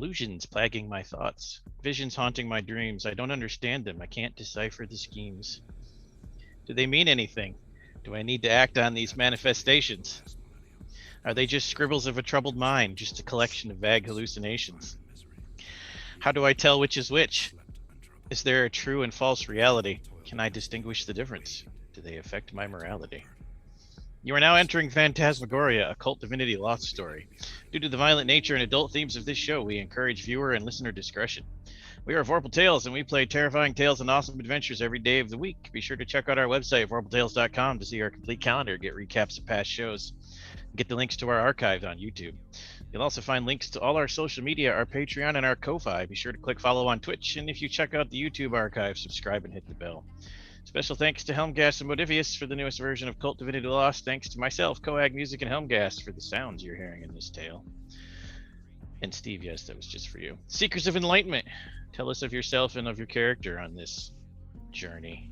Illusions plaguing my thoughts. Visions haunting my dreams. I don't understand them. I can't decipher the schemes. Do they mean anything? Do I need to act on these manifestations? Are they just scribbles of a troubled mind, just a collection of vague hallucinations? How do I tell which is which? Is there a true and false reality? Can I distinguish the difference? Do they affect my morality? You are now entering Phantasmagoria, a Kult Divinity Lost story. Due to the violent nature and adult themes of this show, we encourage viewer and listener discretion. We are Vorpal Tales, and we play terrifying tales and awesome adventures every day of the week. Be sure to check out our website, vorpaltales.com, to see our complete calendar, get recaps of past shows, and get the links to our archive on YouTube. You'll also find links to all our social media, our Patreon, and our Ko-Fi. Be sure to click follow on Twitch, and if you check out the YouTube archive, subscribe and hit the bell. Special thanks to Helmgast and Modifius for the newest version of Kult Divinity Lost. Thanks to myself, Coag Music, and Helmgast for the sounds you're hearing in this tale. And Steve, yes, that was just for you. Seekers of Enlightenment, tell us of yourself and of your character on this journey.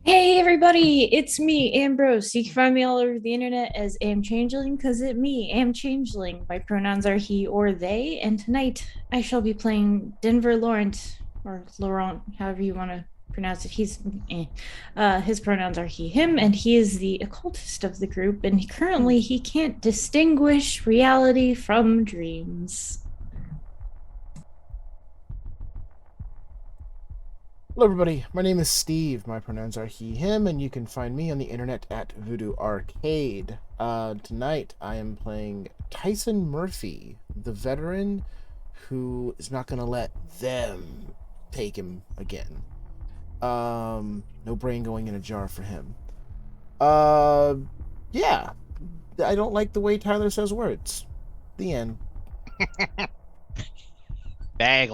Hey everybody, it's me, Ambrose. You can find me all over the internet as Am Changeling, because it's me, Am Changeling. My pronouns are he or they, and tonight I shall be playing Denver Laurent, or Laurent, however you want to pronounce it. His pronouns are he, him, and he is the occultist of the group, and currently he can't distinguish reality from dreams. Hello everybody, my name is Steve, my pronouns are he, him, and you can find me on the internet at Voodoo Arcade. Tonight I am playing Tyson Murphy, the veteran who is not going to let them take him again. No brain going in a jar for him. Yeah, I don't like the way Tyler says words. The end. Bag.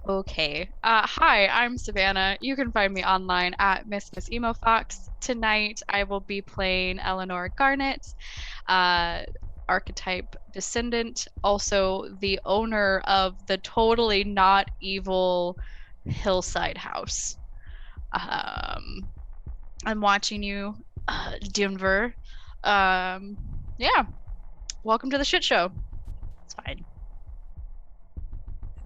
Okay. Hi, I'm Savannah. You can find me online at Miss Emo Fox. Tonight, I will be playing Eleanor Garnet, archetype descendant, also the owner of the totally not evil Hillside House. I'm watching you, Denver. Yeah. Welcome to the shit show. It's fine.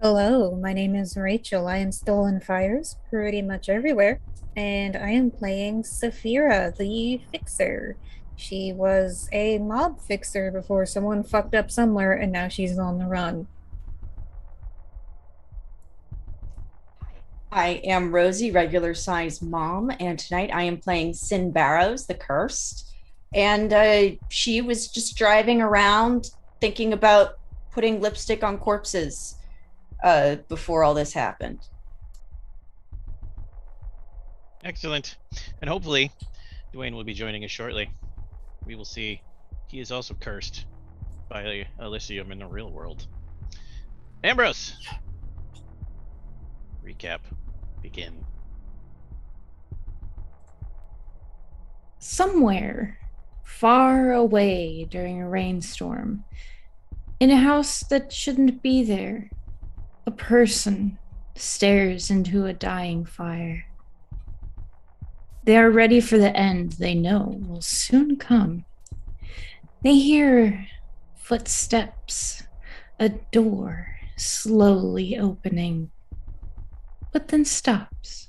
Hello, my name is Rachel. I am still in fires pretty much everywhere, and I am playing Saphira, the fixer. She was a mob fixer before someone fucked up somewhere, and now she's on the run. I am Rosie, regular size mom, and tonight I am playing Sin Barrows, the Cursed. And she was just driving around thinking about putting lipstick on corpses before all this happened. Excellent. And hopefully, Dwayne will be joining us shortly. We will see. He is also cursed by Elysium in the real world. Ambrose! Recap. Begin. Somewhere far away during a rainstorm, in a house that shouldn't be there, a person stares into a dying fire. They are ready for the end they know will soon come. They hear footsteps, a door slowly opening, but then stops.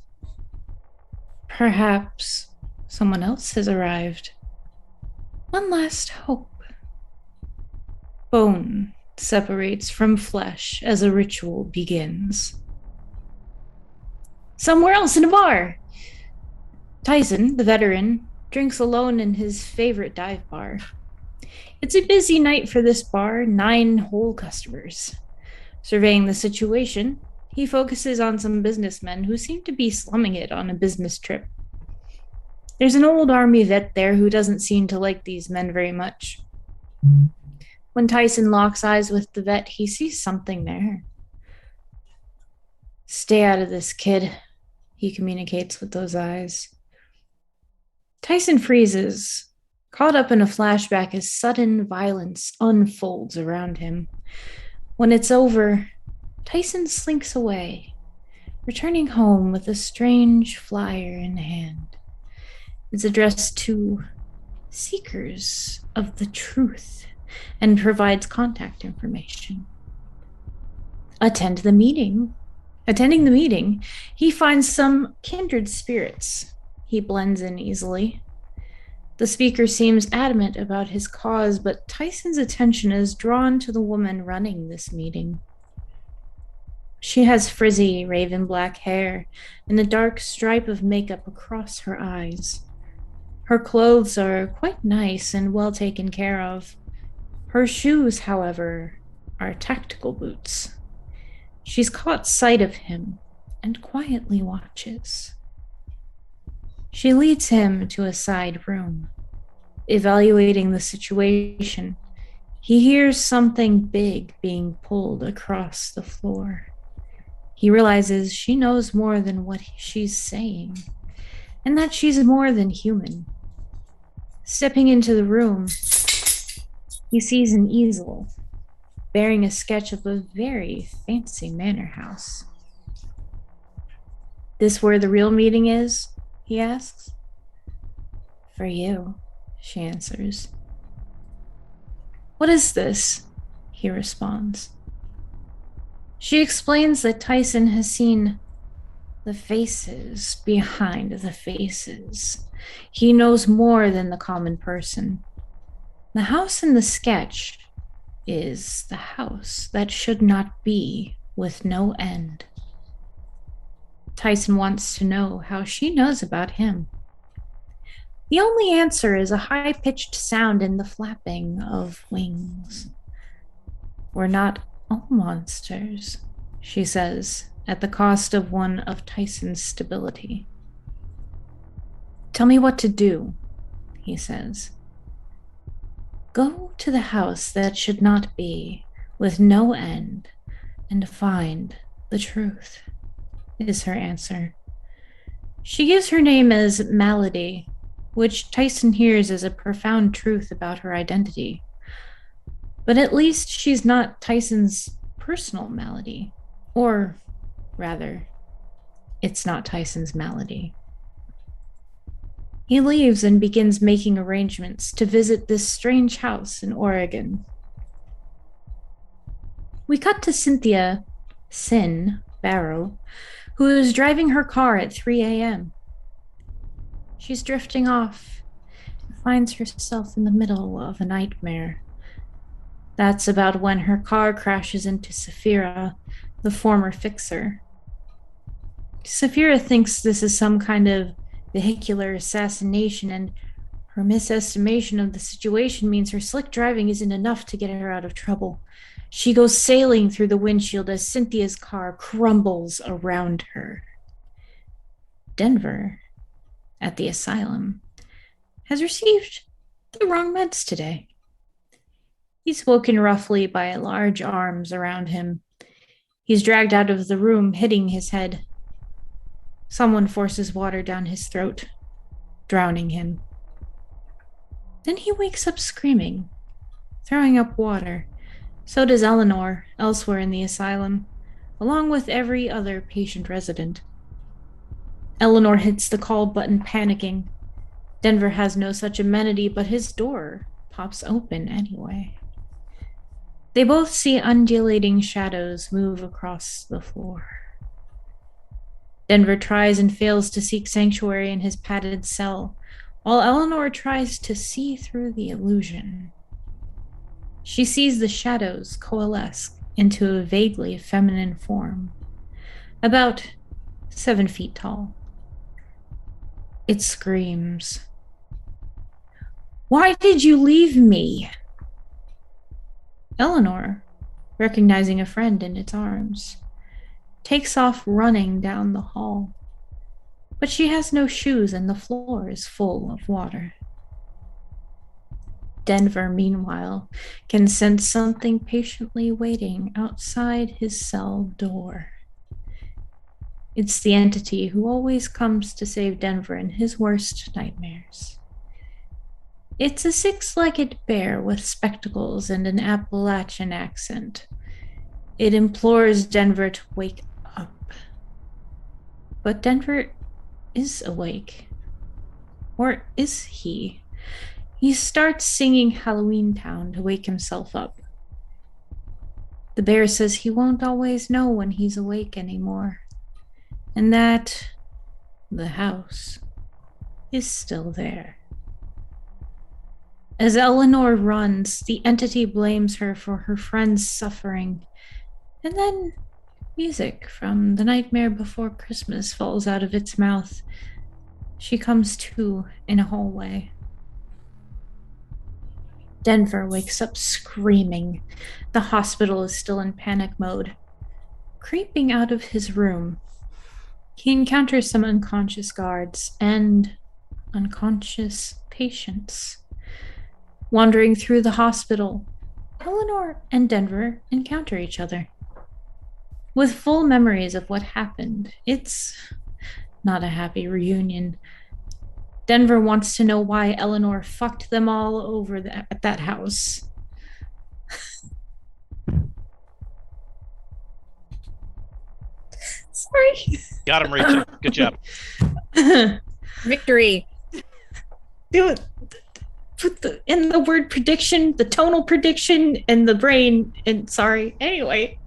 Perhaps someone else has arrived. One last hope. Bone separates from flesh as a ritual begins. Somewhere else in a bar, Tyson, the veteran, drinks alone in his favorite dive bar. It's a busy night for this bar, 9 whole customers. Surveying the situation, he focuses on some businessmen who seem to be slumming it on a business trip. There's an old army vet there who doesn't seem to like these men very much. When Tyson locks eyes with the vet, he sees something there. "Stay out of this, kid," he communicates with those eyes. Tyson freezes, caught up in a flashback as sudden violence unfolds around him. When it's over, Tyson slinks away, returning home with a strange flyer in hand. It's addressed to seekers of the truth and provides contact information. Attending the meeting, he finds some kindred spirits. He blends in easily. The speaker seems adamant about his cause, but Tyson's attention is drawn to the woman running this meeting. She has frizzy, raven black hair and a dark stripe of makeup across her eyes. Her clothes are quite nice and well taken care of. Her shoes, however, are tactical boots. She's caught sight of him and quietly watches. She leads him to a side room. Evaluating the situation, he hears something big being pulled across the floor. He realizes she knows more than what she's saying, and that she's more than human. Stepping into the room, he sees an easel bearing a sketch of a very fancy manor house. "This where the real meeting is?" he asks. "For you," she answers. "What is this?" he responds. She explains that Tyson has seen the faces behind the faces. He knows more than the common person. The house in the sketch is the house that should not be, with no end. Tyson wants to know how she knows about him. The only answer is a high-pitched sound and the flapping of wings. "We're not all monsters," she says, at the cost of one of Tyson's stability. "Tell me what to do," he says. "Go to the house that should not be, with no end, and find the truth," is her answer. She gives her name as Malady, which Tyson hears as a profound truth about her identity. But at least she's not Tyson's personal malady. Or, rather, it's not Tyson's malady. He leaves and begins making arrangements to visit this strange house in Oregon. We cut to Cynthia, Sin Barrow, who is driving her car at 3 a.m. She's drifting off and finds herself in the middle of a nightmare. That's about when her car crashes into Saphira, the former fixer. Saphira thinks this is some kind of vehicular assassination, and her misestimation of the situation means her slick driving isn't enough to get her out of trouble. She goes sailing through the windshield as Cynthia's car crumbles around her. Denver, at the asylum, has received the wrong meds today. He's woken roughly by large arms around him. He's dragged out of the room, hitting his head. Someone forces water down his throat, drowning him. Then he wakes up screaming, throwing up water. So does Eleanor, elsewhere in the asylum, along with every other patient resident. Eleanor hits the call button, panicking. Denver has no such amenity, but his door pops open anyway. They both see undulating shadows move across the floor. Denver tries and fails to seek sanctuary in his padded cell, while Eleanor tries to see through the illusion. She sees the shadows coalesce into a vaguely feminine form, about 7 feet tall. It screams, "Why did you leave me?" Eleanor, recognizing a friend in its arms, takes off running down the hall, but she has no shoes and the floor is full of water. Denver, meanwhile, can sense something patiently waiting outside his cell door. It's the entity who always comes to save Denver in his worst nightmares. It's a 6-legged bear with spectacles and an Appalachian accent. It implores Denver to wake up. But Denver is awake. Or is he? He starts singing Halloween Town to wake himself up. The bear says he won't always know when he's awake anymore, and that the house is still there. As Eleanor runs, the entity blames her for her friend's suffering, and then music from The Nightmare Before Christmas falls out of its mouth. She comes to in a hallway. Denver wakes up screaming. The hospital is still in panic mode. Creeping out of his room, he encounters some unconscious guards and unconscious patients. Wandering through the hospital, Eleanor and Denver encounter each other. With full memories of what happened, it's not a happy reunion. Denver wants to know why Eleanor fucked them all over at that house. Sorry. Got him, Rachel. Good job. Victory. Do it. Put in the word prediction, the tonal prediction, and the brain. And sorry. Anyway.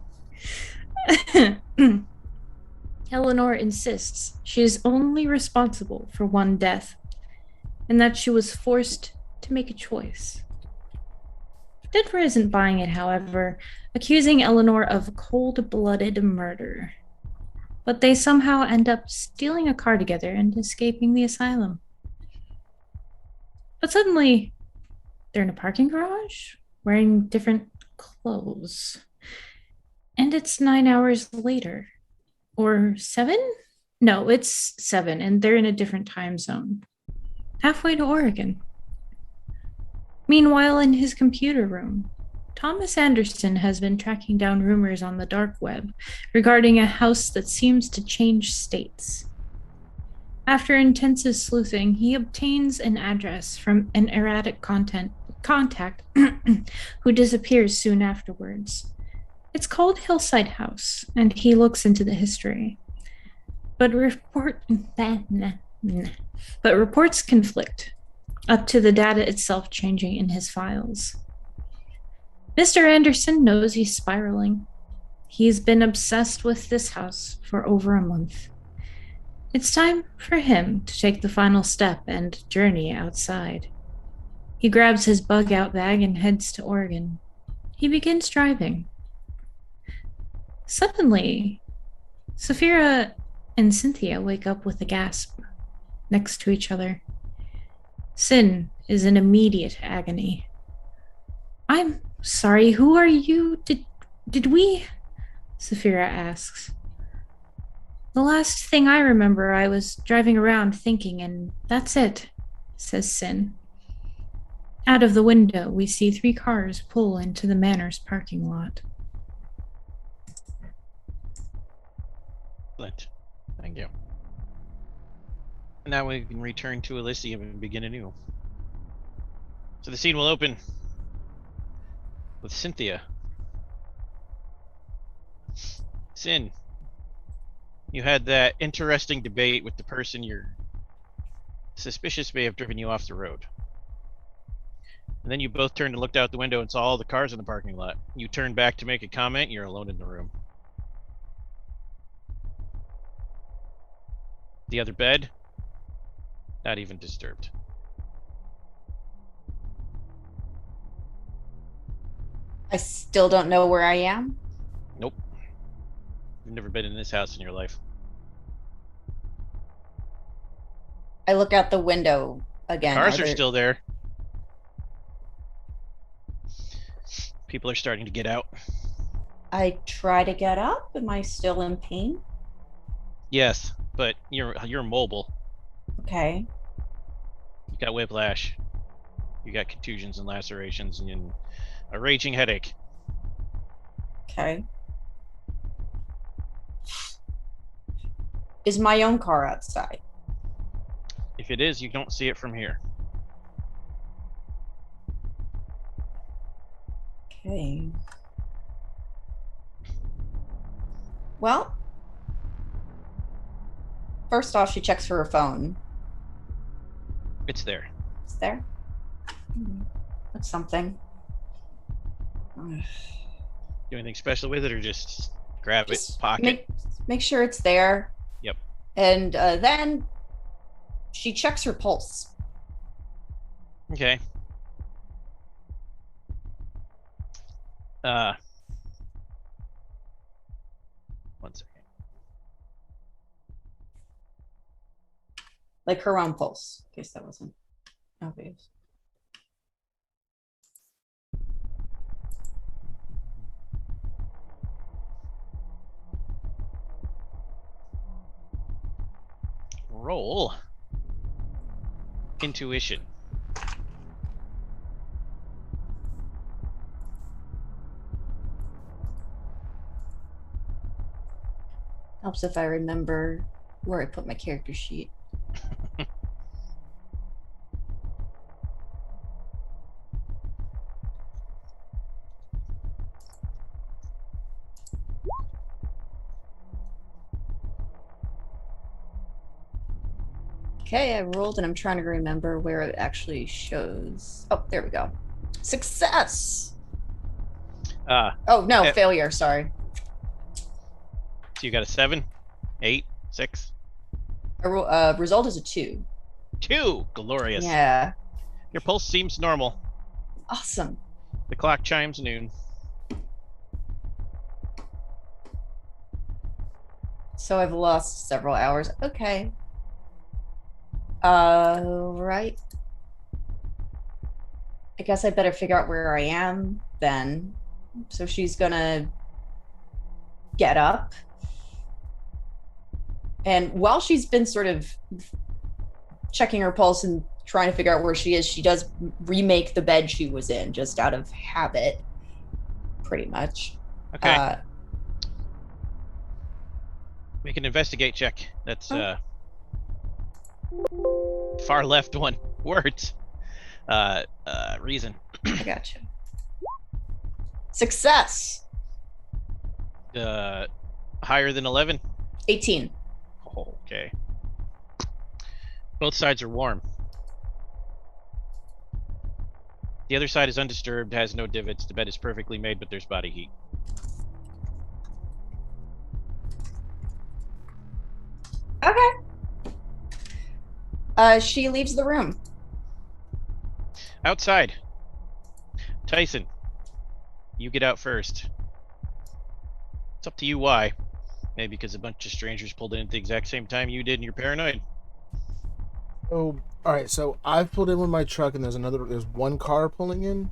Eleanor insists she is only responsible for one death, and that she was forced to make a choice. Denver isn't buying it, however, accusing Eleanor of cold-blooded murder. But they somehow end up stealing a car together and escaping the asylum. But suddenly, they're in a parking garage, wearing different clothes. And it's 9 hours later. Or 7? No, it's 7, and they're in a different time zone. Halfway to Oregon. Meanwhile, in his computer room, Thomas Anderson has been tracking down rumors on the dark web regarding a house that seems to change states. After intensive sleuthing, he obtains an address from an erratic contact who disappears soon afterwards. It's called Hillside House, and he looks into the history. But reports conflict, up to the data itself changing in his files. Mr. Anderson knows he's spiraling. He's been obsessed with this house for over a month. It's time for him to take the final step and journey outside. He grabs his bug-out bag and heads to Oregon. He begins driving. Suddenly, Saphira and Cynthia wake up with a gasp, next to each other. Sin is in immediate agony. "I'm sorry, who are you? Did we?" Saphira asks. "The last thing I remember, I was driving around thinking, and that's it," says Sin. Out of the window, we see 3 cars pull into the manor's parking lot. Excellent. Thank you. Now we can return to Elysium and begin anew. So the scene will open with Cynthia. Sin, you had that interesting debate with the person you're suspicious may have driven you off the road. And then you both turned and looked out the window and saw all the cars in the parking lot. You turned back to make a comment, you're alone in the room. The other bed, not even disturbed. I still don't know where I am. Nope. You've never been in this house in your life. I look out the window again. Cars are still there. People are starting to get out. I try to get up. Am I still in pain? Yes, but you're mobile. Okay. You got whiplash. You got contusions and lacerations and a raging headache. Okay. Is my own car outside? If it is, you don't see it from here. Okay. Well, first off, she checks for her phone. It's there. It's there. That's something. Do anything special with it, or just grab it, Just pocket? make sure it's there. Yep. And then she checks her pulse. Okay. One second. Like her own pulse, in case that wasn't obvious. Roll intuition. Helps if I remember where I put my character sheet. Okay, I rolled and I'm trying to remember where it actually shows. Oh, there we go. Success! Oh, no, failure, sorry. So you got a 7, 8, 6. Result is a 2. 2! Glorious. Yeah. Your pulse seems normal. Awesome. The clock chimes noon. So I've lost several hours. Okay. Right. I guess I better figure out where I am then. So she's gonna get up. And while she's been sort of checking her pulse and trying to figure out where she is, she does remake the bed she was in just out of habit, pretty much. Okay. Make an investigate check. That's far left one. Words. Reason. I gotcha. Success. Higher than 11? 18. Oh, okay. Both sides are warm. The other side is undisturbed, has no divots. The bed is perfectly made, but there's body heat. Okay. She leaves the room. Outside. Tyson, you get out first. It's up to you why. Maybe because a bunch of strangers pulled in at the exact same time you did and you're paranoid. Oh, all right. So I've pulled in with my truck, and there's one car pulling in.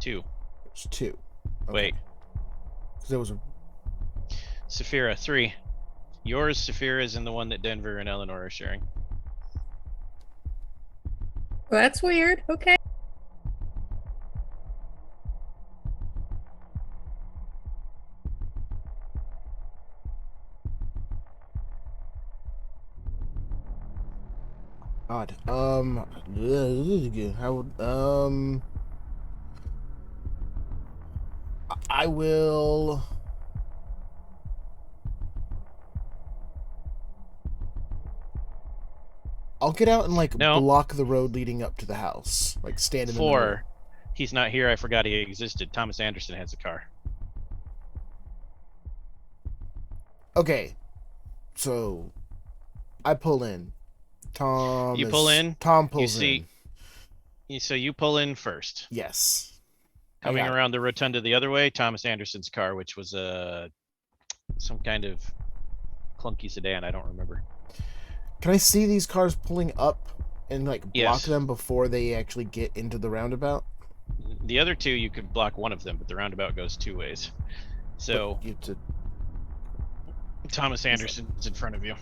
2. There's 2. Okay. Wait. 'Cause there was a. Saphira, 3. Yours, Saphira's, and the one that Denver and Eleanor are sharing. Well, that's weird. Okay. Odd. How would I will. I'll get out and No. block the road leading up to the house. Like stand in the middle. 4. He's not here. I forgot he existed. Thomas Anderson has a car. Okay. So I pull in. Tom pull in, Tom pulls in. So you pull in first. Yes. Coming around the rotunda the other way, Thomas Anderson's car, which was some kind of clunky sedan. I don't remember. Can I see these cars pulling up and block Yes. them before they actually get into the roundabout? The other 2, you could block one of them, but the roundabout goes 2 ways. So You have to... Thomas Anderson's in front of you.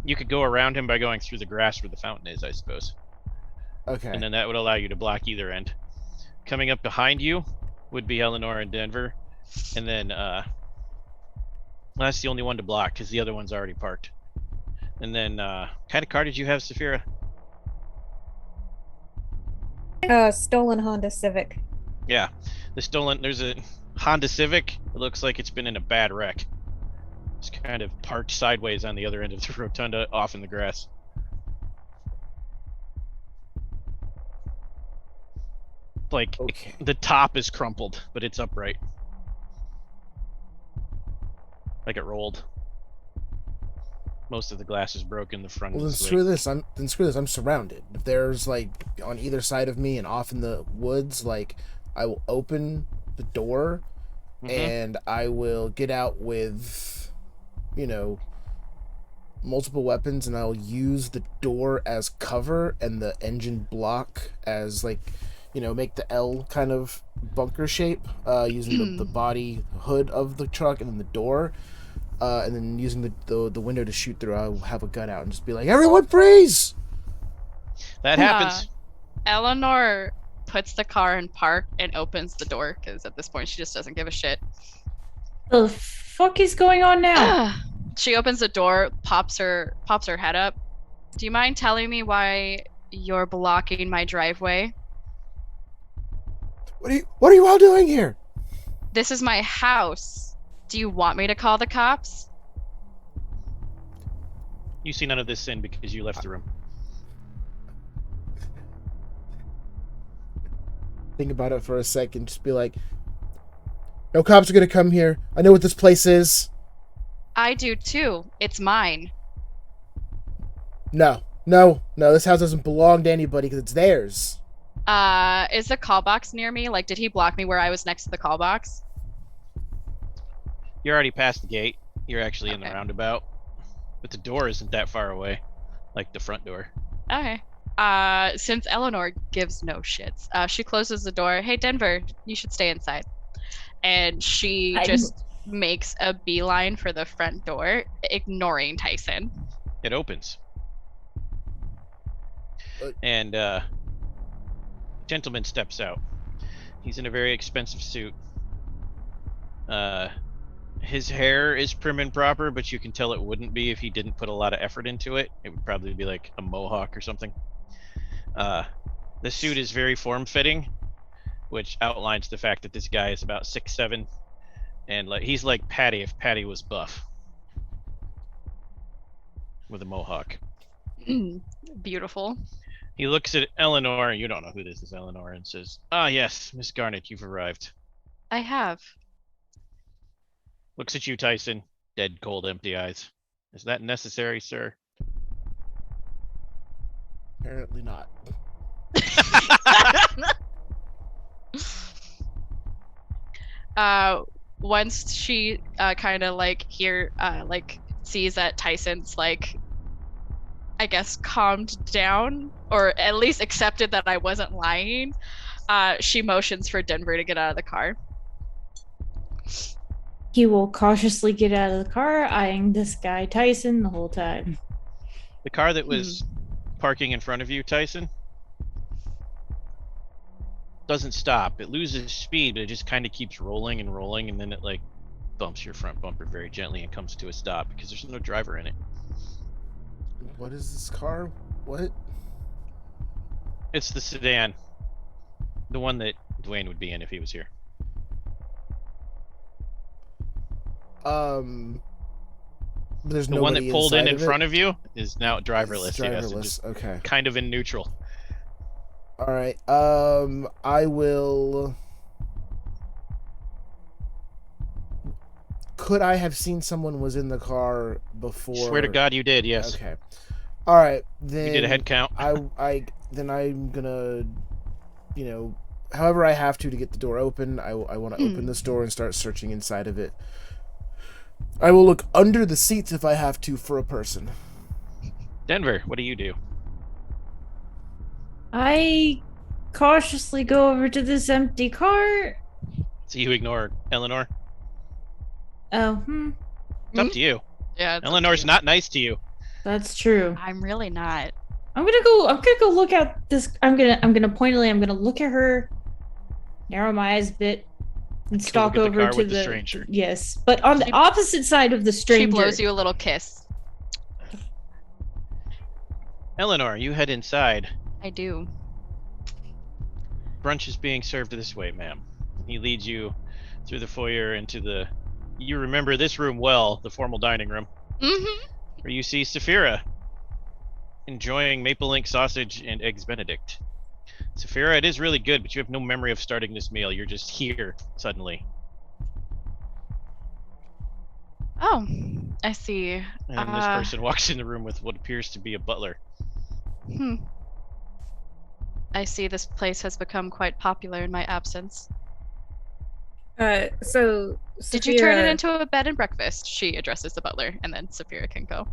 You could go around him by going through the grass where the fountain is, I suppose. Okay. And then that would allow you to block either end. Coming up behind you would be Eleanor and Denver. And then that's the only one to block because the other one's already parked. And then kind of car did you have, Saphira? Stolen Honda Civic. Yeah. There's a Honda Civic. It looks like it's been in a bad wreck. It's kind of parked sideways on the other end of the rotunda, off in the grass. Like Okay. the top is crumpled, but it's upright. Like it rolled. Most of the glass is broken. The front Well, then is screw this. I'm surrounded. If there's like on either side of me and off in the woods, like I will open the door and I will get out with, multiple weapons, and I'll use the door as cover and the engine block as make the L kind of bunker shape, using the body hood of the truck and then the door. And then using the window to shoot through, I'll have a gun out and just be like, "Everyone freeze!" That happens. Eleanor puts the car in park and opens the door because at this point she just doesn't give a shit. The fuck is going on now? She opens the door, pops her head up. Do you mind telling me why you're blocking my driveway? What are you all doing here? This is my house. Do you want me to call the cops? You see none of this, Sin, because you left the room. Think about it for a second. Just be like, "No cops are gonna come here. I know what this place is." I do too. It's mine. No. This house doesn't belong to anybody because it's theirs. Is the call box near me? Like, did he block me where I was next to the call box? You're already past the gate. You're actually in the Okay. roundabout. But the door isn't that far away. Like the front door. Okay. Since Eleanor gives no shits, she closes the door. Hey, Denver, you should stay inside. And she just makes a beeline for the front door, ignoring Tyson. It opens. And gentleman steps out. He's in a very expensive suit. His hair is prim and proper, but you can tell it wouldn't be if he didn't put a lot of effort into it. It would probably be like a mohawk or something. The suit is very form-fitting, which outlines the fact that this guy is about 6'7", and he's like Patty if Patty was buff, with a mohawk. Beautiful. He looks at Eleanor, you don't know who this is, Eleanor, and says, "Ah, yes, Miss Garnet, you've arrived." I have. Looks at you, Tyson. Dead, cold, empty eyes. Is that necessary, sir? Apparently not. Once she kind of sees that Tyson's I guess calmed down, or at least accepted that I wasn't lying, she motions for Denver to get out of the car. He will cautiously get out of the car, eyeing this guy Tyson the whole time. The car that was parking in front of you, Tyson, doesn't stop. It loses speed, but it just kind of keeps rolling, and then it bumps your front bumper very gently and comes to a stop because there's no driver in it. What is this car? What? It's the sedan. The one that Dwayne would be in if he was here. There's The one that pulled in front of of you is now driverless. It's Yes, driverless. just Okay. kind of in neutral. All right. I will. Could I have seen someone was in the car before? Swear to God, you did. Yes. Okay. All right. Then You did a head count. I'm gonna, however I have to get the door open. I want to open this door and start searching inside of it. I will look under the seats if I have to for a person. Denver, what do you do? I cautiously go over to this empty car. So you ignore Eleanor? Oh, It's up to you. Yeah. it's up to Eleanor's you. not nice to you. that's true. I'm really not. I'm gonna go look at this. I'm gonna look at her, narrow my eyes a bit, and stalk look at the over car to with the stranger. Yes, but on the opposite side of the stranger. She blows you a little kiss. Eleanor, you head inside. I do. Brunch is being served this way, ma'am. He leads you through the foyer into the... You remember this room well, the formal dining room, Mm-hmm. where you see Saphira enjoying maple ink sausage and eggs Benedict. Saphira, it is really good, but you have no memory of starting this meal. You're just here suddenly. Oh, I see. And then this person walks in the room with what appears to be a butler. I see this place has become quite popular in my absence. So Did you turn it Saphira- into a bed and breakfast? She addresses the butler, and then Saphira can go.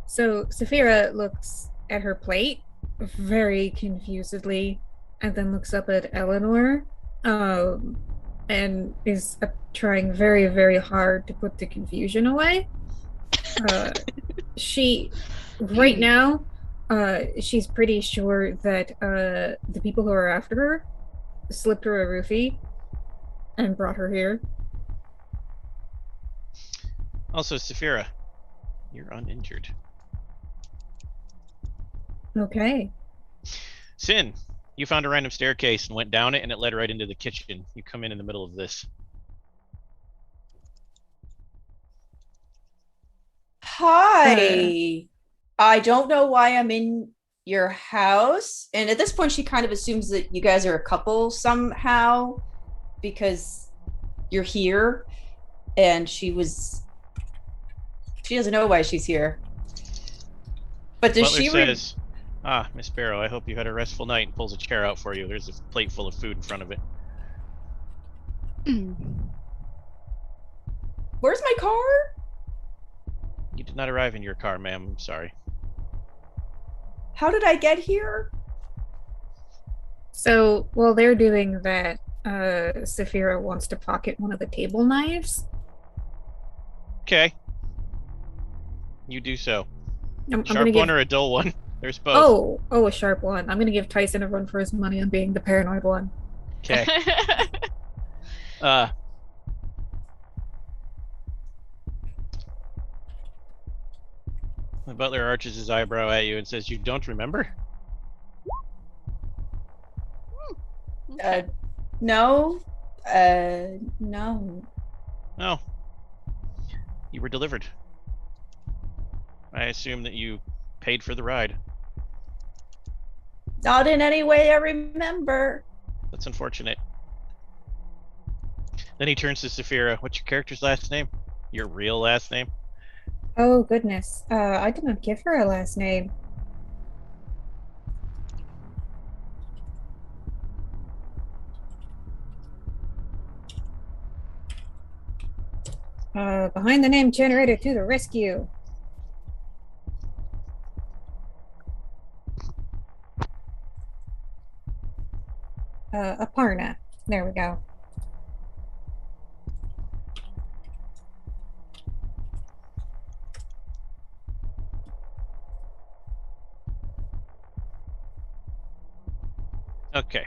So Saphira looks at her plate very confusedly, and then looks up at Eleanor, and is trying very, very hard to put the confusion away. She, right now, she's pretty sure that the people who are after her slipped her a roofie and brought her here. Also, Saphira, you're uninjured. Okay. Sin, you found a random staircase and went down it, and it led right into the kitchen. You come in the middle of this. Hi. I don't know why I'm in your house. And at this point, she kind of assumes that you guys are a couple somehow because you're here. And she doesn't know why she's here. But does Butler she says, Miss Barrow, I hope you had a restful night, and pulls a chair out for you. There's a plate full of food in front of it. Where's my car? You did not arrive in your car, ma'am. I'm sorry. How did I get here? So while they're doing that, Saphira wants to pocket one of the table knives. Okay. You do so. I'm Sharp gonna one give... or a dull one? There's both. Oh, a sharp one. I'm gonna give Tyson a run for his money on being the paranoid one. Okay. The butler arches his eyebrow at you and says, "You don't remember?" No. No. No. You were delivered. I assume that you paid for the ride. Not in any way I remember. That's unfortunate. Then he turns to Saphira. What's your character's last name? Your real last name? Oh, goodness. I did not give her a last name. Behind the name generator to the rescue. Aparna. There we go. Okay.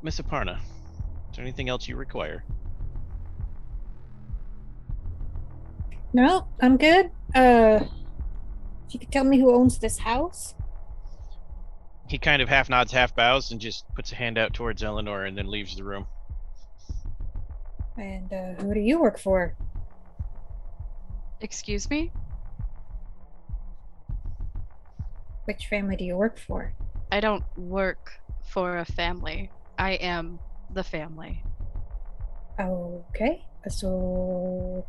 Miss Aparna, is there anything else you require? No, I'm good. If you could tell me who owns this house? He kind of half nods, half bows, and just puts a hand out towards Eleanor and then leaves the room. And who do you work for? Excuse me? Which family do you work for? I don't work for a family. I am the family. Okay, so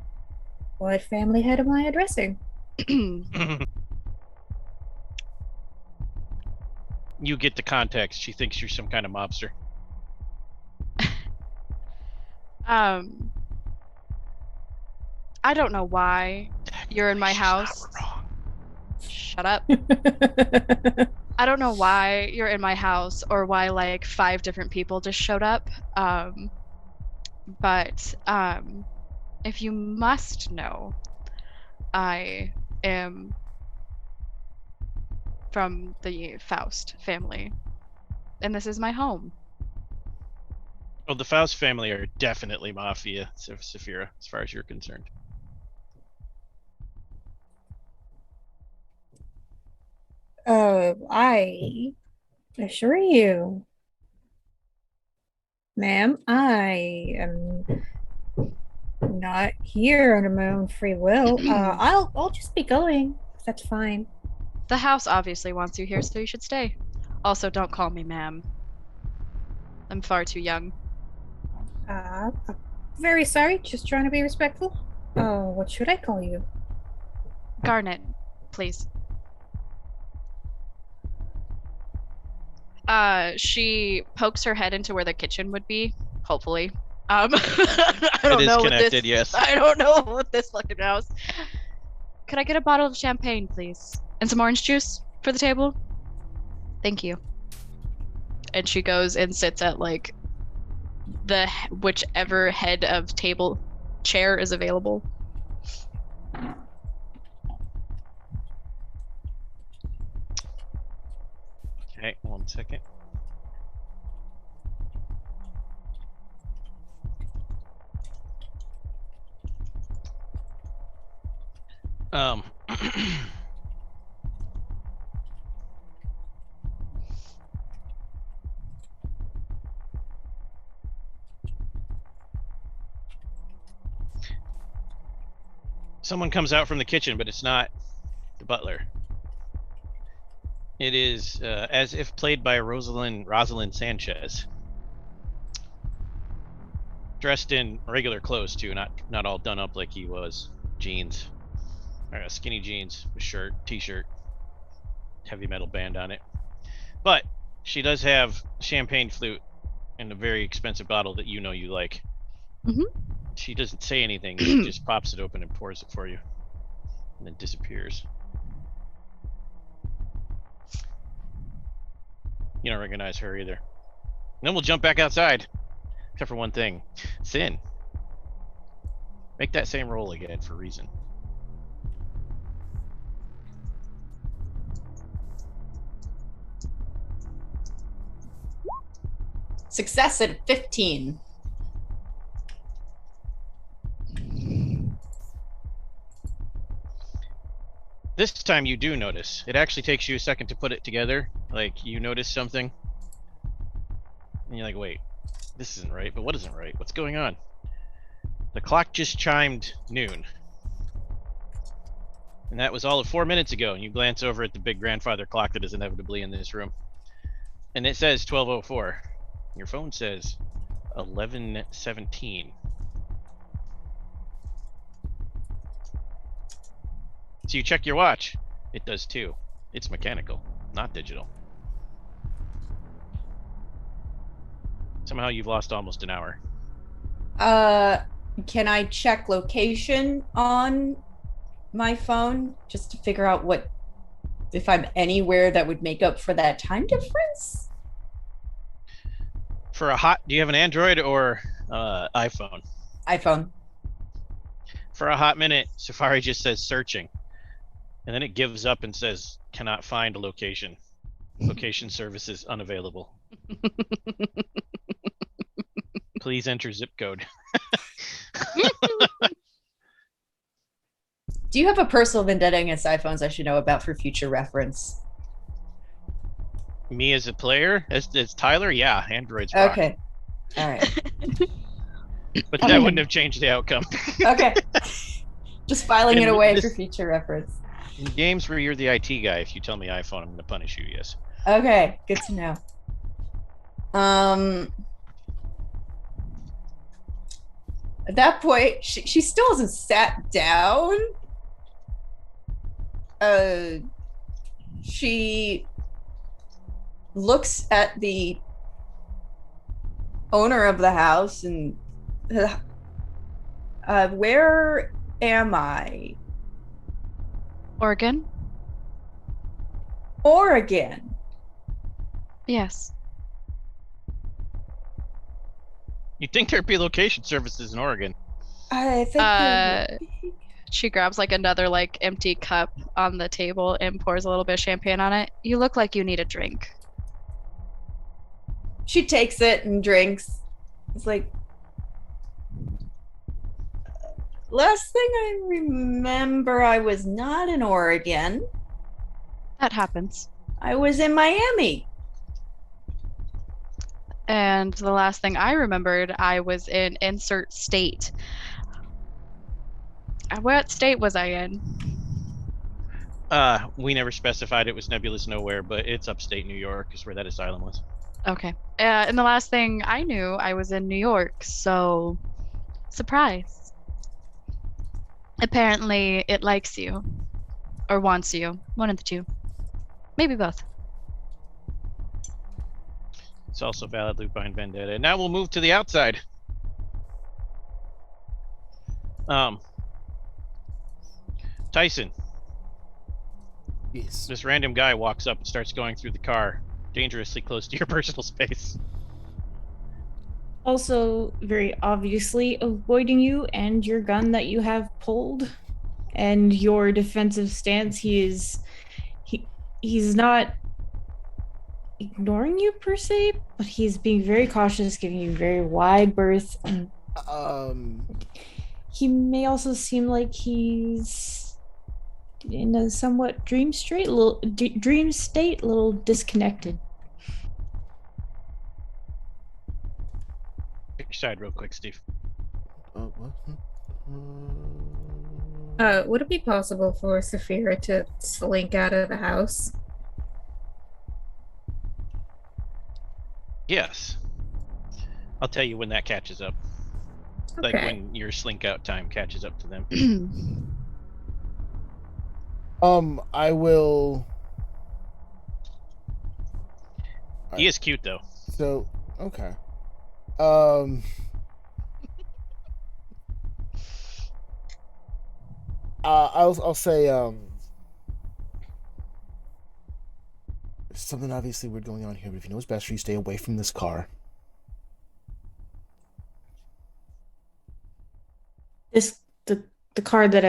what family head am I addressing? You get the context. She thinks you're some kind of mobster. I don't know why you're in my She's house. Not wrong. Shut up. I don't know why you're in my house or why like 5 different people just showed up. But if you must know, I am from the Faust family, and this is my home. Well, the Faust family are definitely mafia, Saphira, as far as you're concerned. I assure you, ma'am, I am not here under my own free will. I'll just be going. That's fine. The house obviously wants you here, so you should stay. Also, don't call me ma'am. I'm far too young. Very sorry, just trying to be respectful. Oh, what should I call you? Garnet, please. She pokes her head into where the kitchen would be, hopefully. I don't It is know what connected, this. yes. I don't know what this fucking house. Could I get a bottle of champagne, please, and some orange juice for the table? Thank you. And she goes and sits at like the whichever head of table chair is available. Okay, 1 second. Someone comes out from the kitchen, but it's not the butler. It is as if played by Rosalind Sanchez. Dressed in regular clothes too, not all done up like he was. Jeans, skinny jeans, a shirt, t-shirt, heavy metal band on it. But she does have champagne flute and a very expensive bottle that you know you like. Mhm. She doesn't say anything. She just pops it open and pours it for you, and then disappears. You don't recognize her either. And then we'll jump back outside, except for one thing. Sin. Make that same roll again for reason. Success at 15. This time you do notice. It actually takes you a second to put it together. Like, you notice something, and you're like, wait, this isn't right, but what isn't right? What's going on? The clock just chimed noon. And that was all of 4 minutes ago, and you glance over at the big grandfather clock that is inevitably in this room. And it says 12:04. Your phone says 11:17. So you check your watch. It does too. It's mechanical, not digital. Somehow you've lost almost an hour. Can I check location on my phone just to figure out if I'm anywhere that would make up for that time difference? Do you have an Android or iPhone? iPhone. For a hot minute, Safari just says searching. And then it gives up and says, cannot find a location. Location services unavailable. Please enter zip code. Do you have a personal vendetta against iPhones I should know about for future reference? Me as a player? As Tyler? Yeah, Android's rock. Okay. All right. But that wouldn't have changed the outcome. Okay. Just filing it And away this- for future reference. In games where you're the IT guy, if you tell me iPhone, I'm going to punish you, yes. Okay, good to know. At that point, she still hasn't sat down. She looks at the owner of the house and where am I? Oregon? Oregon. Yes. You'd think there'd be location services in Oregon. I think She grabs like another like empty cup on the table and pours a little bit of champagne on it. You look like you need a drink. she takes it and drinks. It's like, last thing I remember, I was not in Oregon. That happens. I was in Miami. And the last thing I remembered, I was in insert state. What state was I in? We never specified it was nebulous nowhere, but it's upstate New York is where that asylum was. Okay. And the last thing I knew, I was in New York, so surprise. Apparently, it likes you. Or wants you. One of the two. Maybe both. It's also valid Lupine Vendetta. Now we'll move to the outside. Tyson, Yes. this random guy walks up and starts going through the car, dangerously close to your personal space. Also, very obviously avoiding you and your gun that you have pulled, and your defensive stance. He's not ignoring you per se, but he's being very cautious, giving you very wide berth. And he may also seem like he's in a somewhat dream state, a little disconnected. Pick your side real quick, Steve. What? Would it be possible for Saphira to slink out of the house? Yes. I'll tell you when that catches up. Okay. Like when your slink out time catches up to them. I will. He is cute though. So, okay. I'll say, there's something obviously weird going on here, but if you know it's best for you, stay away from this car. The car that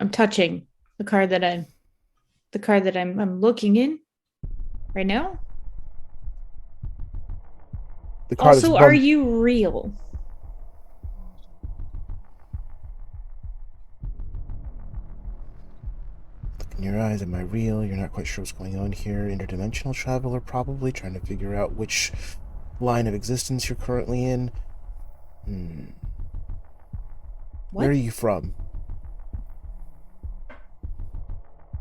I'm touching, the car that I'm looking in right now. The car Also, are you real? in your eyes, am I real? You're not quite sure what's going on here. Interdimensional traveler, probably trying to figure out which line of existence you're currently in. What? Where are you from?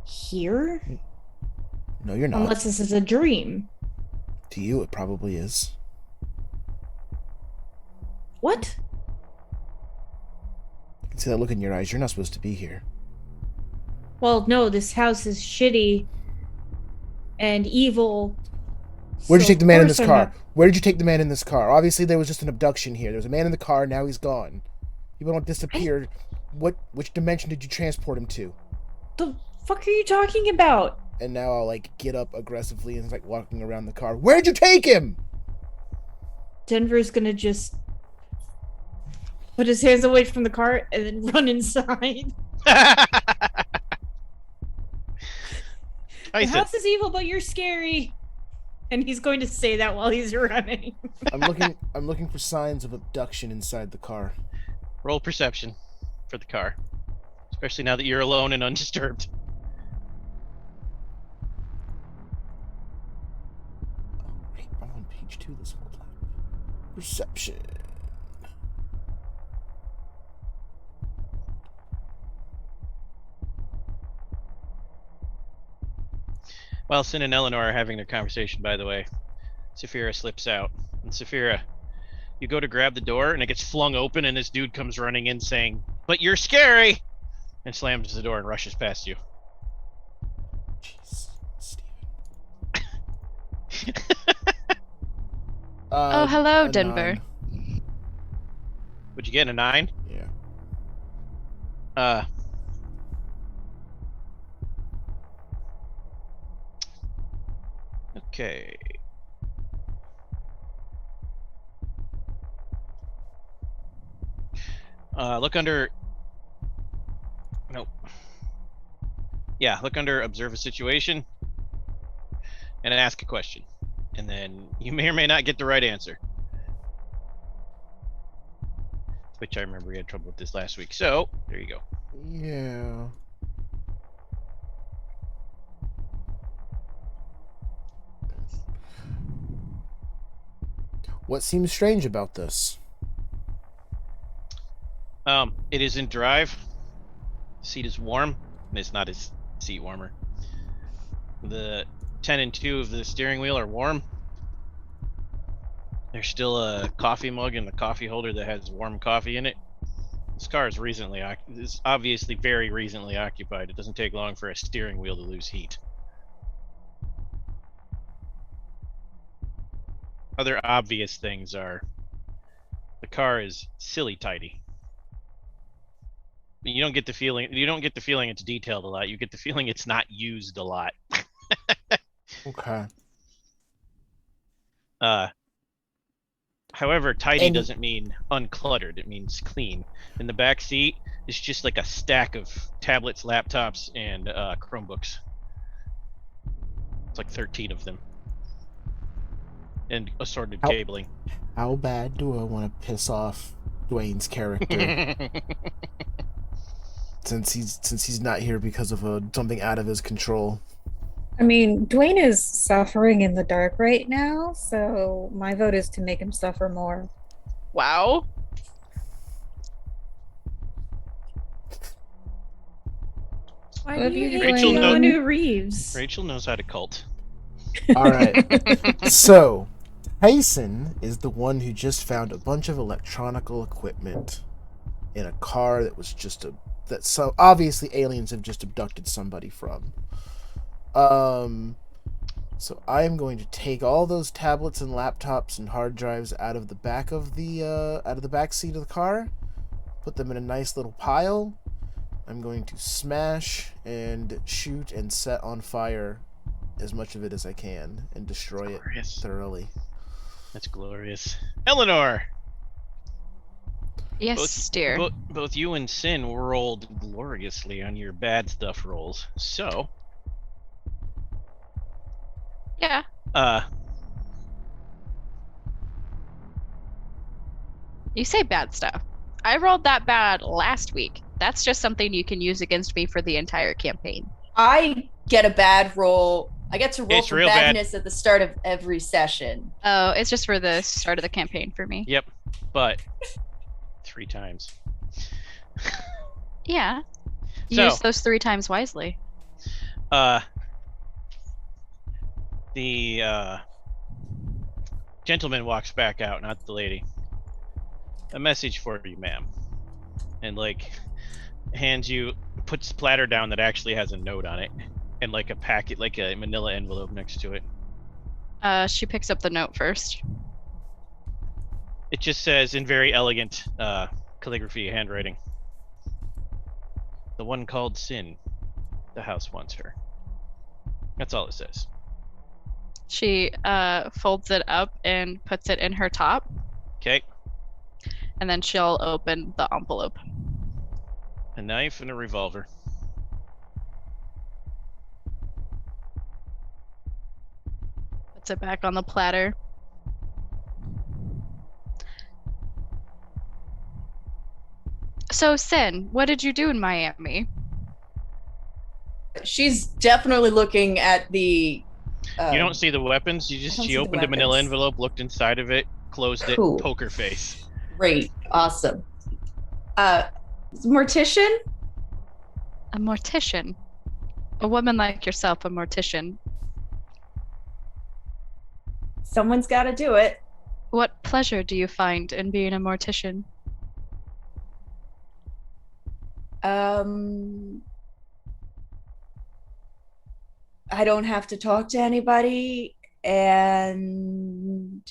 Here? No, you're not. Unless this is a dream. To you, it probably is. What? I can see that look in your eyes. You're not supposed to be here. Well, no, this house is shitty and evil. Where'd you so take the man in of this course car? I'm not- Where did you take the man in this car? Obviously, there was just an abduction here. There was a man in the car, now he's gone. People don't disappear. Which dimension did you transport him to? The fuck are you talking about? And now I'll, like, get up aggressively and, like, walking around the car. Where'd you take him? Denver's gonna just put his hands away from the car and then run inside. The house is evil, but you're scary. And he's going to say that while he's running. I'm looking for signs of abduction inside the car. Roll perception for the car. Especially now that you're alone and undisturbed. Oh, wait, I'm on page 2 this whole time. Perception. While Sin and Eleanor are having their conversation, by the way, Saphira slips out. And Saphira, you go to grab the door, and it gets flung open, and this dude comes running in saying, "But you're scary!" and slams the door and rushes past you. Jeez, Steven. Oh, hello, a Denver. 9. Would you get a 9? Yeah. Okay. Look under... Nope. Yeah, look under Observe a Situation and ask a question. And then you may or may not get the right answer. Which I remember we had trouble with this last week. So, there you go. Yeah. What seems strange about this? It is in drive. Seat is warm. And it's not his seat warmer. The 10 and 2 of the steering wheel are warm. There's still a coffee mug in the coffee holder that has warm coffee in it. This car is obviously very recently occupied. It doesn't take long for a steering wheel to lose heat. Other obvious things are the car is silly tidy. You don't get the feeling it's detailed a lot. You get the feeling it's not used a lot. Okay. However, tidy And- doesn't mean uncluttered. It means clean. In the back seat is just like a stack of tablets, laptops, and Chromebooks. It's like 13 of them. And assorted cabling. How bad do I want to piss off Dwayne's character since he's not here because of something out of his control? I mean, Dwayne is suffering in the dark right now, so my vote is to make him suffer more. Wow. Why What do you have you hate Rachel done? Keanu Reeves? Rachel knows how to cult. All right. So, Tyson is the one who just found a bunch of electronical equipment in a car that was so obviously aliens have just abducted somebody from. So I am going to take all those tablets and laptops and hard drives out of the back seat of the car, put them in a nice little pile. I'm going to smash and shoot and set on fire as much of it as I can and destroy it Glorious. thoroughly. That's glorious. Eleanor! Yes, dear. Both you and Sin rolled gloriously on your bad stuff rolls. So, Yeah. You say bad stuff. I rolled that bad last week. That's just something you can use against me for the entire campaign. I get a bad roll. I get to roll It's for real bad. badness at the start of every session. Oh, it's just for the start of the campaign for me. Yep, but 3 times. Yeah. So- Use those 3 times wisely. The gentleman walks back out, not the lady. A message for you, ma'am. And puts platter down that actually has a note on it. And like a packet, like a manila envelope next to it. She picks up the note first. It just says in very elegant calligraphy handwriting. The one called Sin. The house wants her. That's all it says. She folds it up and puts it in her top, Okay. and then she'll open the envelope. A knife and a revolver. Puts it back on the platter. So, Sin, what did you do in Miami? She's definitely looking at the. You don't see the weapons. I don't She see the opened a manila weapons. envelope, looked inside of it, closed Cool. it, poker face. Great, awesome. Mortician. A mortician. A woman like yourself, a mortician. Someone's got to do it. What pleasure do you find in being a mortician? I don't have to talk to anybody, and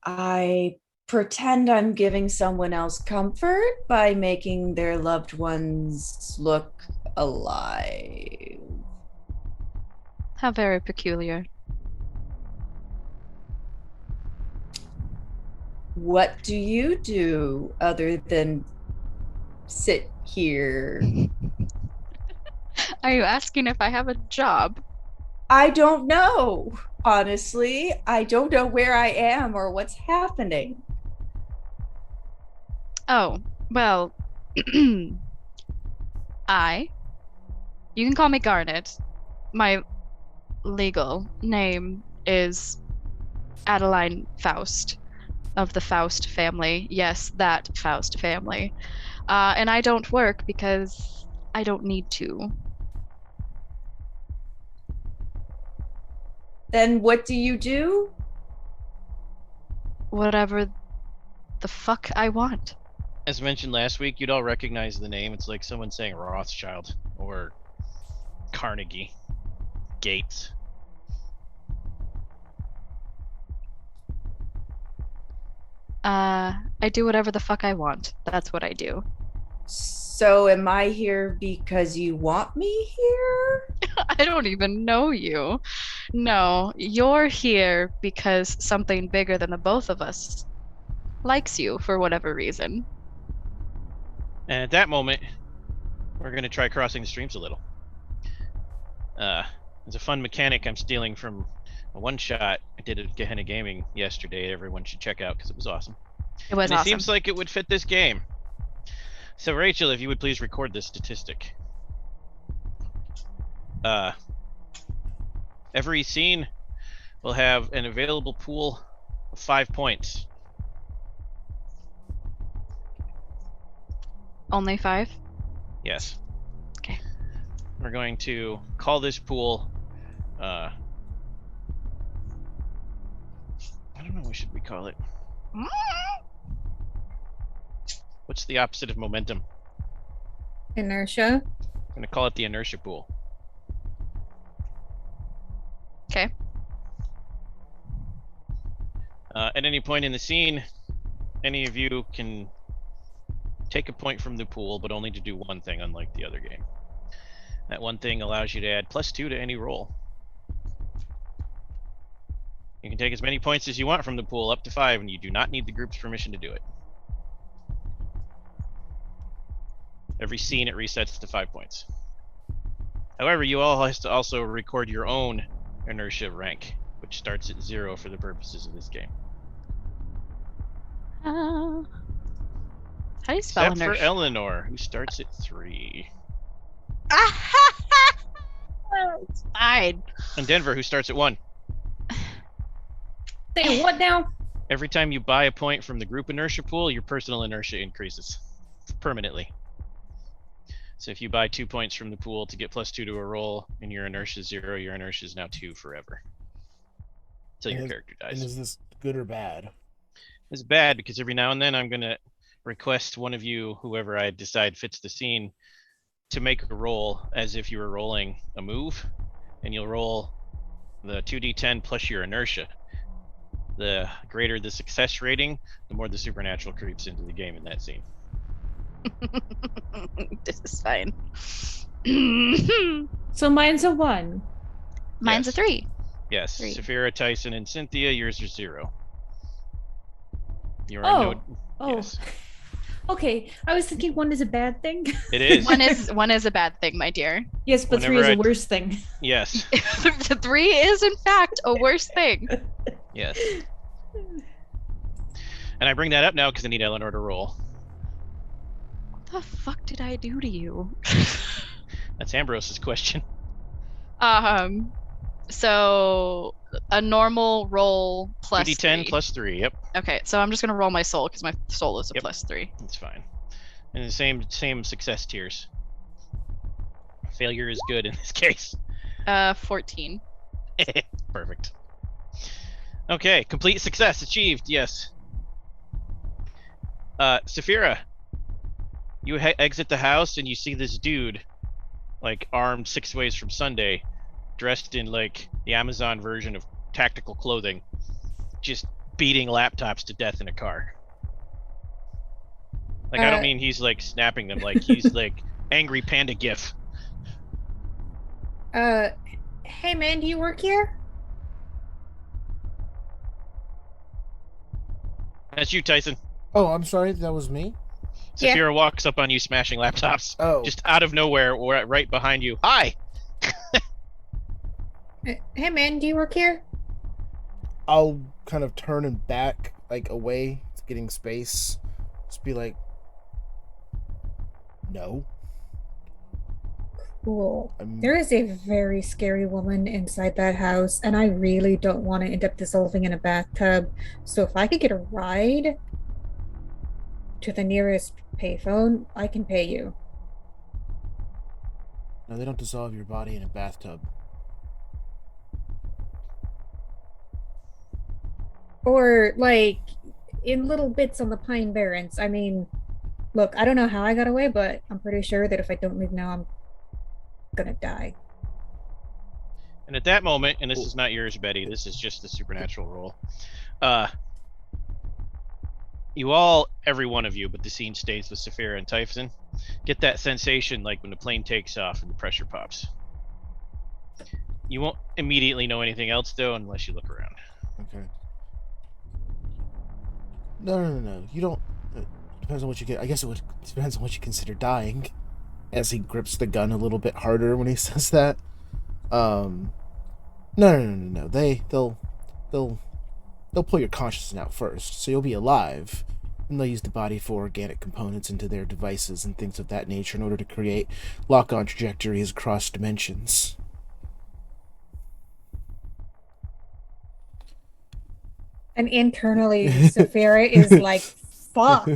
I pretend I'm giving someone else comfort by making their loved ones look alive. How very peculiar. What do you do other than sit here? Are you asking if I have a job? I don't know. Honestly, I don't know where I am or what's happening. Oh, well, you can call me Garnet. My legal name is Adeline Faust of the Faust family. Yes, that Faust family. And I don't work because I don't need to. Then what do you do? Whatever the fuck I want. As mentioned last week, you'd all recognize the name. It's like someone saying Rothschild or Carnegie, Gates. I do whatever the fuck I want. That's what I do. So am I here because you want me here? I don't even know you. No, you're here because something bigger than the both of us likes you for whatever reason. And at that moment, we're going to try crossing the streams a little. It's a fun mechanic I'm stealing from a one-shot I did at Gehenna Gaming yesterday. Everyone should check out because it was awesome. It was and awesome. It seems like it would fit this game. So Rachel, if you would please record this statistic. Every scene will have an available pool of 5 points. Only 5? Yes. Okay. We're going to call this pool I don't know, what should we call it? What's the opposite of momentum? Inertia. I'm going to call it the Inertia Pool. Okay. At any point in the scene, any of you can take a point from the pool, but only to do one thing, unlike the other game. That one thing allows you to add +2 to any roll. You can take as many points as you want from the pool, up to 5, and you do not need the group's permission to do it. Every scene, it resets to 5 points. However, you all have to also record your own inertia rank, which starts at 0 for the purposes of this game. How do you spell Except for inertia? Eleanor, who starts at 3. It's fine. And Denver, who starts at 1. Say what now? Every time you buy a point from the group inertia pool, your personal inertia increases permanently. So if you buy 2 points from the pool to get +2 to a roll, and your inertia is 0, your inertia is now 2 forever. Until your character dies. And is this good or bad? It's bad because every now and then I'm going to request one of you, whoever I decide fits the scene, to make a roll as if you were rolling a move, and you'll roll the 2d10 plus your inertia. The greater the success rating, the more the supernatural creeps into the game in that scene. This is fine. So mine's a 1. Mine's Yes. a 3. Yes, 3. Saphira, Tyson, and Cynthia, yours are 0. You're Oh. on no... Oh. Yes, Okay. I was thinking 1 is a bad thing. it is. One is a bad thing, my dear. Yes, but 3 is Whenever a I- worse thing. Yes, 3 is in fact a worse thing. yes. And I bring that up now because I need Eleanor to roll. What the fuck did I do to you? That's Ambrose's question. So a normal roll plus 2d10 3. plus 3, yep. Okay, so I'm just gonna roll my soul because my soul is a Yep. +3. That's fine. And the same success tiers. Failure is good in this case. 14. Perfect. Okay, complete success achieved. Yes. Saphira, you exit the house and you see this dude, like armed 6 ways from Sunday, dressed in like the Amazon version of tactical clothing, just beating laptops to death in a car. Like I don't mean he's like snapping them, like he's like angry panda gif. Hey man, do you work here? That's you, Tyson. Oh, I'm sorry, that was me? Yeah. Saphira walks up on you smashing laptops. Oh. Just out of nowhere, or right behind you. Hi! Hey man, do you work here? I'll kind of turn and back, like, away, getting space. Just be like, no. Cool. I'm... There is a very scary woman inside that house, and I really don't want to end up dissolving in a bathtub. So if I could get a ride to the nearest payphone, I can pay you. No, they don't dissolve your body in a bathtub. Or, like, in little bits on the Pine Barrens. I mean, look, I don't know how I got away, but I'm pretty sure that if I don't leave now, I'm gonna die. And at that moment, and this is not yours, Betty, this is just the supernatural roll. You all, every one of you, but the scene stays with Saphira and Typhon, get that sensation like when the plane takes off and the pressure pops. You won't immediately know anything else, though, unless you look around. Okay. No. You don't. Depends on what you get. I guess it would depends on what you consider dying. As he grips the gun a little bit harder when he says that. No. They'll pull your consciousness out first, so you'll be alive. And they'll use the body for organic components into their devices and things of that nature in order to create lock-on trajectories across dimensions. And internally, Saphira is like, fuck.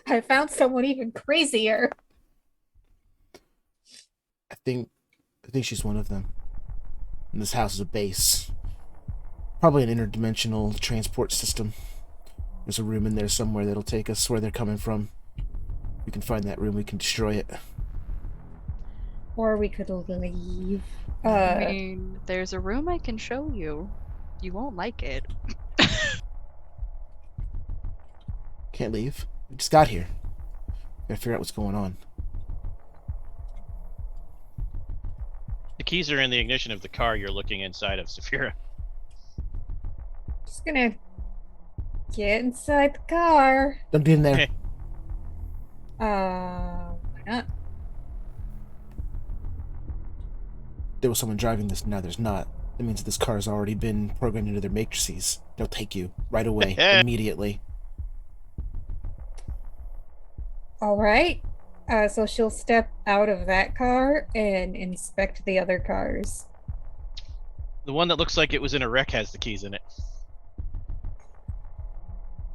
I found someone even crazier. I think she's one of them. And this house is a base. Probably an interdimensional transport system. There's a room in there somewhere that'll take us where they're coming from. We can find that room, we can destroy it. Or we could leave. I mean, there's a room I can show you. You won't like it. Can't leave. We just got here. Gotta figure out what's going on. The keys are in the ignition of the car you're looking inside of, Saphira. Just gonna get inside the car. Don't get in there. Okay. Why not? There was someone driving this, now there's not. That means this car has already been programmed into their matrices. They'll take you right away, immediately. Alright. So she'll step out of that car and inspect the other cars. The one that looks like it was in a wreck has the keys in it.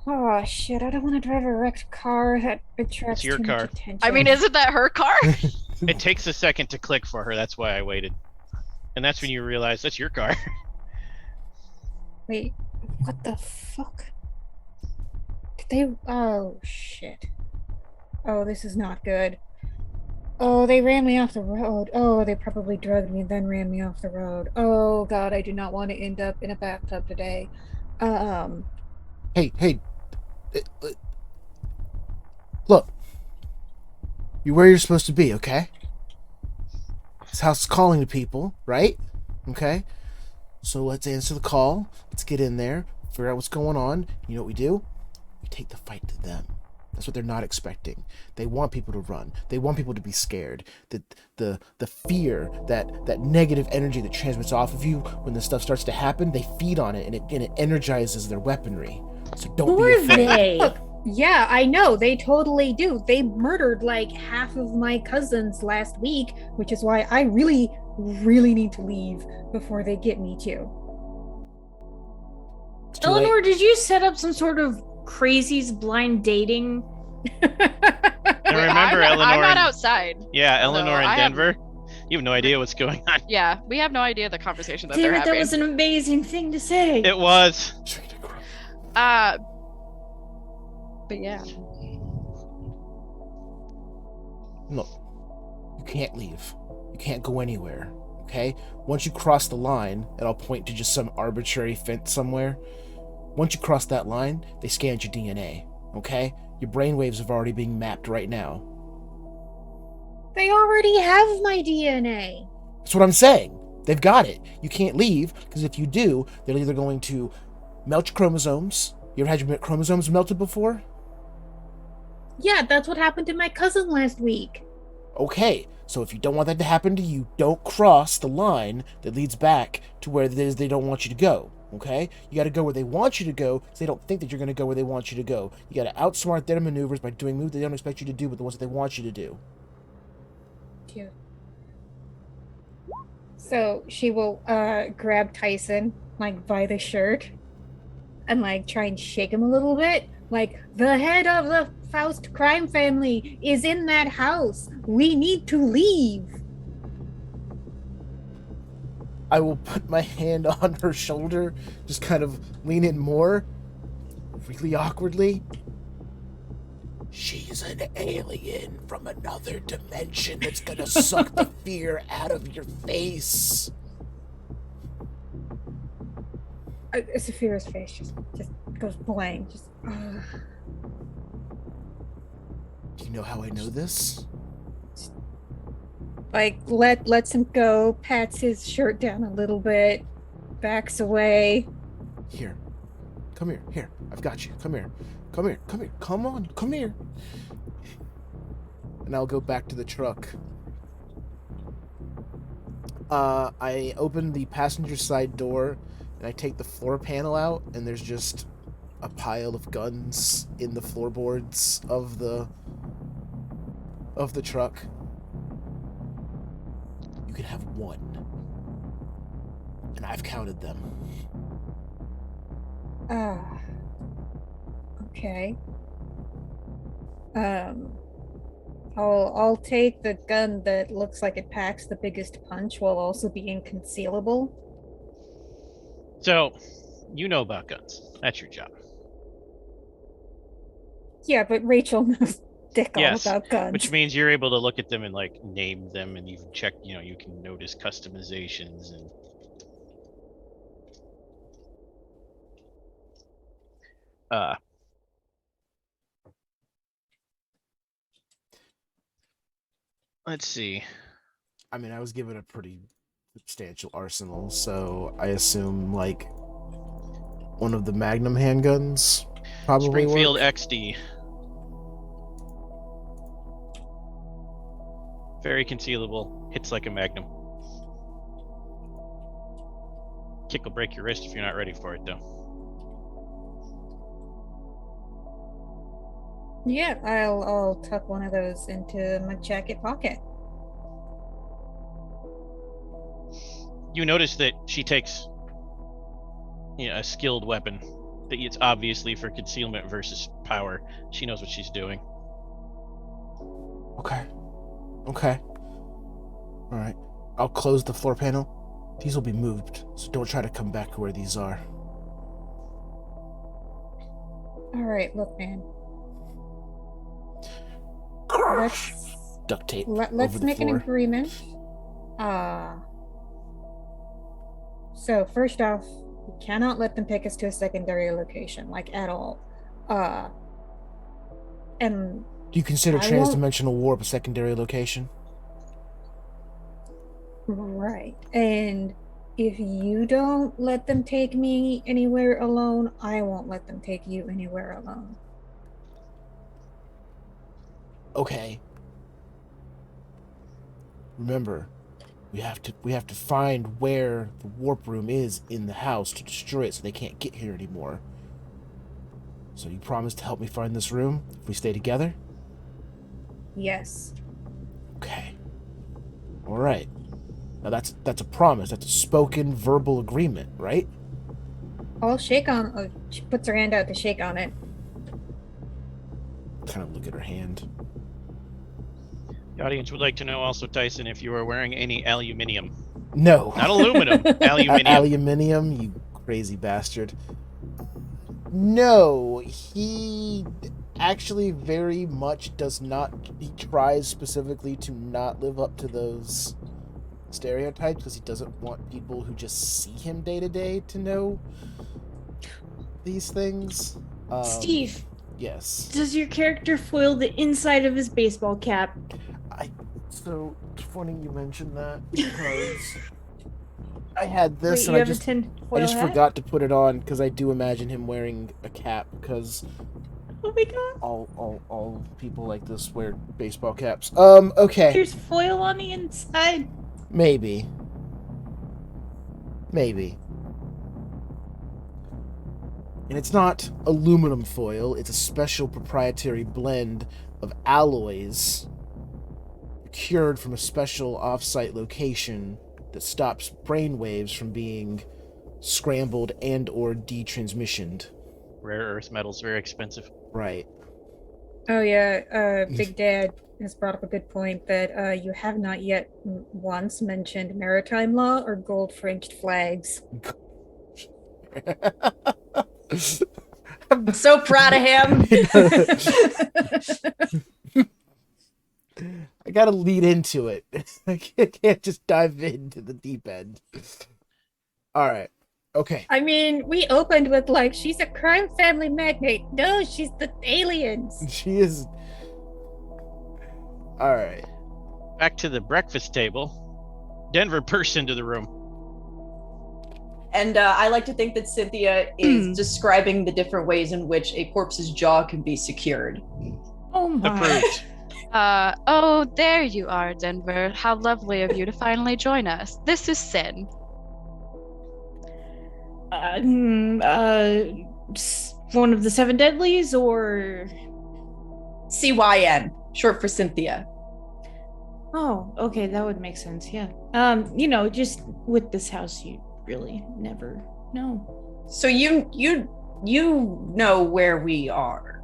Oh shit, I don't want to drive a wrecked car. That attracts It's your too car. much attention. I mean, isn't that her car? It takes a second to click for her, that's why I waited. And that's when you realize that's your car. Wait, what the fuck? Did they... Oh, shit. Oh, this is not good. Oh, they ran me off the road. Oh, they probably drugged me and then ran me off the road. Oh, God, I do not want to end up in a bathtub today. Hey. Look. You're where you're supposed to be, okay? This house is calling to people, right? Okay? So let's answer the call. Let's get in there. Figure out what's going on. You know what we do? We take the fight to them. That's what they're not expecting. They want people to run. They want people to be scared. The fear, that negative energy that transmits off of you when this stuff starts to happen, they feed on it and it energizes their weaponry. So don't Who be are afraid. they? Yeah, I know. They totally do. They murdered like half of my cousins last week, which is why I really, really need to leave before they get me too. It's too late. Eleanor, did you set up some sort of crazy's blind dating? And remember, Eleanor. I'm not and- outside. Yeah, Eleanor in I have- Denver. You have no idea what's going on. Yeah, we have no idea the conversation that Damn they're it, having. that was an amazing thing to say. It was. But yeah. Look, you can't leave. You can't go anywhere, okay? Once you cross the line, and I'll point to just some arbitrary fence somewhere, once you cross that line, they scanned your DNA, okay? Your brainwaves have already been mapped right now. They already have my DNA. That's what I'm saying. They've got it. You can't leave, because if you do, they're either going to melt your chromosomes. You ever had your chromosomes melted before? Yeah, that's what happened to my cousin last week. Okay, so if you don't want that to happen to you, don't cross the line that leads back to where it is they don't want you to go, okay? You gotta go where they want you to go, because they don't think that you're gonna go where they want you to go. You gotta outsmart their maneuvers by doing moves they don't expect you to do, but the ones that they want you to do. Cute. So she will grab Tyson, like, by the shirt and, like, try and shake him a little bit, Like, the head of the Faust crime family is in that house. We need to leave. I will put my hand on her shoulder, just kind of lean in more, really awkwardly. She's an alien from another dimension that's gonna suck the fear out of your face. Saphira's face just goes blank. Do you know how I know this? Like, lets him go, pats his shirt down a little bit, backs away. Here. Come here. Here. I've got you. Come here. Come here. Come here. Come on. Come here. And I'll go back to the truck. I open the passenger side door and I take the floor panel out, and there's just a pile of guns in the floorboards of the truck. You can have one. And I've counted them. Okay. I'll take the gun that looks like it packs the biggest punch while also being concealable. So, you know about guns. That's your job. Yeah, but Rachel knows dick all Yes, about guns. which means you're able to look at them and like name them, and even check. You can notice customizations and. Let's see. I mean, I was given a pretty substantial arsenal, so I assume, like, one of the Magnum handguns probably Springfield work. XD. Very concealable. Hits like a Magnum. Kick will break your wrist if you're not ready for it, though. Yeah, I'll tuck one of those into my jacket pocket. You notice that she takes a skilled weapon that it's obviously for concealment versus power. She knows what she's doing. Okay. All right. I'll close the floor panel. These will be moved, so don't try to come back to where these are. All right, look, man. Duct tape. Let's make an agreement. So first off, we cannot let them take us to a secondary location, like, at all. And Do you consider transdimensional warp a secondary location? right. And if you don't let them take me anywhere alone, I won't let them take you anywhere alone. Okay. Remember, we have to find where the warp room is in the house to destroy it so they can't get here anymore. So you promise to help me find this room if we stay together? Yes. Okay. All right. Now that's a promise. That's a spoken verbal agreement, right? I'll shake on. Oh, she puts her hand out to shake on it. Kind of look at her hand. The audience would like to know also, Tyson, if you are wearing any aluminium. No. Not aluminum, aluminium. Aluminium, you crazy bastard. No, he actually very much does not. He tries specifically to not live up to those stereotypes because he doesn't want people who just see him day to day to know these things. Steve, Yes. does your character foil the inside of his baseball cap? So funny you mentioned that because I had this Wait, and you I have just a tin I foil just hat? forgot to put it on because I do imagine him wearing a cap because Oh my god. all people like this wear baseball caps. Okay. There's foil on the inside. Maybe. And it's not aluminum foil, it's a special proprietary blend of alloys procured from a special off-site location that stops brainwaves from being scrambled and or detransmissioned. Rare earth metals, very expensive. Right. Oh yeah, Big Dad has brought up a good point that you have not yet once mentioned maritime law or gold-fringed flags. I'm so proud of him. I gotta lead into it. I can't just dive into the deep end. All right. Okay. I mean, we opened with like, she's a crime family magnate. No, she's the aliens. She is. All right. Back to the breakfast table. Denver bursts into the room. And I like to think that Cynthia is describing the different ways in which a corpse's jaw can be secured. Oh my. Approved. Oh, there you are, Denver. How lovely of you to finally join us. This is Sin. One of the seven deadlies, or CYN, short for Cynthia. oh, okay, that would make sense. Yeah. Just with this house, you really never know. So you know where we are.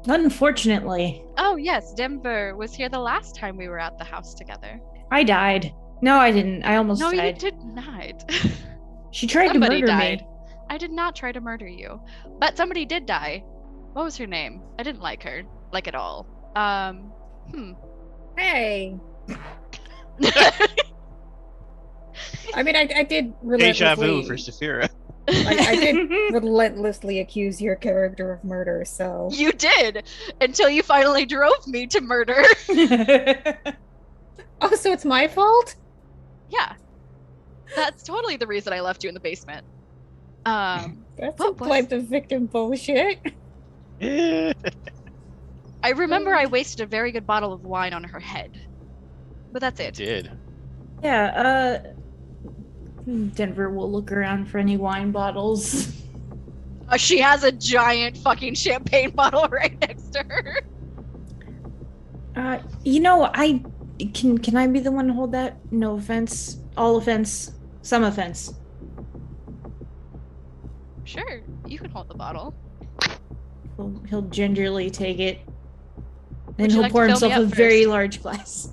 Unfortunately, Oh, yes, Denver was here the last time we were at the house together. I died. No, I didn't. I almost No, you died. did not. She tried Somebody to murder died. me. I did not try to murder you. But somebody did die. What was her name? I didn't like her. Like at all. Hey. I mean, I did Deja vu relentlessly. for Saphira. I did relentlessly accuse your character of murder, so. You did! Until you finally drove me to murder. Oh, so it's my fault? Yeah. That's totally the reason I left you in the basement. That's What some was- type of victim bullshit. I remember I wasted a very good bottle of wine on her head. But that's it. Did. Yeah, Denver will look around for any wine bottles. She has a giant fucking champagne bottle right next to her. I can I be the one to hold that? No offense. All offense. Some offense. Sure, you can hold the bottle. He'll gingerly take it. Would Then you he'll like to pour fill me himself up a very first? large glass.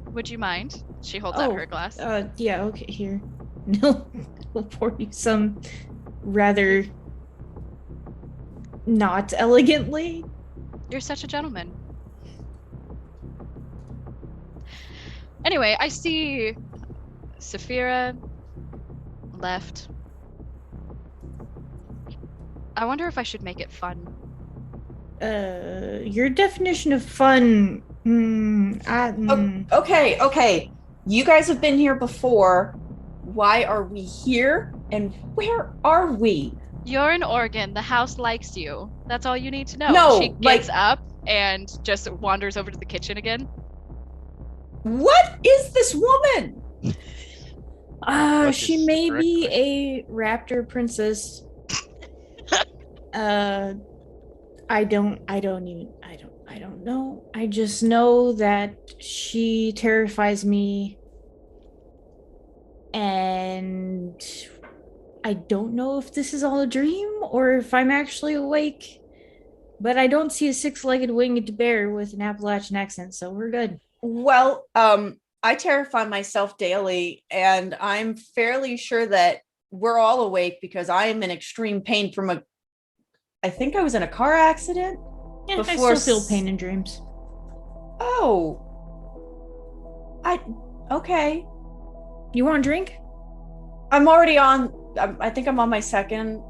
Would you mind? She holds out Oh, her glass. Yeah, okay, here. He'll pour you some rather not elegantly. You're such a gentleman. Anyway, I see Saphira left. I wonder if I should make it fun. Your definition of fun. Okay. You guys have been here before. Why are we here? And where are we? You're in Oregon. The house likes you. That's all you need to know. No, She gets up and just wanders over to the kitchen again. What is this woman? She is may correct be question. a raptor princess. I don't know. I just know that she terrifies me, and I don't know if this is all a dream or if I'm actually awake. But I don't see a six-legged winged bear with an Appalachian accent, so we're good. Well, I terrify myself daily, and I'm fairly sure that we're all awake because I am in extreme pain from I think I was in a car accident. Yeah, Before I still feel pain in dreams. Oh. Okay. You want a drink? I'm already on, I think I'm on my second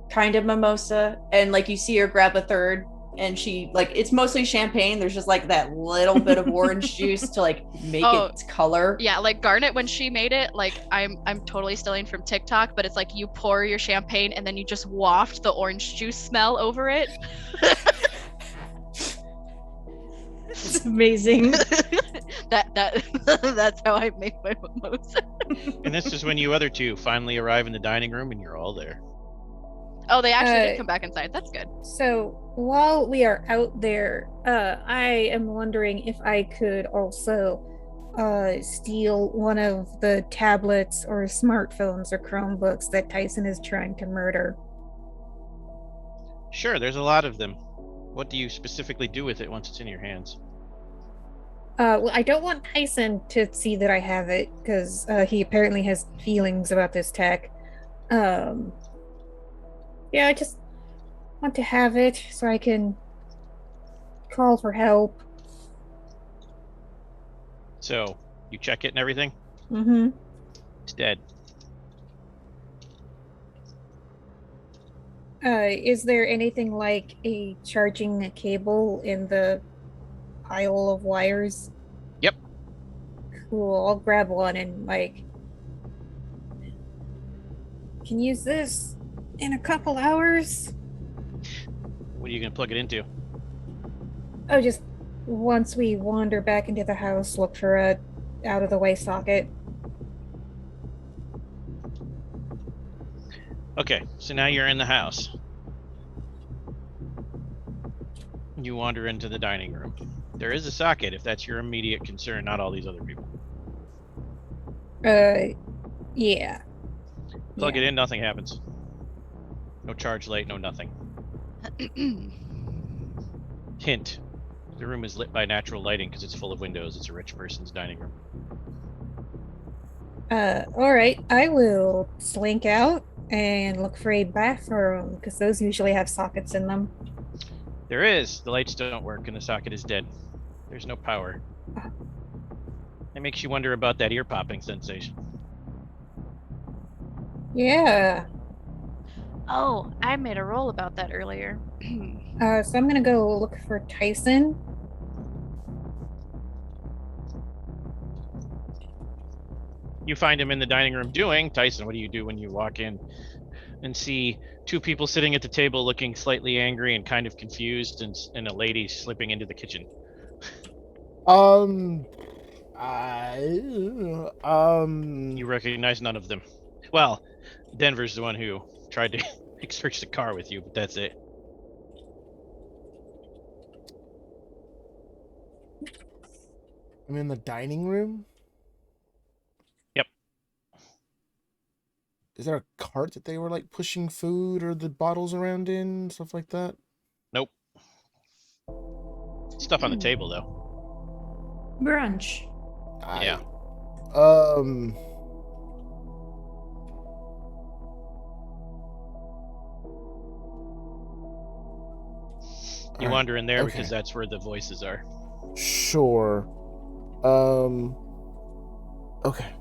kind of mimosa. And like you see her grab a third, and she, like, it's mostly champagne. There's just like that little bit of orange juice to like make its color. Yeah, like Garnet, when she made it, like I'm totally stealing from TikTok, but it's like you pour your champagne and then you just waft the orange juice smell over it. It's amazing. That's how I make my mimosa. And this is when you other two finally arrive in the dining room and you're all there. Oh, they actually did come back inside. That's good. So while we are out there, I am wondering if I could also steal one of the tablets or smartphones or Chromebooks that Tyson is trying to murder. Sure, there's a lot of them. What do you specifically do with it once it's in your hands? Well, I don't want Tyson to see that I have it because he apparently has feelings about this tech. Yeah, I just want to have it so I can call for help. So, you check it and everything? Mm-hmm. It's dead. Is there anything like a charging cable in the pile of wires? Yep. Cool. I'll grab one and can use this in a couple hours. What are you going to plug it into? Oh, just once we wander back into the house, look for a out of the way socket. Okay, so now you're in the house. You wander into the dining room. There is a socket if that's your immediate concern, not all these other people. Yeah. Plug it in, nothing happens. No charge light, no nothing. Hint. The room is lit by natural lighting because it's full of windows. It's a rich person's dining room. Alright. I will slink out and look for a bathroom because those usually have sockets in them. There is. The lights don't work and the socket is dead. There's no power. It makes you wonder about that ear popping sensation. Yeah. Oh, I made a roll about that earlier. So I'm gonna go look for Tyson. You find him in the dining room doing, Tyson, what do you do when you walk in and see two people sitting at the table looking slightly angry and kind of confused and a lady slipping into the kitchen? You recognize none of them. Well, Denver's the one who tried to search the car with you, but that's it. I'm in the dining room? Yep. Is there a cart that they were like pushing food or the bottles around in, stuff like that? Nope. Stuff on the table, though. Brunch. Yeah. You wander in there okay. because that's where the voices are. Sure. Okay.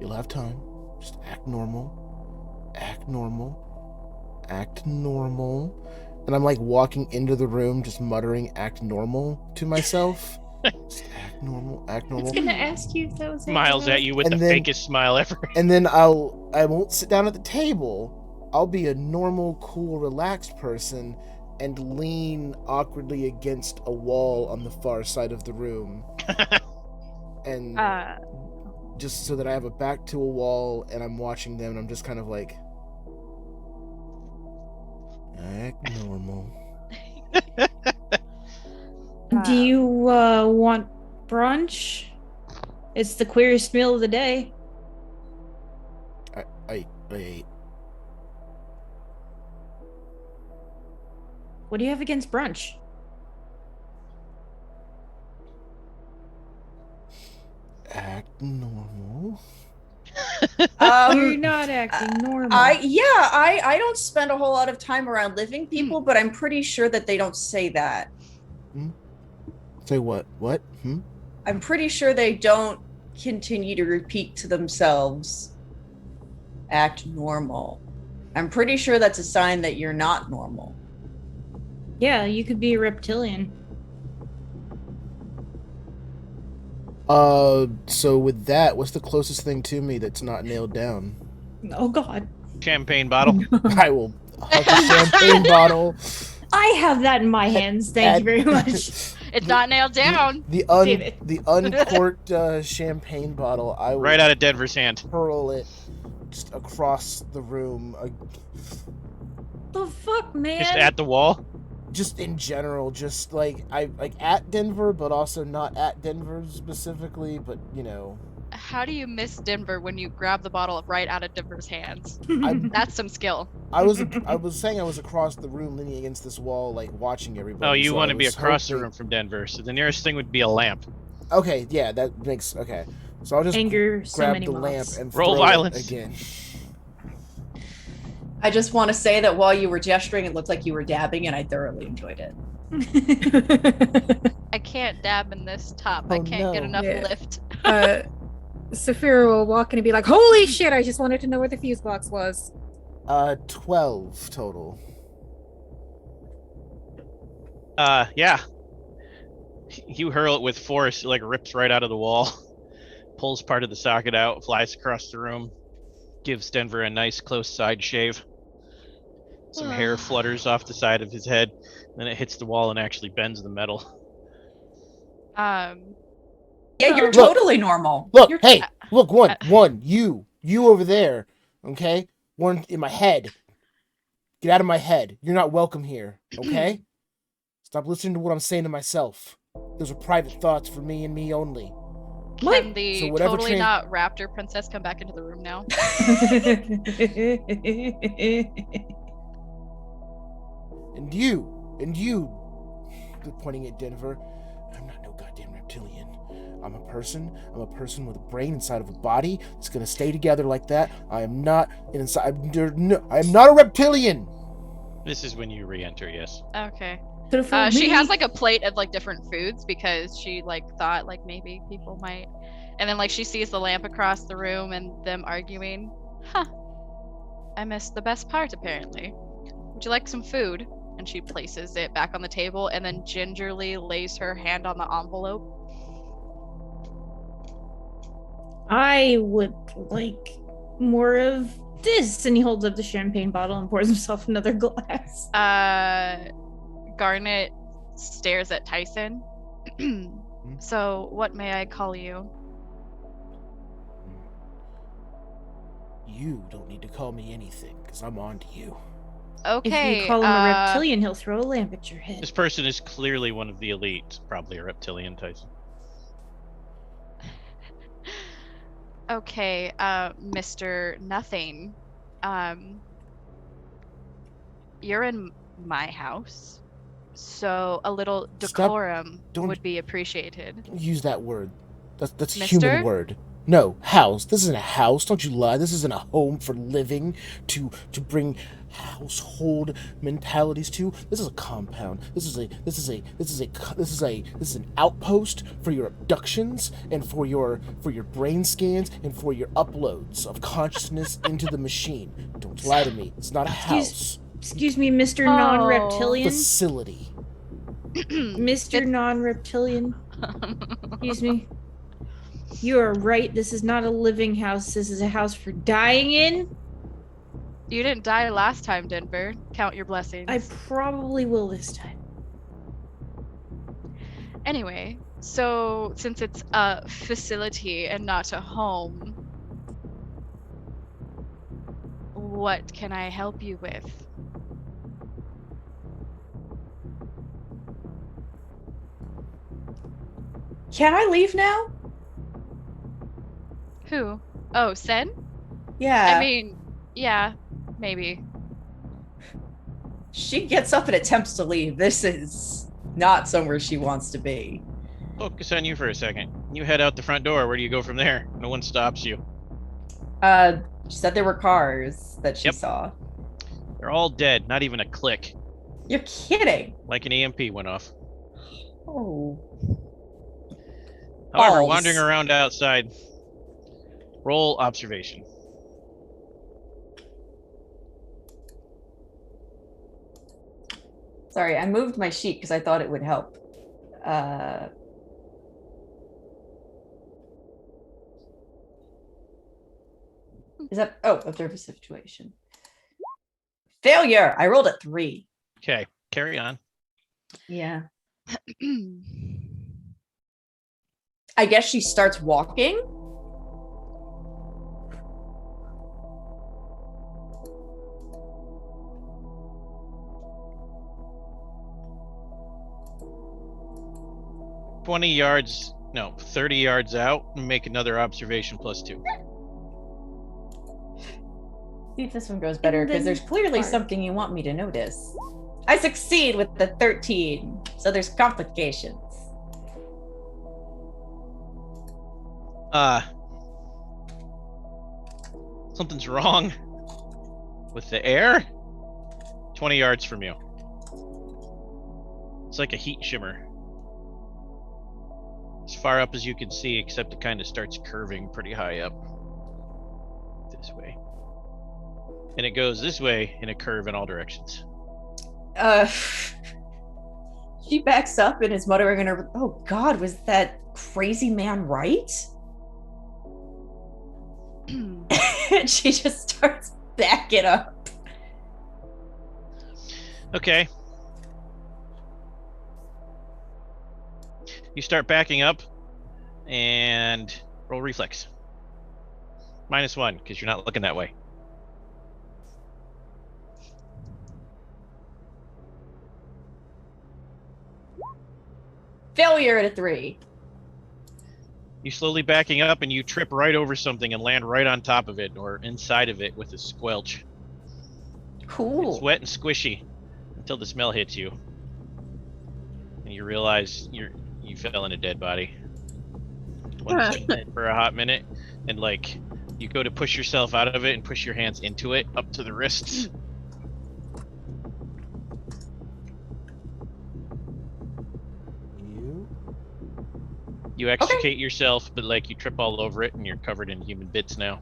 You'll have time. Just act normal. Act normal. Act normal. And I'm like walking into the room, just muttering "act normal" to myself. Just act normal. Act normal. I was gonna ask you if that was Smiles at you with the fakest smile ever. And then I won't sit down at the table. I'll be a normal, cool, relaxed person and lean awkwardly against a wall on the far side of the room. And just so that I have a back to a wall and I'm watching them and I'm just kind of like, act normal. Do you want brunch? It's the queerest meal of the day. I ate. What do you have against brunch? Act normal. You're not acting normal. I don't spend a whole lot of time around living people, but I'm pretty sure that they don't say that. Say what? What? I'm pretty sure they don't continue to repeat to themselves, act normal. I'm pretty sure that's a sign that you're not normal. Yeah, you could be a reptilian. So with that, what's the closest thing to me that's not nailed down? Oh God. Champagne bottle. I will huck a champagne bottle. I have that in my hands. Thank you very much. It's not nailed down. The uncorked champagne bottle. I will Right out of Denver's hand. hurl it just across the room. The fuck, man? Just at the wall. Just in general, just like I like at Denver, but also not at Denver specifically. But you know. How do you miss Denver when you grab the bottle right out of Denver's hands? That's some skill. I was saying I was across the room, leaning against this wall, like watching everybody. Oh, you so want I to be was across the hoping- room from Denver, so the nearest thing would be a lamp. Okay, yeah, that makes okay. So I'll just Anger so grab many the lamp moths. and Roll throw violence. it again. I just want to say that while you were gesturing, it looked like you were dabbing, and I thoroughly enjoyed it. I can't dab in this top. I Oh, can't get no. enough Yeah. lift. Saphira will walk in and be like, "Holy shit! I just wanted to know where the fuse box was." 12 total. Yeah. You hurl it with force, it like rips right out of the wall, pulls part of the socket out, flies across the room, gives Denver a nice close side shave. Some hair flutters off the side of his head, then it hits the wall and actually bends the metal. Yeah, you're Look. totally normal. Look, You're hey, look, one, you over there, okay? One in my head. Get out of my head. You're not welcome here, okay? Stop listening to what I'm saying to myself. Those are private thoughts for me and me only. Can the So whatever totally trans- not raptor princess come back into the room now? And you, pointing at Denver, I'm not no goddamn reptilian. I'm a person with a brain inside of a body that's gonna stay together like that. I am not I am not a reptilian. This is when you re-enter, yes. Okay. Could've fooled She me. has like a plate of like different foods because she like thought like maybe people might, and then like she sees the lamp across the room and them arguing. Huh. I missed the best part apparently. Would you like some food? And she places it back on the table and then gingerly lays her hand on the envelope. I would like more of this. And he holds up the champagne bottle and pours himself another glass. Garnet stares at Tyson. So, what may I call you? You don't need to call me anything, because I'm on to you. Okay. If you call him a reptilian, he'll throw a lamp at your head. This person is clearly one of the elite, probably a reptilian Tyson. Okay, Mr. Nothing. You're in my house, so a little decorum Don't- would be appreciated. Use that word. That's a Mister? human word. No, house. This isn't a house. Don't you lie. This isn't a home for living to bring household mentalities to. This is a compound. This is an outpost for your abductions and for your brain scans and for your uploads of consciousness into the machine. Don't lie to me. It's not a house. Excuse me, Mr. Non-Reptilian. Facility. Mr. Non-Reptilian. Excuse me. You are right. This is not a living house. This is a house for dying in. You didn't die last time, Denver. Count your blessings. I probably will this time. Anyway, so since it's a facility and not a home, what can I help you with? Can I leave now? Who? Oh, Sen? Yeah. I mean, yeah, maybe. She gets up and attempts to leave. This is not somewhere she wants to be. Focus on you for a second. You head out the front door. Where do you go from there? No one stops you. She said there were cars that she Yep. saw. They're all dead. Not even a click. You're kidding. Like an EMP went off. Oh. However, Balls. wandering around outside. Roll observation. Sorry, I moved my sheet because I thought it would help. Is that observe a situation? Failure. I rolled a 3. Okay, carry on. Yeah. I guess she starts walking. "20 yards No, 30 yards out and make another observation +2. See if this one goes better, And because then there's clearly bark. something you want me to notice. I succeed with the 13, so there's complications. Something's wrong with the air. 20 yards from you. It's like a heat shimmer. As far up as you can see, except it kind of starts curving pretty high up. This way. And it goes this way in a curve in all directions. She backs up and is muttering in her, oh God, was that crazy man right? And she just starts backing up. Okay. You start backing up and roll reflex. -1, because you're not looking that way. Failure at a 3. You slowly backing up and you trip right over something and land right on top of it or inside of it with a squelch. Cool. It's wet and squishy until the smell hits you. And you realize you fell in a dead body. For a hot minute, and like you go to push yourself out of it and push your hands into it up to the wrists. You extricate yourself, but like you trip all over it and you're covered in human bits now.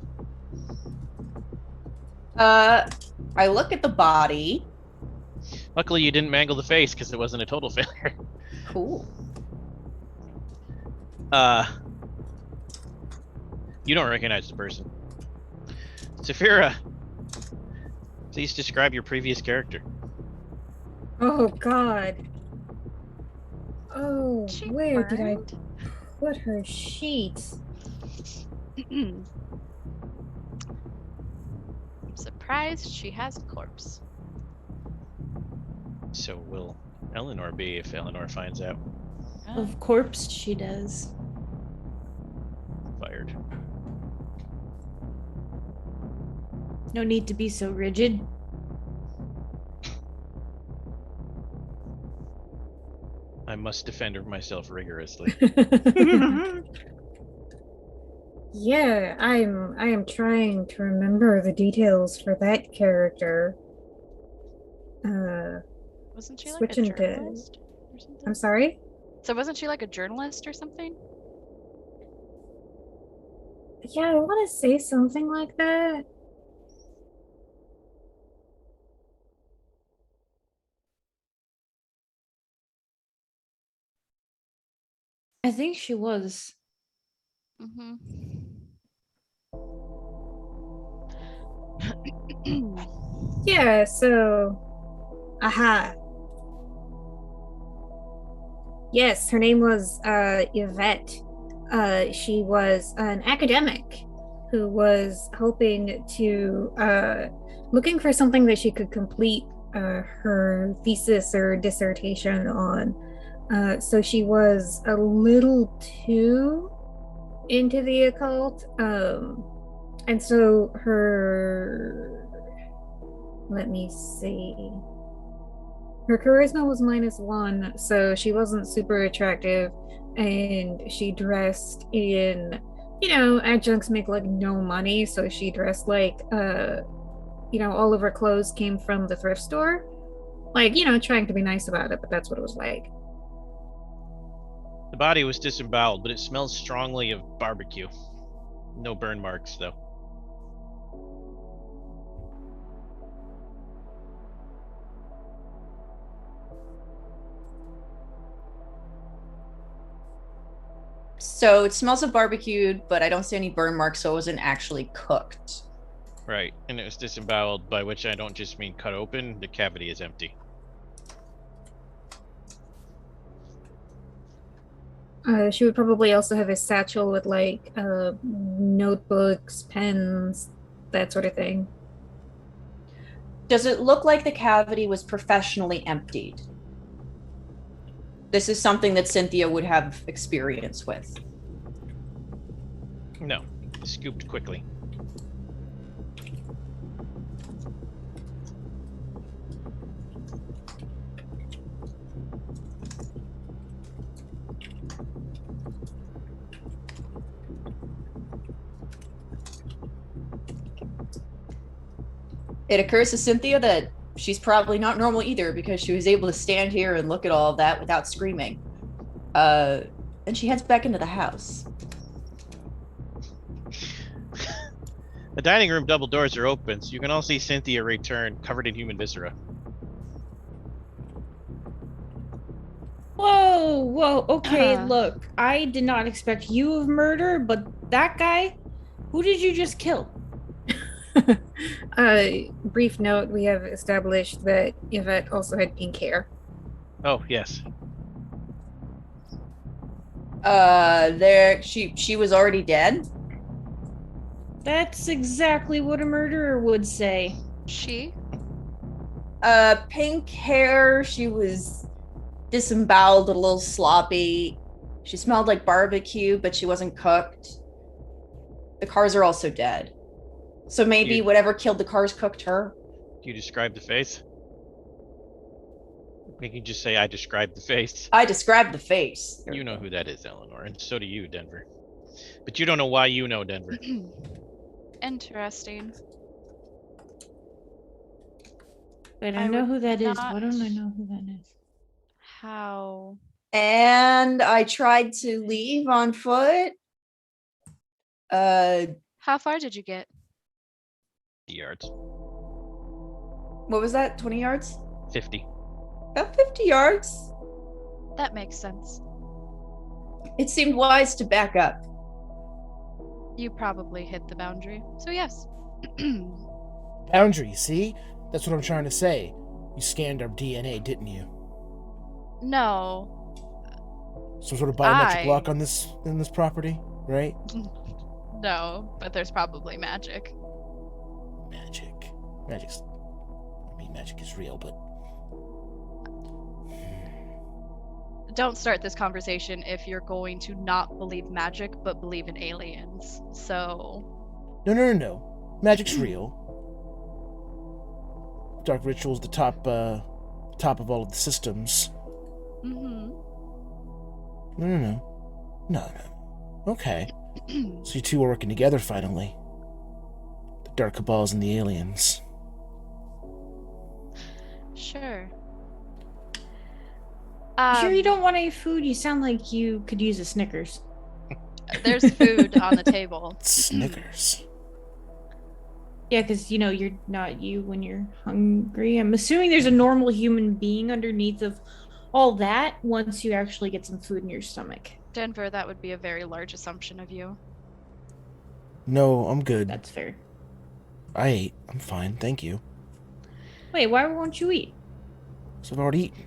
I look at the body. Luckily you didn't mangle the face because it wasn't a total failure. Cool. You don't recognize the person. Saphira, please describe your previous character. Oh God. Oh, She where did I burned? put her sheets? I'm surprised she has a corpse. So will Eleanor be if Eleanor finds out? Of course she does. Fired. No need to be so rigid. I must defend myself rigorously. Yeah, I am trying to remember the details for that character. Wasn't she like Switching a to- journalist or something? I'm sorry? So wasn't she like a journalist or something? Yeah, I want to say something like that. I think she was. Mm-hmm. Yeah, so aha. Yes, her name was Yvette. She was an academic who was hoping to looking for something that she could complete her thesis or dissertation on. So she was a little too into the occult. And so her, let me see. Her charisma was -1, so she wasn't super attractive, and she dressed in, adjuncts make like no money, so she dressed like, all of her clothes came from the thrift store. Like, trying to be nice about it, but that's what it was like. The body was disemboweled, but it smells strongly of barbecue. No burn marks, though. So it smells of barbecued, but I don't see any burn marks, so it wasn't actually cooked. Right, and it was disemboweled, by which I don't just mean cut open. The cavity is empty. She would probably also have a satchel with like notebooks, pens, that sort of thing. Does it look like the cavity was professionally emptied? This is something that Cynthia would have experience with. No. Scooped quickly. It occurs to Cynthia that she's probably not normal either because she was able to stand here and look at all of that without screaming. And she heads back into the house. The dining room double doors are open, so you can all see Cynthia return, covered in human viscera. Whoa, okay, look. I did not expect you of murder, but that guy, who did you just kill? Brief note, we have established that Yvette also had pink hair. Oh, yes. She was already dead. That's exactly what a murderer would say. She? Pink hair, she was disemboweled, a little sloppy. She smelled like barbecue, but she wasn't cooked. The cars are also dead. So maybe whatever killed the cars cooked her. Do you describe the face? You can just say, I described the face. I described the face. You know who that is, Eleanor, and so do you, Denver. But you don't know why you know Denver. Interesting. Wait, I know who that is. Why don't I know who that is? How? And I tried to leave on foot. How far did you get? 50 yards. What was that? 20 yards? 50. About 50 yards. That makes sense. It seemed wise to back up. You probably hit the boundary. So yes. Boundary, see? That's what I'm trying to say. You scanned our DNA, didn't you? No. Some sort of biometric lock on this property, right? No, but there's probably magic. Magic is real, but Don't start this conversation if you're going to not believe magic but believe in aliens. So No. Magic's real. Dark ritual's the top of all of the systems. Mm-hmm. No. Okay. So you two are working together finally. The Dark Cabals and the aliens. Sure. Sure you don't want any food? You sound like you could use a Snickers. There's food on the table. Snickers. Yeah, because, you're not you when you're hungry. I'm assuming there's a normal human being underneath of all that once you actually get some food in your stomach. Denver, that would be a very large assumption of you. No, I'm good. That's fair. I ate. I'm fine, thank you. Wait, why won't you eat? So I've already eaten.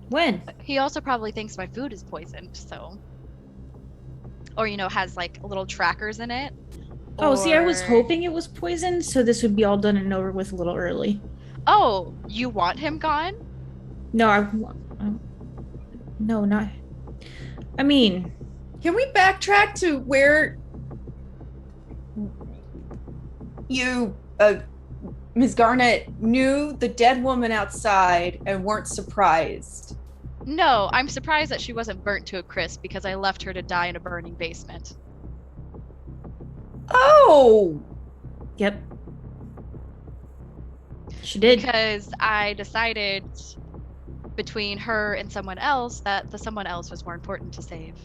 When? He also probably thinks my food is poisoned, so. Or, has like little trackers in it. Oh, see, I was hoping it was poisoned, so this would be all done and over with a little early. Oh, you want him gone? No, no, not. I mean, can we backtrack to where you, Ms. Garnett, knew the dead woman outside and weren't surprised? No, I'm surprised that she wasn't burnt to a crisp because I left her to die in a burning basement. Oh! Yep. She did. Because I decided between her and someone else that the someone else was more important to save.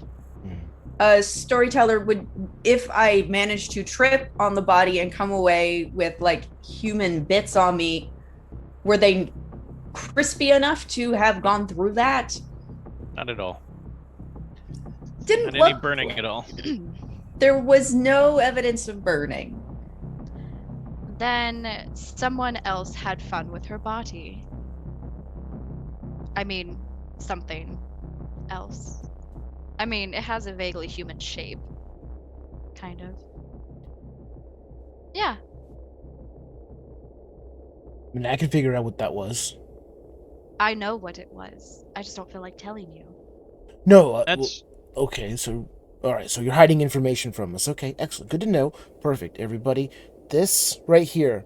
A storyteller would, if I managed to trip on the body and come away with like human bits on me, were they crispy enough to have gone through that? Not at all. Didn't Not any burning at all. There was no evidence of burning. Then someone else had fun with her body. I mean, something else. I mean, it has a vaguely human shape. Kind of. Yeah. I mean, I can figure out what that was. I know what it was. I just don't feel like telling you. No, That's okay, so all right, so you're hiding information from us. Okay, excellent. Good to know. Perfect. Everybody, this right here,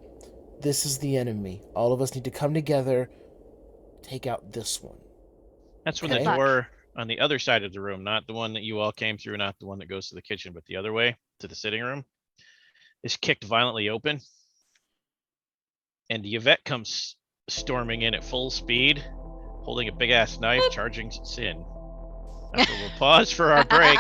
this is the enemy. All of us need to come together, take out this one. when the Okay. door on the other side of the room, not the one that you all came through, not the one that goes to the kitchen, but the other way to the sitting room, is kicked violently open. And Yvette comes storming in at full speed, holding a big ass knife, charging Sin. After we'll pause for our break.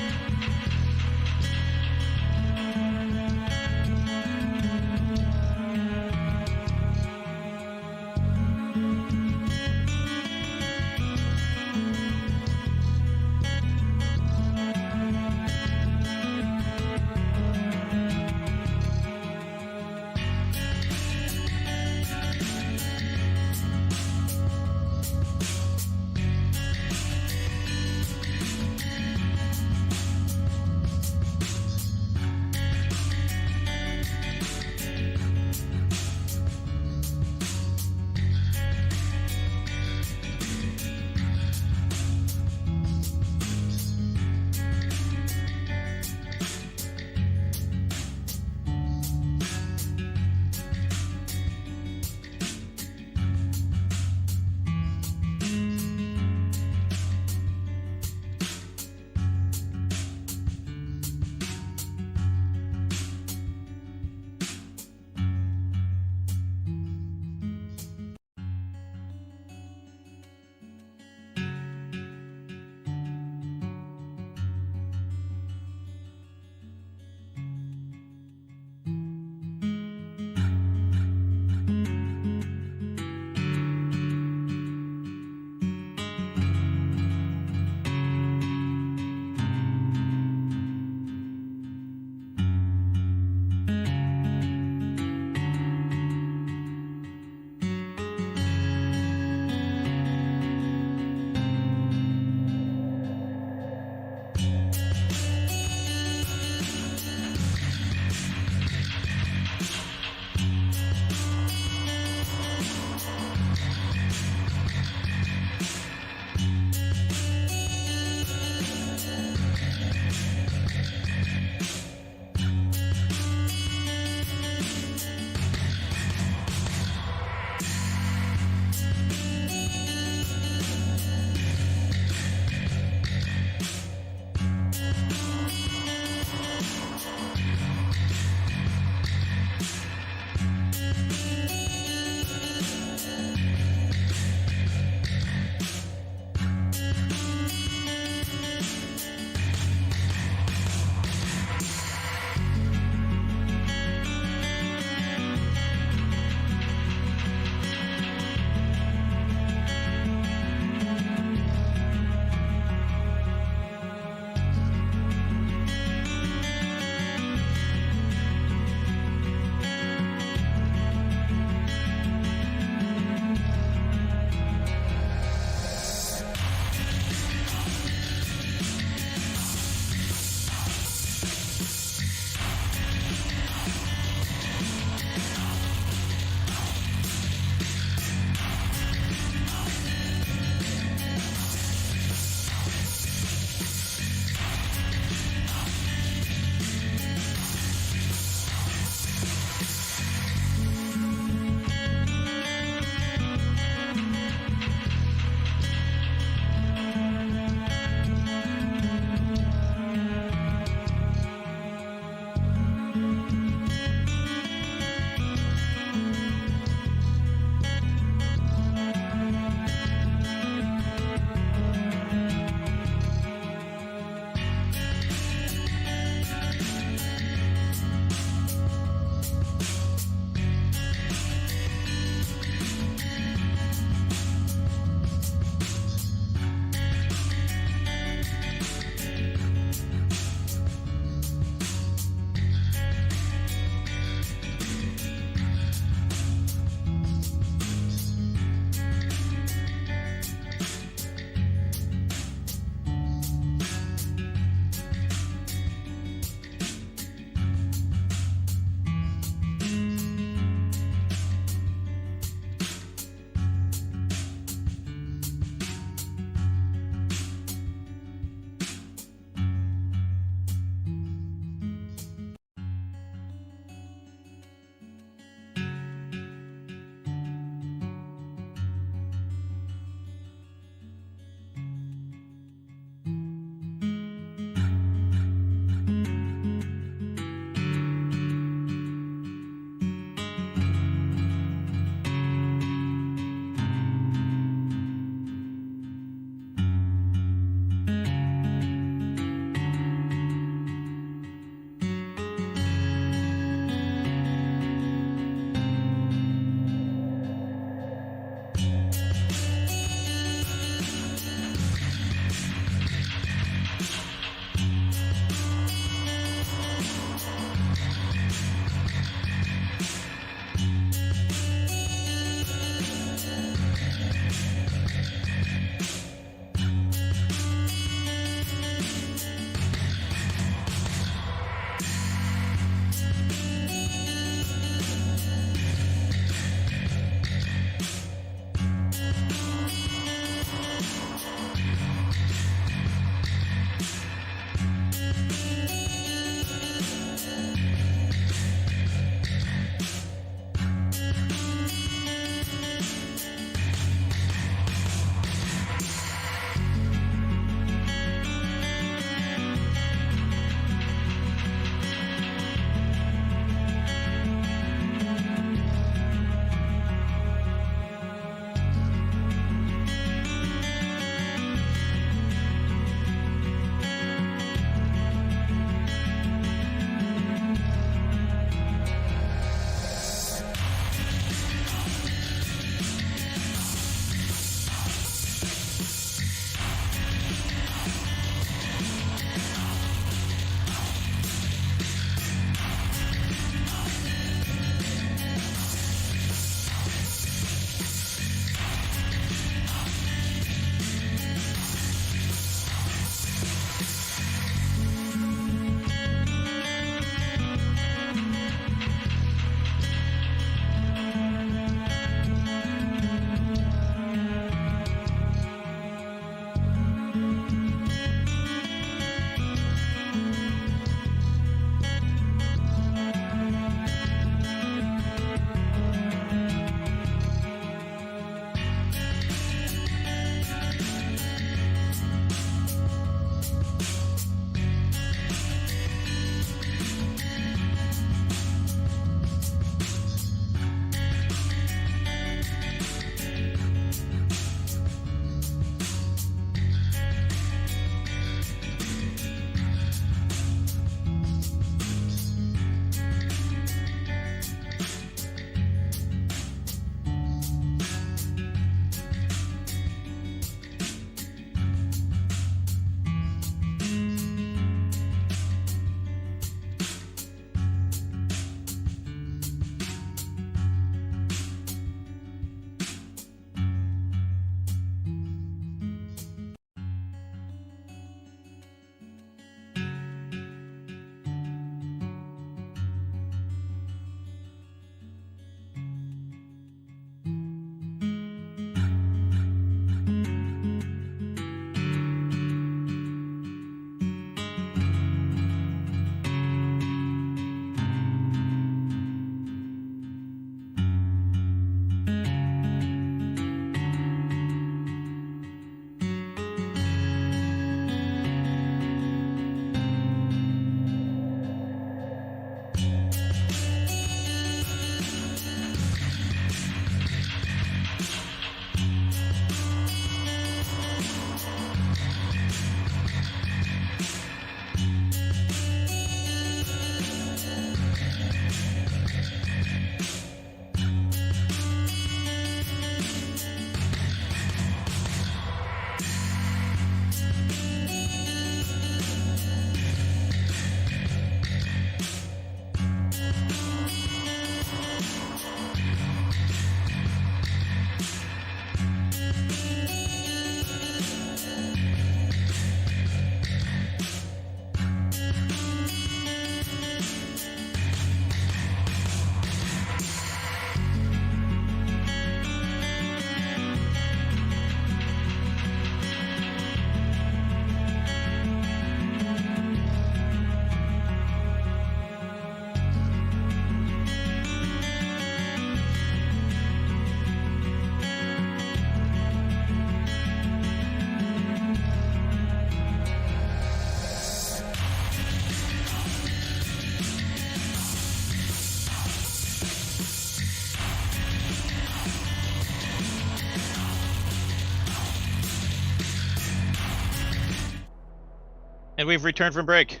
And we've returned from break.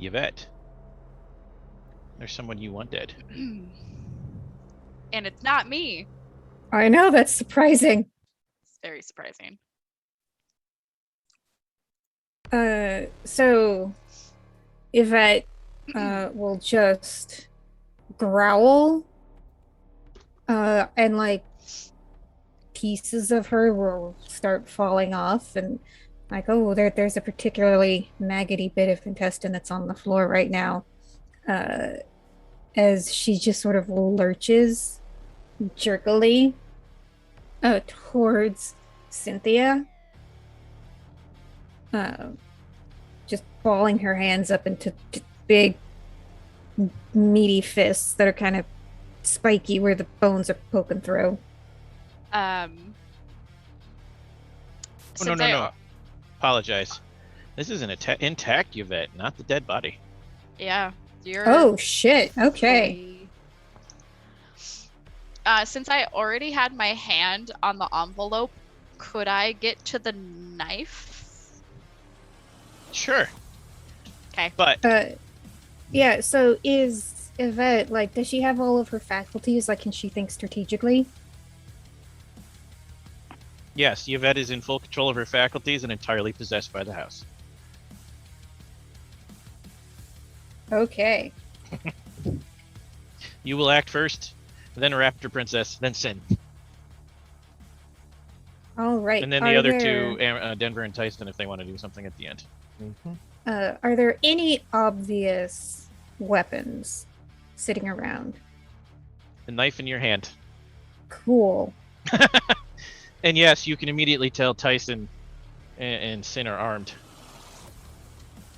Yvette. There's someone you want dead. And it's not me. I know, that's surprising. It's very surprising. So Yvette will just growl, and like pieces of her will start falling off, and like, oh, there's a particularly maggoty bit of intestine that's on the floor right now. As she just sort of lurches jerkily towards Cynthia. Just balling her hands up into big, meaty fists that are kind of spiky where the bones are poking through. Oh, no. Apologize. This is an intact Yvette, not the dead body. Yeah. You're Oh, shit. Okay. Since I already had my hand on the envelope, could I get to the knife? Sure. Okay. But Yeah, so is Yvette, like, does she have all of her faculties? Like, can she think strategically? yes, Yvette is in full control of her faculties and entirely possessed by the house. Okay. You will act first, then Raptor Princess, then Sin. All right. And then the other two, Denver and Tyson, if they want to do something at the end. Mm-hmm. Are there any obvious weapons sitting around? The knife in your hand. Cool. And yes, you can immediately tell Tyson and Sin are armed.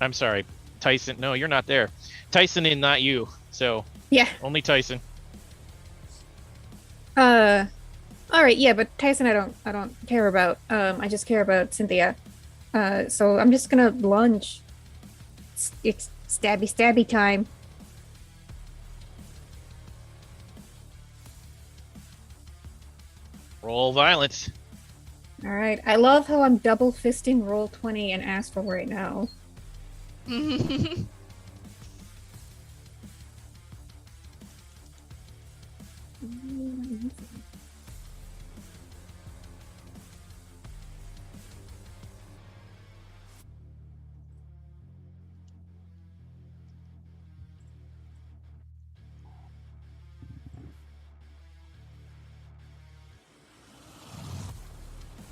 I'm sorry, Tyson. No, you're not there. Tyson and not you. So Yeah. only Tyson. All right. Yeah, but Tyson, I don't care about. I just care about Cynthia. So I'm just gonna lunge. It's stabby time. Roll violence. All right. I love how I'm double fisting roll 20 and Astral right now.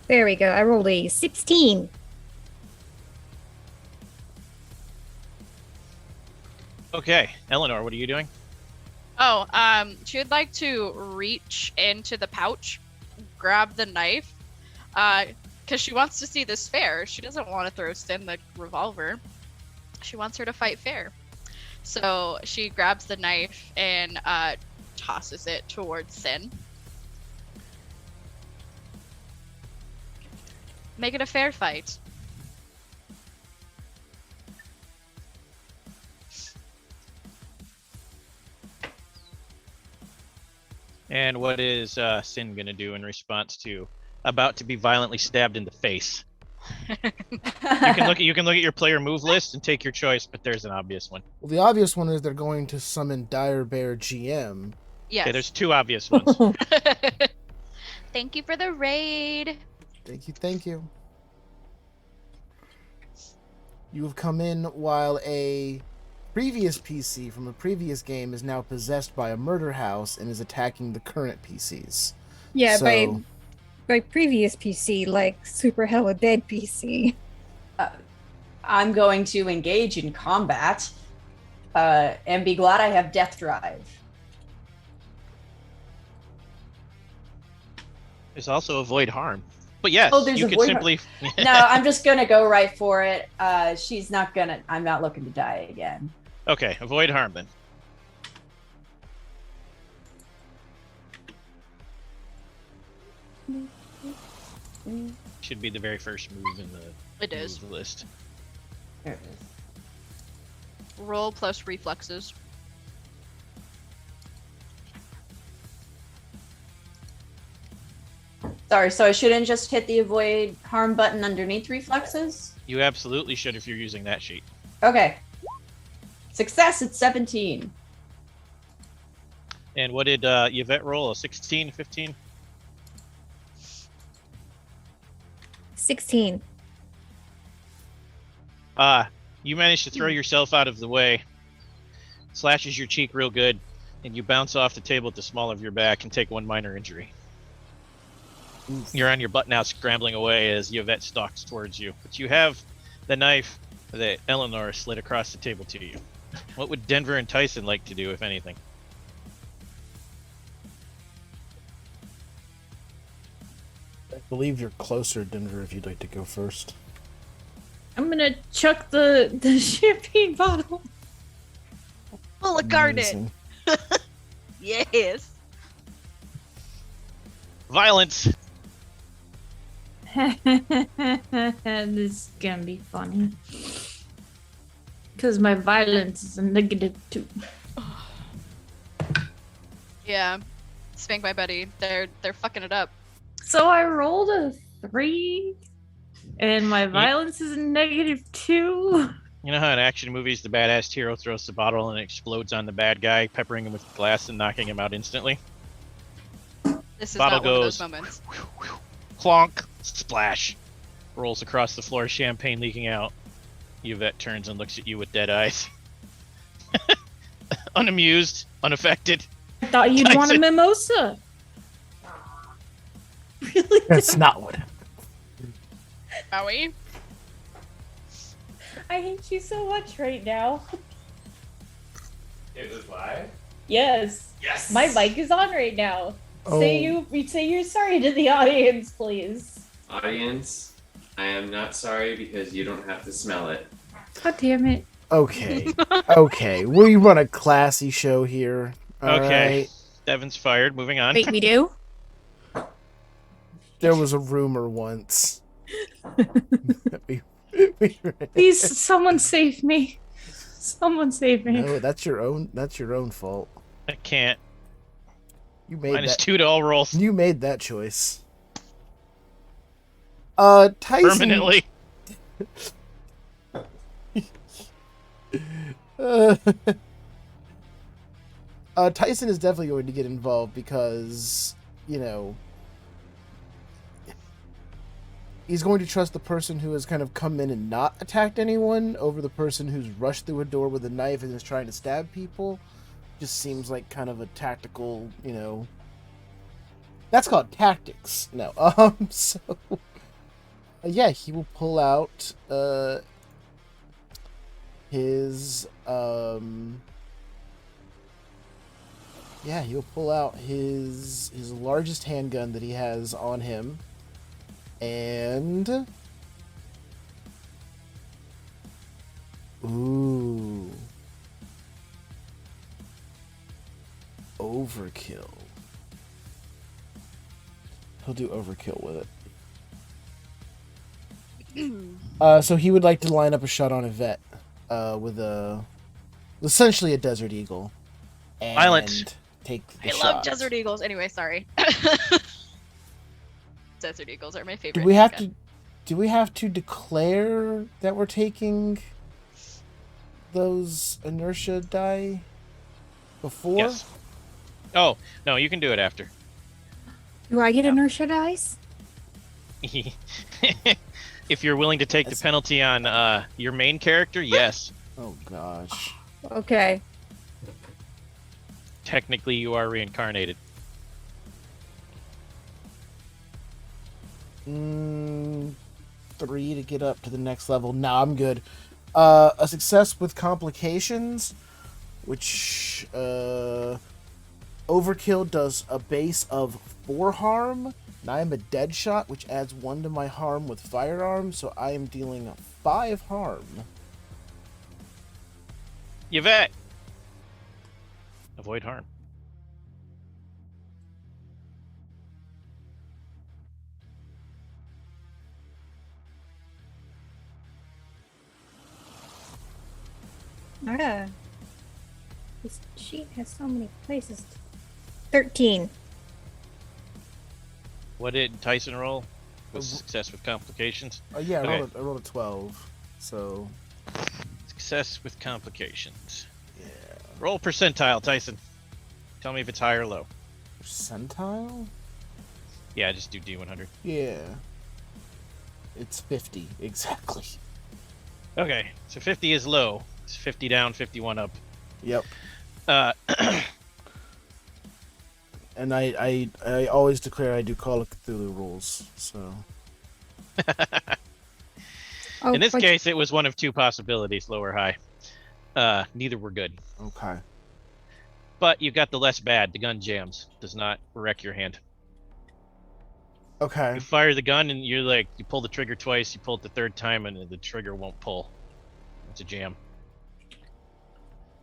There we go. I rolled a 16. Okay, Eleanor, what are you doing? Oh, she would like to reach into the pouch, grab the knife, because she wants to see this fair. She doesn't want to throw Sin the revolver. She wants her to fight fair. So she grabs the knife and tosses it towards Sin. Make it a fair fight. And what is Sin gonna do in response to about to be violently stabbed in the face? You can look at your player move list and take your choice, but there's an obvious one. Well, the obvious one is they're going to summon Dire Bear GM. Yes. Okay, there's two obvious ones. Thank you for the raid. Thank you. You have come in while a previous PC from a previous game is now possessed by a murder house and is attacking the current PCs. Yeah, So- by previous PC, like super hella dead PC. I'm going to engage in combat and be glad I have Death Drive. There's also avoid harm. But yes, Oh, there's you could avoid simply No, I'm just gonna go right for it. I'm not looking to die again. Okay, avoid harm then. Should be the very first move in the It is. move list. There it is. Roll plus reflexes. Sorry, so I shouldn't just hit the avoid harm button underneath reflexes? You absolutely should if you're using that sheet. Okay. Success at 17. And what did Yvette roll? A 16, 15? 16. You managed to throw yourself out of the way. Slashes your cheek real good, and you bounce off the table at the small of your back and take one minor injury. You're on your butt now, scrambling away as Yvette stalks towards you. But you have the knife that Eleanor slid across the table to you. What would Denver and Tyson like to do, if anything? I believe you're closer, Denver, if you'd like to go first. I'm gonna chuck the champagne bottle. Full of garnet. Amazing. Yes. Violence! This is gonna be funny. Because my violence is a -2. Yeah. Spank my buddy. They're fucking it up. So I rolled a 3, and my violence is a -2. You know how in action movies the badass hero throws the bottle and it explodes on the bad guy, peppering him with glass and knocking him out instantly? This is Bottle not one of those goes. moments. Clonk! Splash! Rolls across the floor, champagne leaking out. Yvette turns and looks at you with dead eyes. Unamused, unaffected. I thought you'd want a mimosa. Really? That's not what happened. Are we? I hate you so much right now. It was live? Yes. Yes! My mic is on right now. Oh. Say you're sorry to the audience, please. Audience, I am not sorry because you don't have to smell it. God damn it. Okay. Okay. We run a classy show here. All Okay. right? Devin's fired. Moving on. Wait, we do? There was a rumor once. Please, someone save me. Someone save me. No, that's your own fault. I can't. You made that. -2 to all rolls. You made that choice. Tyson. Permanently. Tyson is definitely going to get involved because, you know, he's going to trust the person who has kind of come in and not attacked anyone over the person who's rushed through a door with a knife and is trying to stab people. Just seems like kind of a tactical, you know. That's called tactics. No. So yeah, he will pull out his he'll pull out his largest handgun that he has on him, and ooh, overkill. He'll do overkill with it. So he would like to line up a shot on Yvette with essentially a Desert Eagle. And Violence. Take the I shot. love Desert Eagles. Anyway, sorry. Desert Eagles are my favorite. Do we have handgun. do we have to declare that we're taking those inertia die before? Yes. Oh, no, you can do it after. Do I get inertia dice? If you're willing to take the penalty on your main character, yes. Oh gosh. Okay. Technically, you are reincarnated. 3 to get up to the next level. Nah, I'm good. A success with complications, which overkill does a base of 4 harm. And I am a dead shot, which adds 1 to my harm with firearms, so I am dealing 5 harm. Yvette! Avoid harm. This sheet has so many places. 13. What did Tyson roll? Success with complications. Yeah, Okay. I rolled a 12. So, Success with complications. yeah. Roll percentile, Tyson. Tell me if it's high or low. Percentile? Yeah, just do D100. Yeah. It's 50, exactly. Okay, so 50 is low. It's 50 down, 51 up. Yep. Uh, And I always declare I do Call of Cthulhu rules, so... Oh, in this but- case, it was one of two possibilities, low or high. Neither were good. Okay. But you got the less bad. The gun jams. Does not wreck your hand. Okay. You fire the gun and you're like, you pull the trigger twice, you pull it the third time, and the trigger won't pull. It's a jam.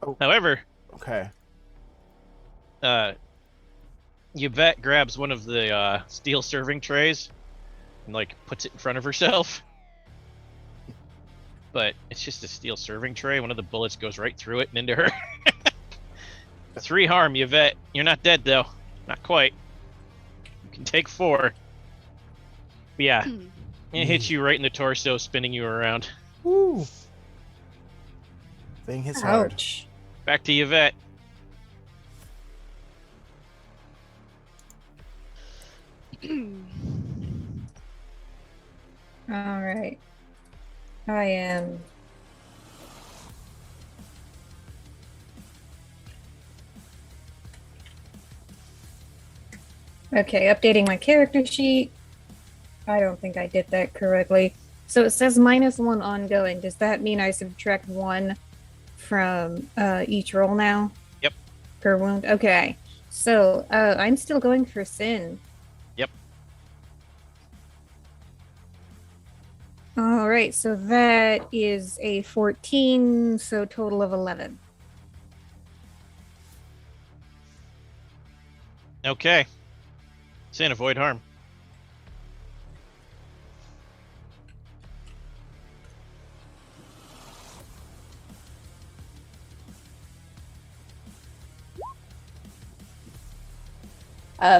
Oh. However, Okay. Yvette grabs one of the steel serving trays and like puts it in front of herself. But it's just a steel serving tray. One of the bullets goes right through it and into her. 3 harm, Yvette. You're not dead though. Not quite. You can take 4. But yeah, it hits you right in the torso, spinning you around. Woo! Thing hits hard. Ouch. Back to Yvette. All right. I am. Okay, updating my character sheet. I don't think I did that correctly. So it says -1 ongoing. Does that mean I subtract 1 from each roll now? Yep. Per wound? Okay. So I'm still going for sin. Yep. All right, so that is a 14, so total of 11. Okay. Sin, avoid harm.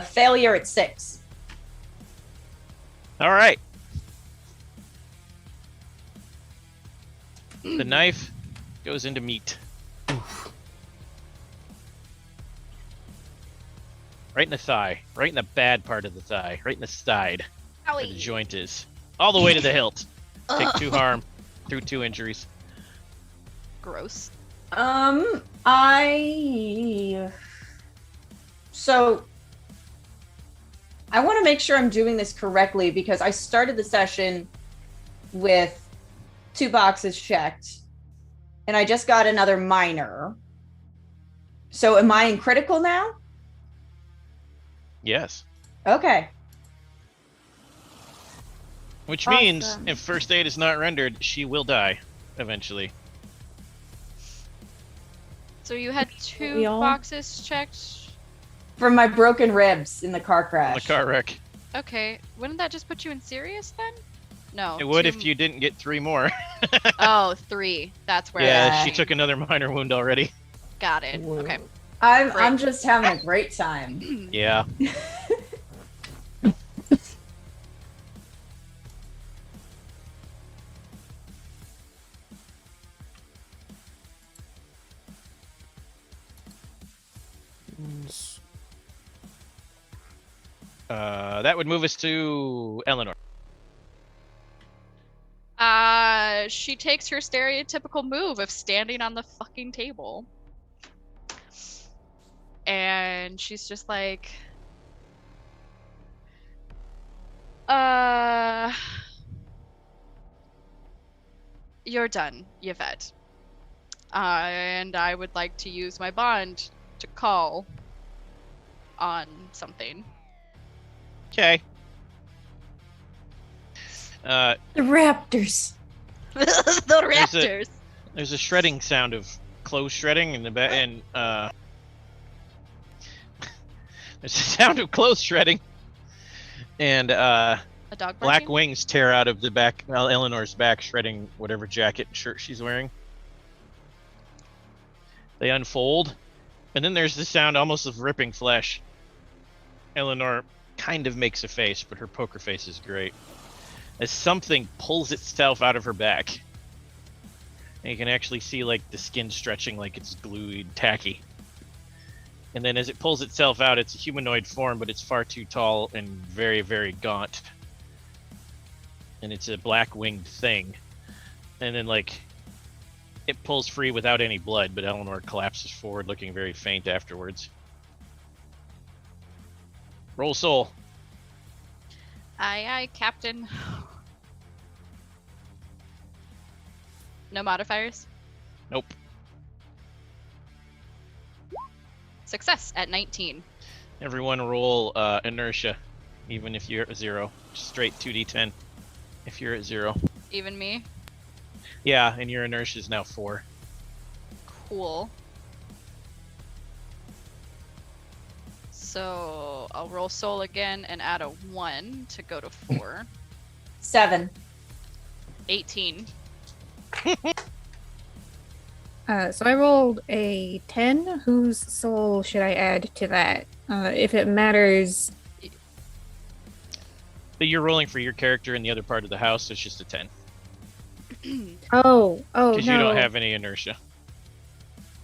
Failure at 6. All right. The knife goes into meat. Right in the thigh. Right in the bad part of the thigh. Right in the side. Where the joint is. All the way to the hilt. Take 2 harm. Through 2 injuries. Gross. So I want to make sure I'm doing this correctly because I started the session with 2 boxes checked and I just got another minor. So am I in critical now? Yes. Okay. Which means Awesome. if first aid is not rendered, she will die eventually. So you had We 2 all- boxes checked. From my broken ribs in the car On crash. the car wreck. Okay, wouldn't that just put you in serious then? No. It would 2 if you didn't get 3 more. Oh, 3. That's where. Yeah, she Right. took another minor wound already. Got it. Okay. I'm just having a great time. Yeah. That would move us to Eleanor. She takes her stereotypical move of standing on the fucking table. And she's just like, you're done, Yvette. And I would like to use my bond to call on something. Okay. The raptors. The raptors. There's a shredding sound of clothes shredding in the back, and there's a sound of clothes shredding, and A dog black barking? wings tear out of the back, Eleanor's back, shredding whatever jacket and shirt she's wearing. They unfold, and then there's the sound almost of ripping flesh. Eleanor kind of makes a face, but her poker face is great. as something pulls itself out of her back. And you can actually see like the skin stretching like it's glued, tacky. And then as it pulls itself out, it's a humanoid form, but it's far too tall and very, very gaunt. And it's a black-winged thing. And then, like, it pulls free without any blood, but Eleanor collapses forward, looking very faint afterwards. Roll soul. Aye, aye, Captain. No modifiers? Nope. Success at 19. Everyone roll inertia, even if you're at 0. Just straight 2d10 if you're at 0. Even me? Yeah, and your inertia is now 4. Cool. So I'll roll soul again and add a 1 to go to 4. 7. 18. So I rolled a 10. Whose soul should I add to that? If it matters. But you're rolling for your character in the other part of the house, so it's just a 10. Oh, Because no. you don't have any inertia.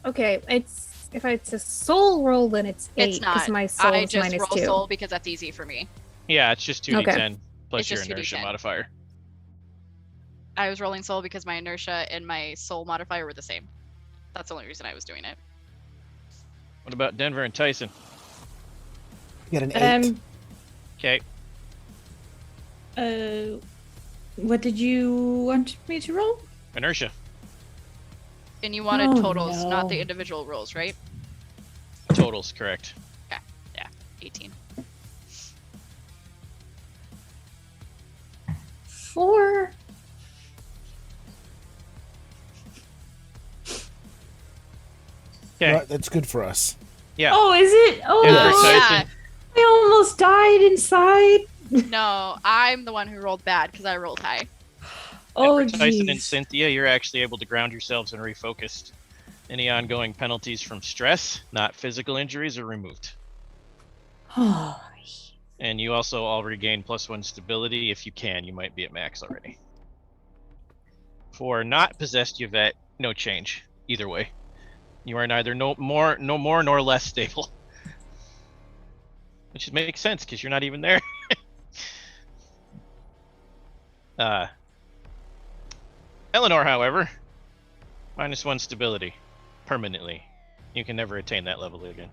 Okay, if it's a soul roll, then it's 8. It's not. Because my soul I is just roll -2. soul because that's easy for me. Yeah, it's just 2d10 plus It's your just inertia 2d10. modifier. I was rolling soul because my inertia and my soul modifier were the same. That's the only reason I was doing it. What about Denver and Tyson? You got an 8. Okay. What did you want me to roll? Inertia. And you wanted Oh, totals, not the no. individual rolls, right? Totals, correct. Yeah, 18. 4. Okay. Right, that's good for us. Yeah. Oh, is it? Oh, Denver, no. Tyson. I almost died inside. No, I'm the one who rolled bad because I rolled high. Oh, Denver, Tyson, and jeez. Cynthia, you're actually able to ground yourselves and refocus. Any ongoing penalties from stress, not physical injuries, are removed. Oh, And you also all regain +1 stability if you can. You might be at max already. For not possessed Yvette, no change. Either way. You are neither no more nor less stable. Which makes sense because you're not even there. Eleanor, however, -1 stability. Permanently. You can never attain that level again.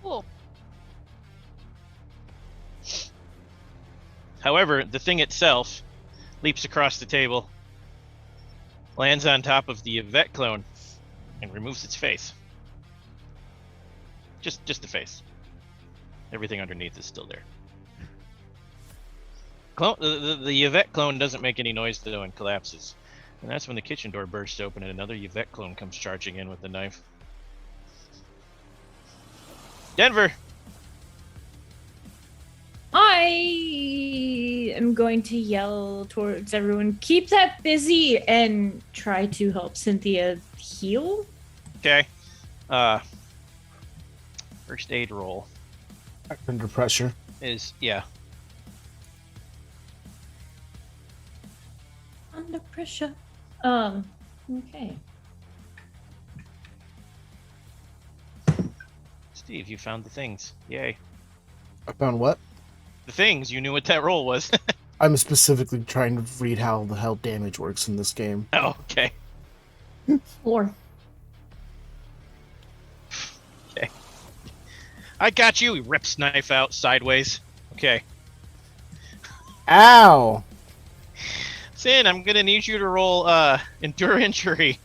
Cool. However, the thing itself leaps across the table, lands on top of the Yvette clone, and removes its face. Just the face. Everything underneath is still there. The Yvette clone doesn't make any noise though and collapses. And that's when the kitchen door bursts open and another Yvette clone comes charging in with a knife. Denver! I am going to yell towards everyone, keep that busy, and try to help Cynthia heal. Okay. First aid roll Under pressure. is, yeah. Under pressure. Okay. Steve, you found the things. Yay. I found what? The things, you knew what that roll was. I'm specifically trying to read how the hell damage works in this game. Oh, okay. 4. Okay. I got you. He rips knife out sideways. Okay. Ow! Sin, I'm gonna need you to roll endure injury.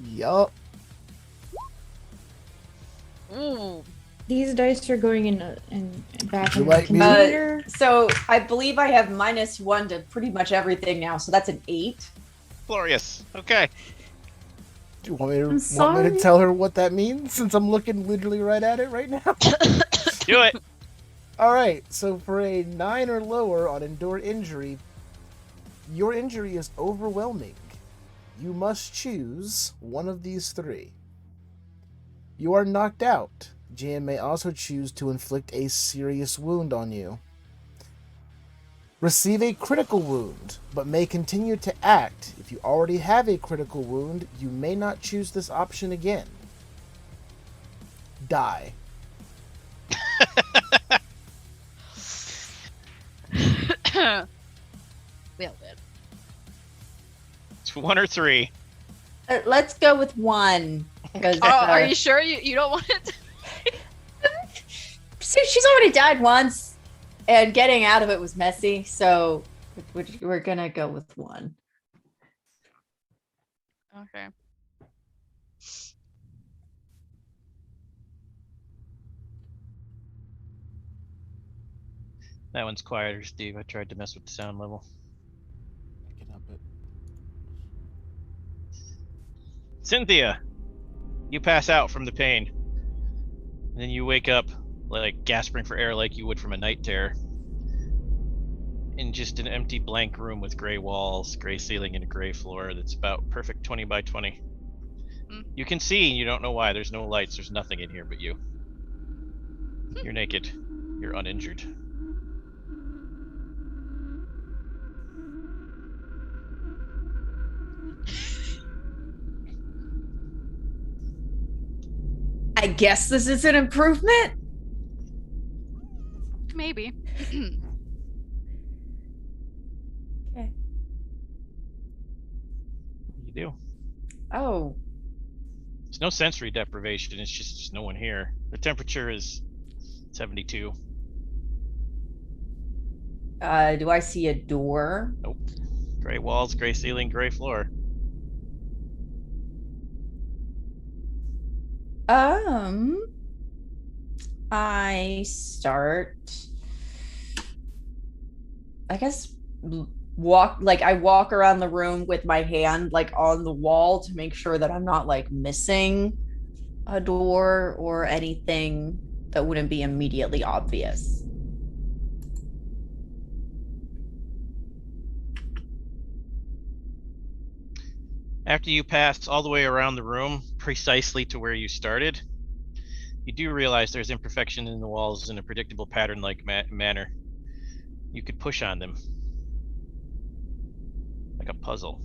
Yup. Ooh. These dice are going in back You in the like me? computer. So I believe I have -1 to pretty much everything now, so that's an 8. Glorious. Okay. Do you want me I'm to sorry. tell her what that means? Since I'm looking literally right at it right now. Do it. Alright, so for a 9 or lower on Endure Injury, your injury is overwhelming. You must choose one of these 3. You are knocked out GM may also choose to inflict a serious wound on you. Receive a critical wound, but may continue to act. If you already have a critical wound, you may not choose this option again. Die. Well then. It's 1 or 3. Let's go with 1. Because Are you sure you don't want it? she's already died once, and getting out of it was messy. So we're gonna go with 1. Okay. That one's quieter, Steve. I tried to mess with the sound level. I can help it. Cynthia, you pass out from the pain. And then you wake up, like gasping for air like you would from a night terror. In just an empty blank room with gray walls, gray ceiling, and a gray floor that's about perfect 20 by 20. You can see, you don't know why. There's no lights, there's nothing in here but you. You're naked. You're uninjured. I guess this is an improvement. Maybe. Okay. You do. Oh, There's no sensory deprivation, it's just no one here. The temperature is 72. do I see a door? Nope. Gray walls, gray ceiling, gray floor. I start, I guess, I walk around the room with my hand like on the wall to make sure that I'm not like missing a door or anything that wouldn't be immediately obvious. After you pass all the way around the room, precisely to where you started, you do realize there's imperfection in the walls in a predictable pattern-like manner. You could push on them. Like a puzzle.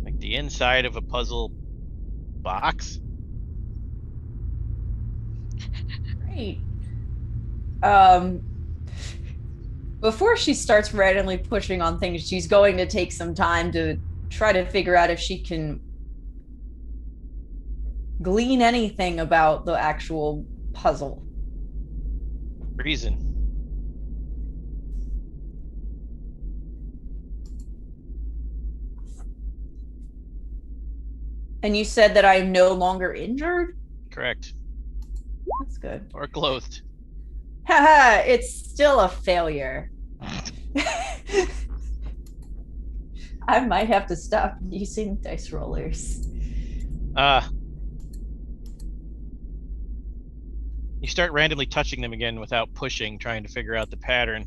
Like the inside of a puzzle box. Great. Before she starts randomly pushing on things, she's going to take some time to try to figure out if she can glean anything about the actual puzzle. Reason. And you said that I'm no longer injured? Correct. That's good. Or clothed. Haha, it's still a failure. I might have to stop using dice rollers. You start randomly touching them again without pushing, trying to figure out the pattern.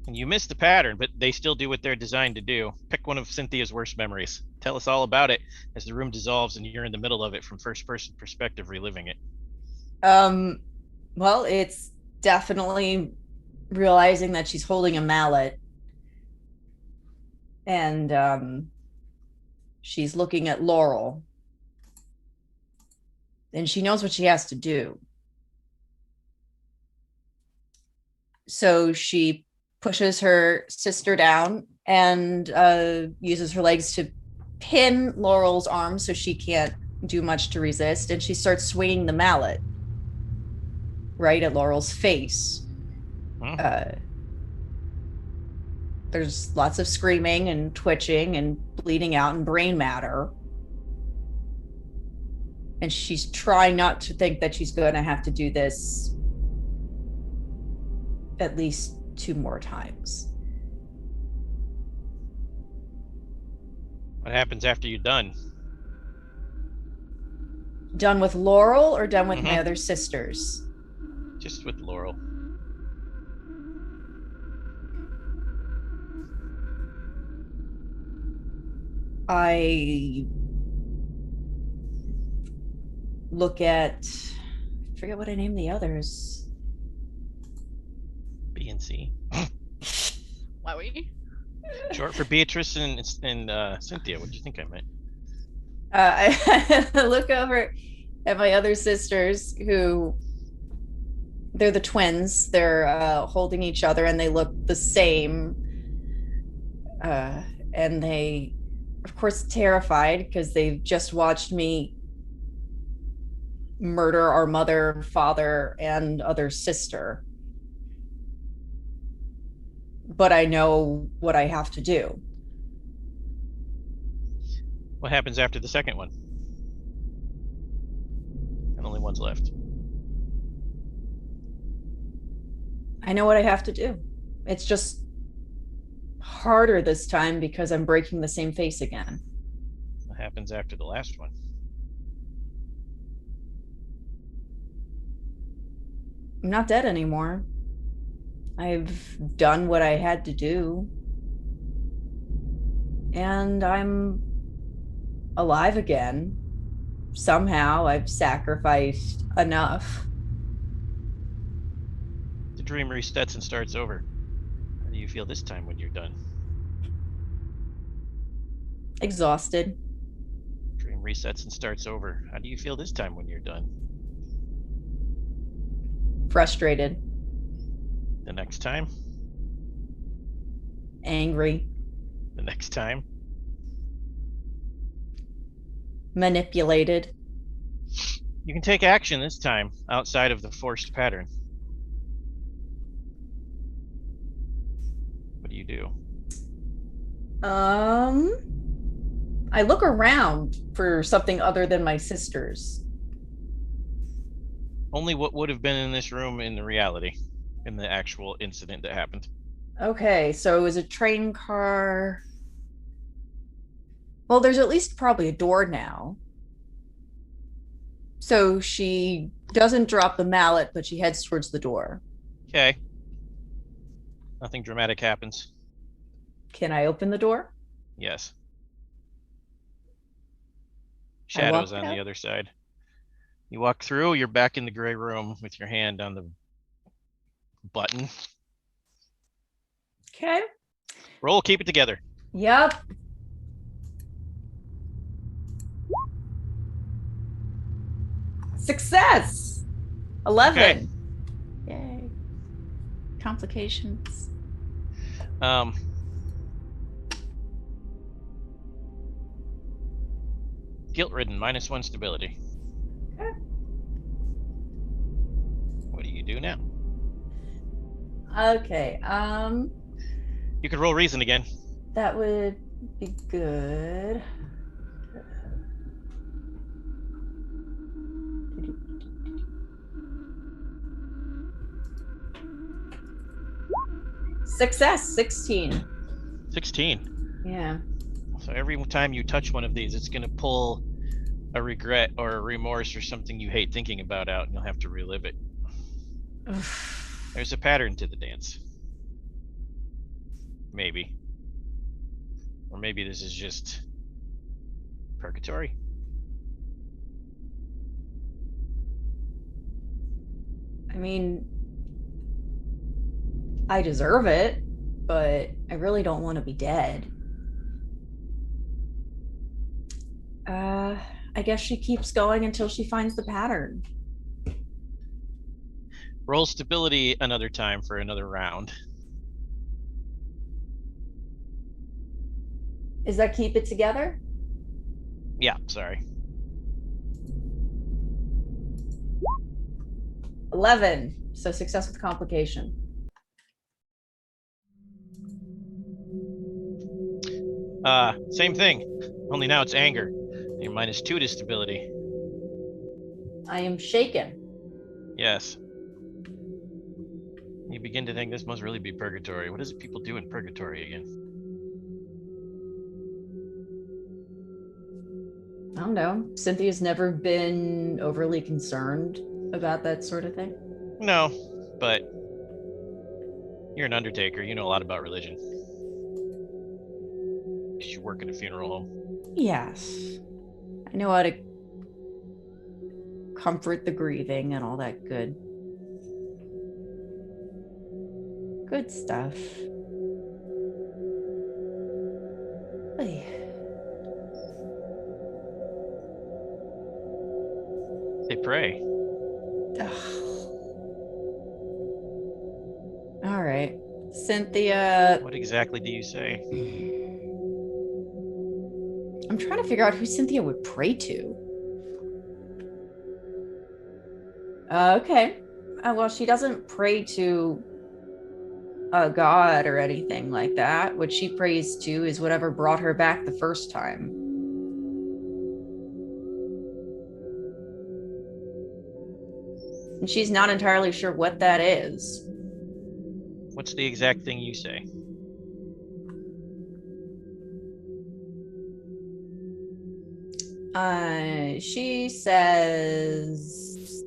And you miss the pattern, but they still do what they're designed to do. Pick one of Cynthia's worst memories. Tell us all about it as the room dissolves and you're in the middle of it from first-person perspective, reliving it. Well, it's definitely realizing that she's holding a mallet. And she's looking at Laurel. And she knows what she has to do. So she pushes her sister down and uses her legs to pin Laurel's arm so she can't do much to resist. And she starts swinging the mallet right at Laurel's face. There's lots of screaming and twitching and bleeding out and brain matter. And she's trying not to think that she's going to have to do this at least 2 more times. What happens after you're done? Done with Laurel or done with my other sisters? Just with Laurel. look at. I forget what I named the others. B and C. Wowie. Short for Beatrice and Cynthia. What do you think I meant? I look over at my other sisters who they're the twins. They're holding each other and they look the same. And they, of course, terrified because they've just watched me murder our mother, father, and other sister. But I know what I have to do. What happens after the second one? And only one's left. I know what I have to do. It's just harder this time because I'm breaking the same face again. What happens after the last one? I'm not dead anymore. I've done what I had to do. And I'm alive again. Somehow I've sacrificed enough. The dream resets and starts over. How do you feel this time when you're done? Exhausted. Dream resets and starts over. How do you feel this time when you're done? Frustrated. The next time? Angry. The next time? Manipulated. You can take action this time outside of the forced pattern. What do you do? I look around for something other than my sisters. Only what would have been in this room in the reality, in the actual incident that happened. Okay, so it was a train car. Well, there's at least probably a door now. So she doesn't drop the mallet, but she heads towards the door. Okay. Nothing dramatic happens. Can I open the door? Yes. I walk Shadows on the out. other side. You walk through, you're back in the gray room with your hand on the button. Okay. Roll, keep it together. Yep. Success. 11. Okay. Yay. Complications. Guilt-ridden, -1 stability. Okay. What do you do now? Okay. You could roll reason again. That would be good. Success, 16. 16. Yeah. So every time you touch one of these, it's going to pull a regret or a remorse or something you hate thinking about out, and you'll have to relive it. There's a pattern to the dance. Maybe. Or maybe this is just purgatory. I mean, I deserve it, but I really don't want to be dead. I guess she keeps going until she finds the pattern. Roll stability another time for another round. Is that keep it together? Yeah, sorry. 11. So success with complication. Same thing. Only now it's anger. You're -2 to stability. I am shaken. Yes. You begin to think this must really be purgatory. What is it people do in purgatory again? I don't know. Cynthia's never been overly concerned about that sort of thing. No, but you're an undertaker. You know a lot about religion. Because you work in a funeral home. Yes. I know how to comfort the grieving and all that good stuff. Ay. They pray. All right, Cynthia. What exactly do you say? I'm trying to figure out who Cynthia would pray to. Okay. Well, she doesn't pray to a god or anything like that. What she prays to is whatever brought her back the first time. And she's not entirely sure what that is. What's the exact thing you say? She says,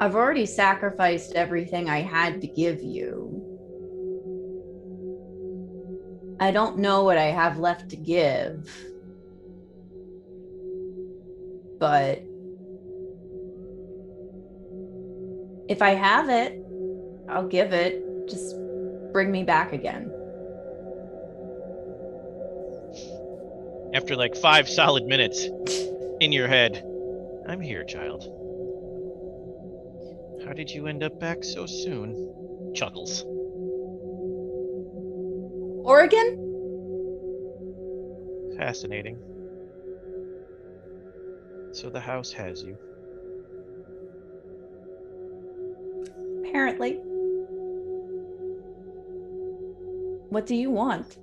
I've already sacrificed everything I had to give you. I don't know what I have left to give. But if I have it, I'll give it. Just bring me back again. After like 5 solid minutes in your head, I'm here, child. How did you end up back so soon? Chuckles. Oregon? Fascinating. So the house has you. Apparently. What do you want?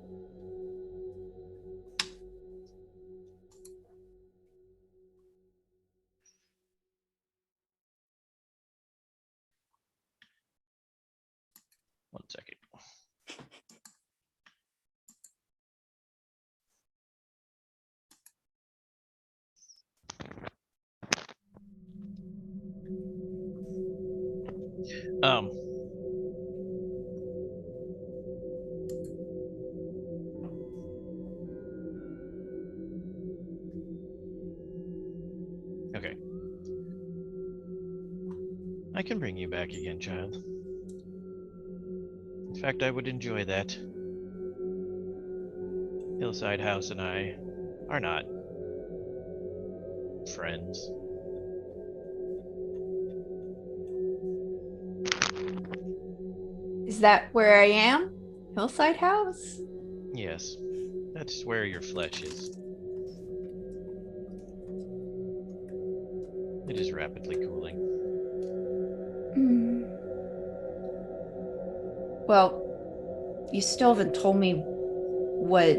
One second. Okay. I can bring you back again, child. In fact, I would enjoy that. Hillside House and I are not friends. Is that where I am? Hillside House? Yes, that's where your flesh is. It is rapidly cooling. Well, you still haven't told me what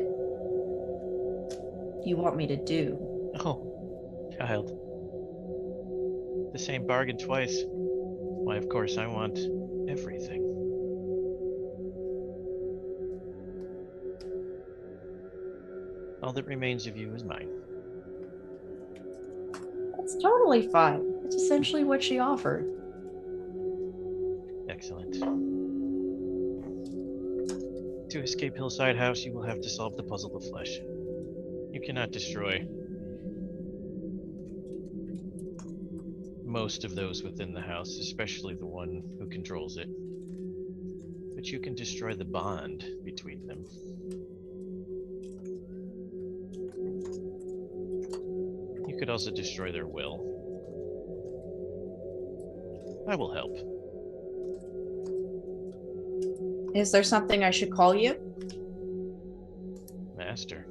you want me to do. Oh, child. The same bargain twice. Why, of course, I want everything. All that remains of you is mine. That's totally fine. It's essentially what she offered. Excellent. To escape Hillside House, you will have to solve the puzzle of flesh. You cannot destroy most of those within the house, especially the one who controls it. But you can destroy the bond between them. You could also destroy their will. I will help. Is there something I should call you? Master.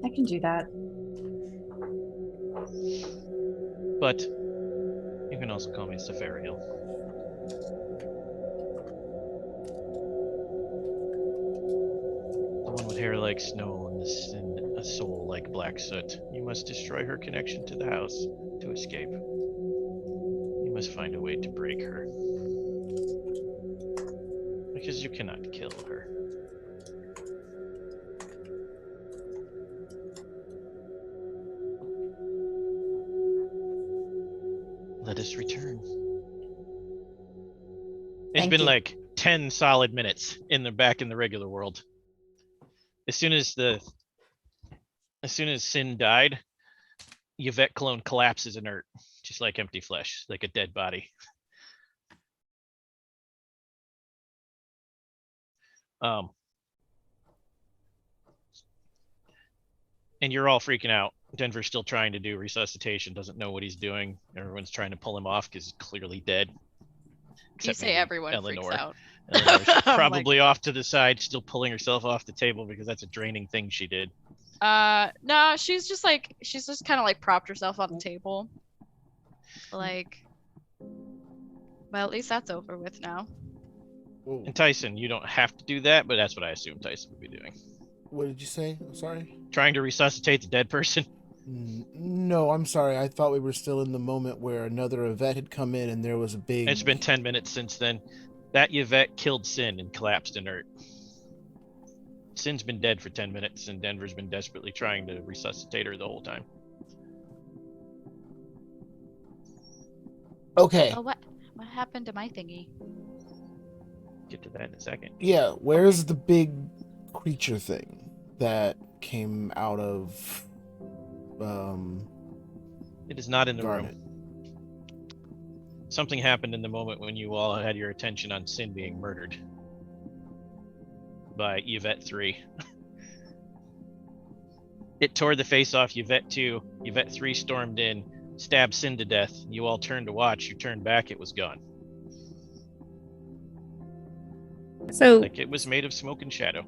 I can do that. But you can also call me Safariel. The one with hair like snow and a soul like black soot. You must destroy her connection to the house to escape. You must find a way to break her. Because you cannot kill her. Let us return. It's Thank been you. like 10 solid minutes back in the regular world. As soon as Sin died, Yvette clone collapses inert, just like empty flesh, like a dead body. And you're all freaking out. Denver's still trying to do resuscitation, doesn't know what he's doing. Everyone's trying to pull him off because he's clearly dead. You Except say maybe everyone Eleanor. freaks out. Eleanor's I'm probably off to the side, still pulling herself off the table because that's a draining thing she did. No, she's just kind of like propped herself on the table. Like, well, at least that's over with now. Whoa. And Tyson, you don't have to do that, but that's what I assume Tyson would be doing. What did you say? I'm sorry. Trying to resuscitate the dead person. No, I'm sorry. I thought we were still in the moment where another Yvette had come in and there was a big... It's been 10 minutes since then. That Yvette killed Sin and collapsed inert. Sin's been dead for 10 minutes, and Denver's been desperately trying to resuscitate her the whole time. Okay. Oh, what happened to my thingy? Get to that in a second. Yeah, where's the big creature thing that came out of It is not in the Garnet? room. Something happened in the moment when you all had your attention on Sin being murdered by Yvette 3. It tore the face off Yvette 2. Yvette 3 stormed in, stabbed Sin to death. You all turned to watch. You turned back, it was gone. So Like it was made of smoke and shadow.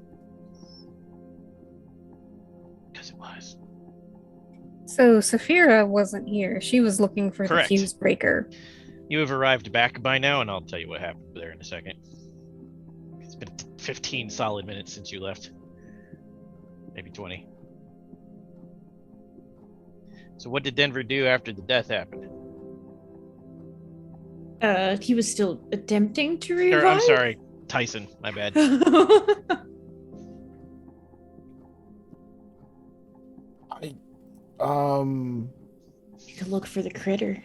Because it was. So Saphira wasn't here. She was looking for Correct. the fuse breaker. You have arrived back by now, and I'll tell you what happened there in a second. It's been 15 solid minutes since you left. Maybe 20. So what did Denver do after the death happened? he was still attempting to revive. Or, I'm sorry, Tyson. My bad. You could look for the critter.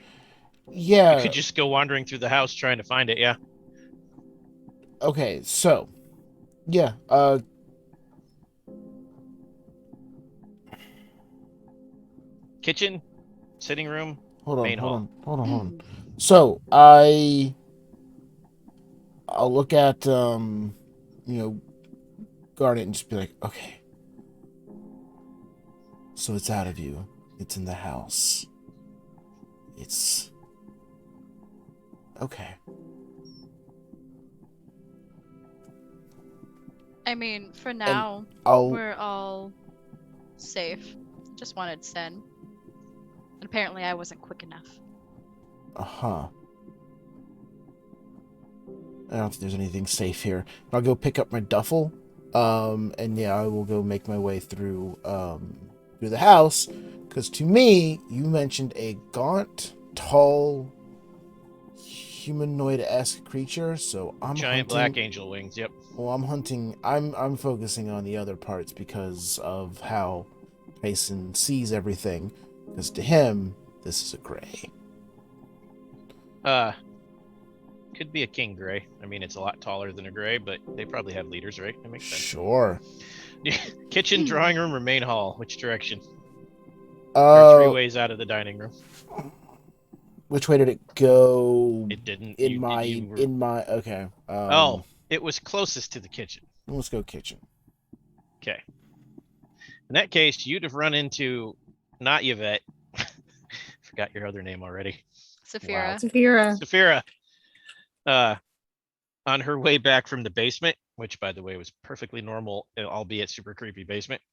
Yeah. You could just go wandering through the house trying to find it, yeah. Okay, so yeah, Kitchen, sitting room, hold on, main hall. hold on. So I'll look at Garnet and just be like, okay. So it's out of you. It's in the house. It's okay. I mean, for now, I'll we're all safe. Just wanted Sen. And apparently I wasn't quick enough. I don't think there's anything safe here. I'll go pick up my duffel. And yeah, I will go make my way through the house. Because to me, you mentioned a gaunt, tall, humanoid-esque creature. So I'm Giant hunting... black angel wings, yep. Well, I'm hunting... I'm focusing on the other parts because of how Mason sees everything. Because to him, this is a gray. Could be a king gray. I mean, it's a lot taller than a gray, but they probably have leaders, right? That makes sense. Sure. Kitchen, drawing room, or main hall? Which direction? There are 3 ways out of the dining room. Which way did it go? It didn't. In my okay. It was closest to the kitchen. Let's go kitchen. Okay. In that case, you'd have run into not Yvette. Forgot your other name already. Saphira. Saphira. Saphira. On her way back from the basement, which by the way was perfectly normal, albeit super creepy basement.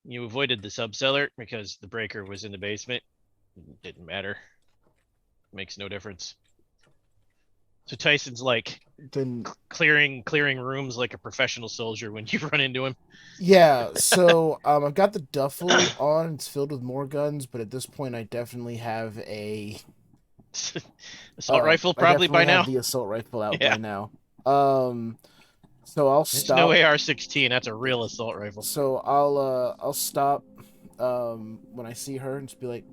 You avoided the subcellar because the breaker was in the basement. Didn't matter. Makes no difference. So Tyson's like Then clearing rooms like a professional soldier when you run into him. yeah, so I've got the duffel on. It's filled with more guns, but at this point, I definitely have a assault rifle probably by now. The assault rifle out Yeah. by now. So I'll It's stop. no AR-16. That's a real assault rifle. So I'll stop when I see her and just be like,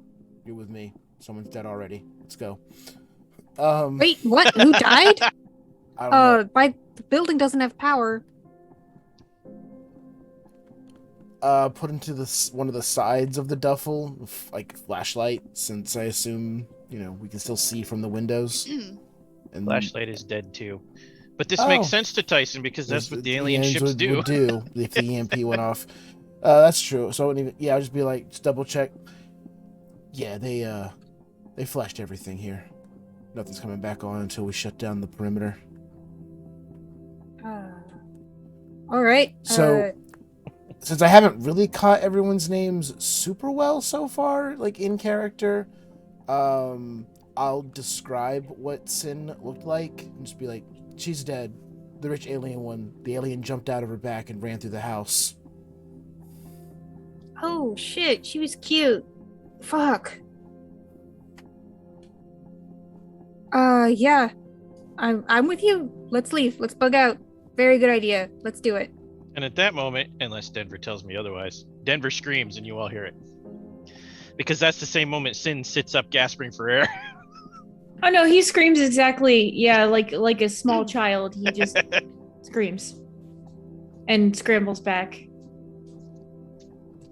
"You're with me. Someone's dead already. Let's go." Wait, what? Who died? I don't know. The building doesn't have power. Put into one of the sides of the duffel, like flashlight, since I assume we can still see from the windows. And Flashlight is dead too. But this Oh. makes sense to Tyson because that's what the alien ships would do. do if the EMP went off. That's true. So I'll just be like, just double check. Yeah, they flashed everything here. Nothing's coming back on until we shut down the perimeter. All right. So, since I haven't really caught everyone's names super well so far, like in character, I'll describe what Sin looked like and just be like, she's dead. The rich alien one. The alien jumped out of her back and ran through the house. Oh shit, she was cute. Fuck. Yeah. I'm with you. Let's leave. Let's bug out. Very good idea. Let's do it. And at that moment, unless Denver tells me otherwise, Denver screams and you all hear it. Because that's the same moment Sin sits up gasping for air. Oh no, he screams exactly, yeah, like a small child. He just screams and scrambles back.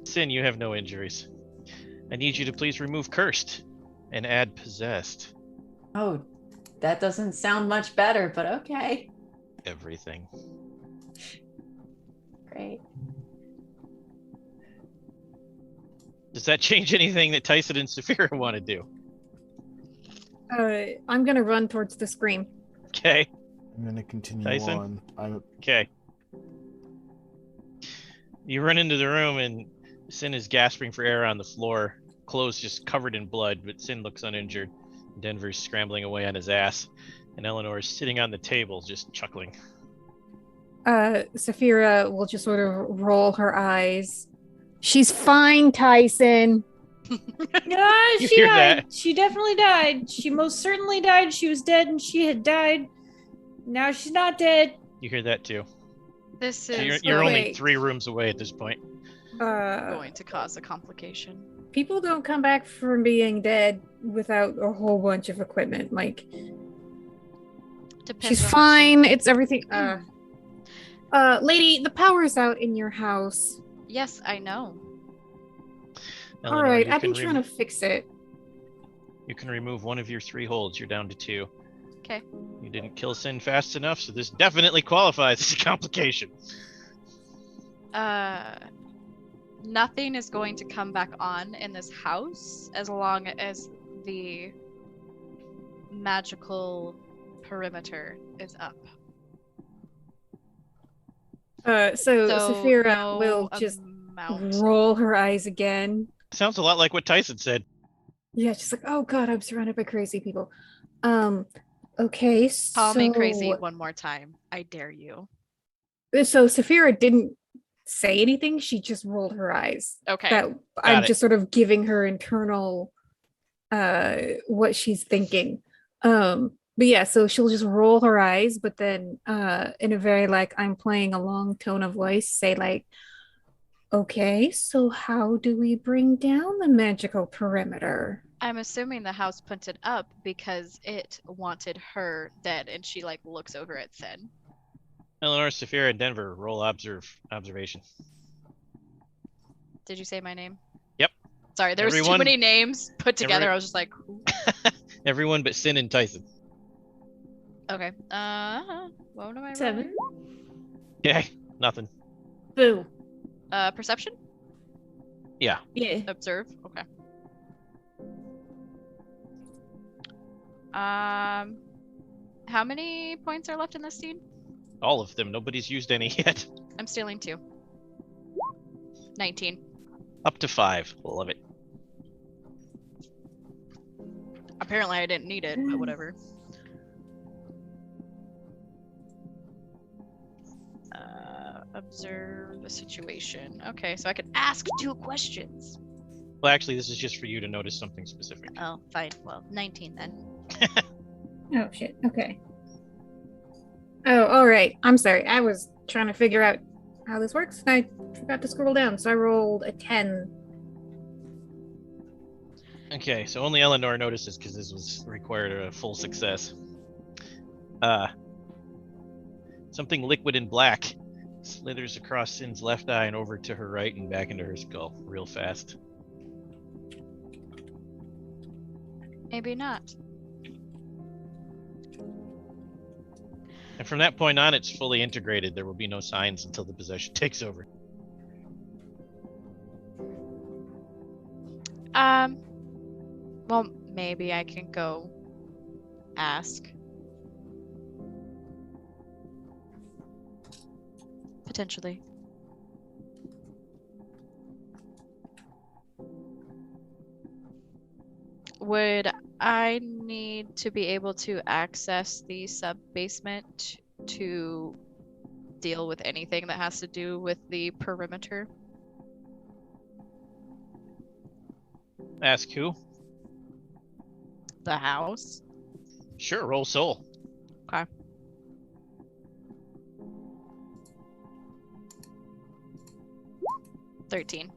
Sin, you have no injuries. I need you to please remove cursed and add possessed. Oh, that doesn't sound much better, but okay. Everything. Great. Does that change anything that Tyson and Saphira want to do? I'm gonna run towards the scream. Okay. I'm gonna continue Tyson? on. Okay. You run into the room and Sin is gasping for air on the floor, clothes just covered in blood, but Sin looks uninjured. Denver's scrambling away on his ass, and Eleanor is sitting on the table just chuckling. Saphira will just sort of roll her eyes. She's fine, Tyson. Yeah, You she hear died. that? She definitely died. She most certainly died. She was dead and she had died. Now she's not dead. You hear that too. This So is you're only Wait. 3 rooms away at this point. going to cause a complication. People don't come back from being dead without a whole bunch of equipment. Like, Depends she's on fine. It's everything. Lady, the power's out in your house. Yes, I know. All Eleanor, right, you I've can been trying to fix it. You can remove one of your 3 holds. You're down to 2. Okay. You didn't kill Sin fast enough, so this definitely qualifies as a complication. Nothing is going to come back on in this house as long as the magical perimeter is up. So Saphira no will just amount. roll her eyes again. Sounds a lot like what Tyson said. Yeah, she's like, oh god, I'm surrounded by crazy people. Okay, Call so me crazy one more time. I dare you. So Saphira didn't say anything. She just rolled her eyes. Okay. That I'm it. just sort of giving her internal what she's thinking. But yeah, so she'll just roll her eyes, but then in a very like I'm playing a long tone of voice, say like, okay, so how do we bring down the magical perimeter? I'm assuming the house put it up because it wanted her dead, and she like looks over at Sin. Eleanor, Saphira, and Denver, roll observation. Did you say my name? Yep. Sorry, there was too Everyone- many names put together. I was just like, who? Everyone but Sin and Tyson. Okay. What am I 7. rolling? Okay, nothing. Boo. Perception? Yeah. Yeah. Observe? Okay. How many points are left in this scene? All of them. Nobody's used any yet. I'm stealing 2. 19. Up to 5. Love it. Apparently I didn't need it, but whatever. Observe the situation. Okay, so I could ask 2 questions. Well, actually, this is just for you to notice something specific. Oh, fine. Well, 19 then. Oh shit. Okay. Oh, all right. I'm sorry. I was trying to figure out how this works. I forgot to scroll down, so I rolled a 10. Okay, so only Eleanor notices because this was required a full success. Something liquid and black slithers across Sin's left eye and over to her right and back into her skull real fast. Maybe not. And from that point on, it's fully integrated. There will be no signs until the possession takes over. Well, maybe I can go ask. Potentially. Would I need to be able to access the sub-basement to deal with anything that has to do with the perimeter? Ask who? The house? Sure, roll soul. Okay. $13.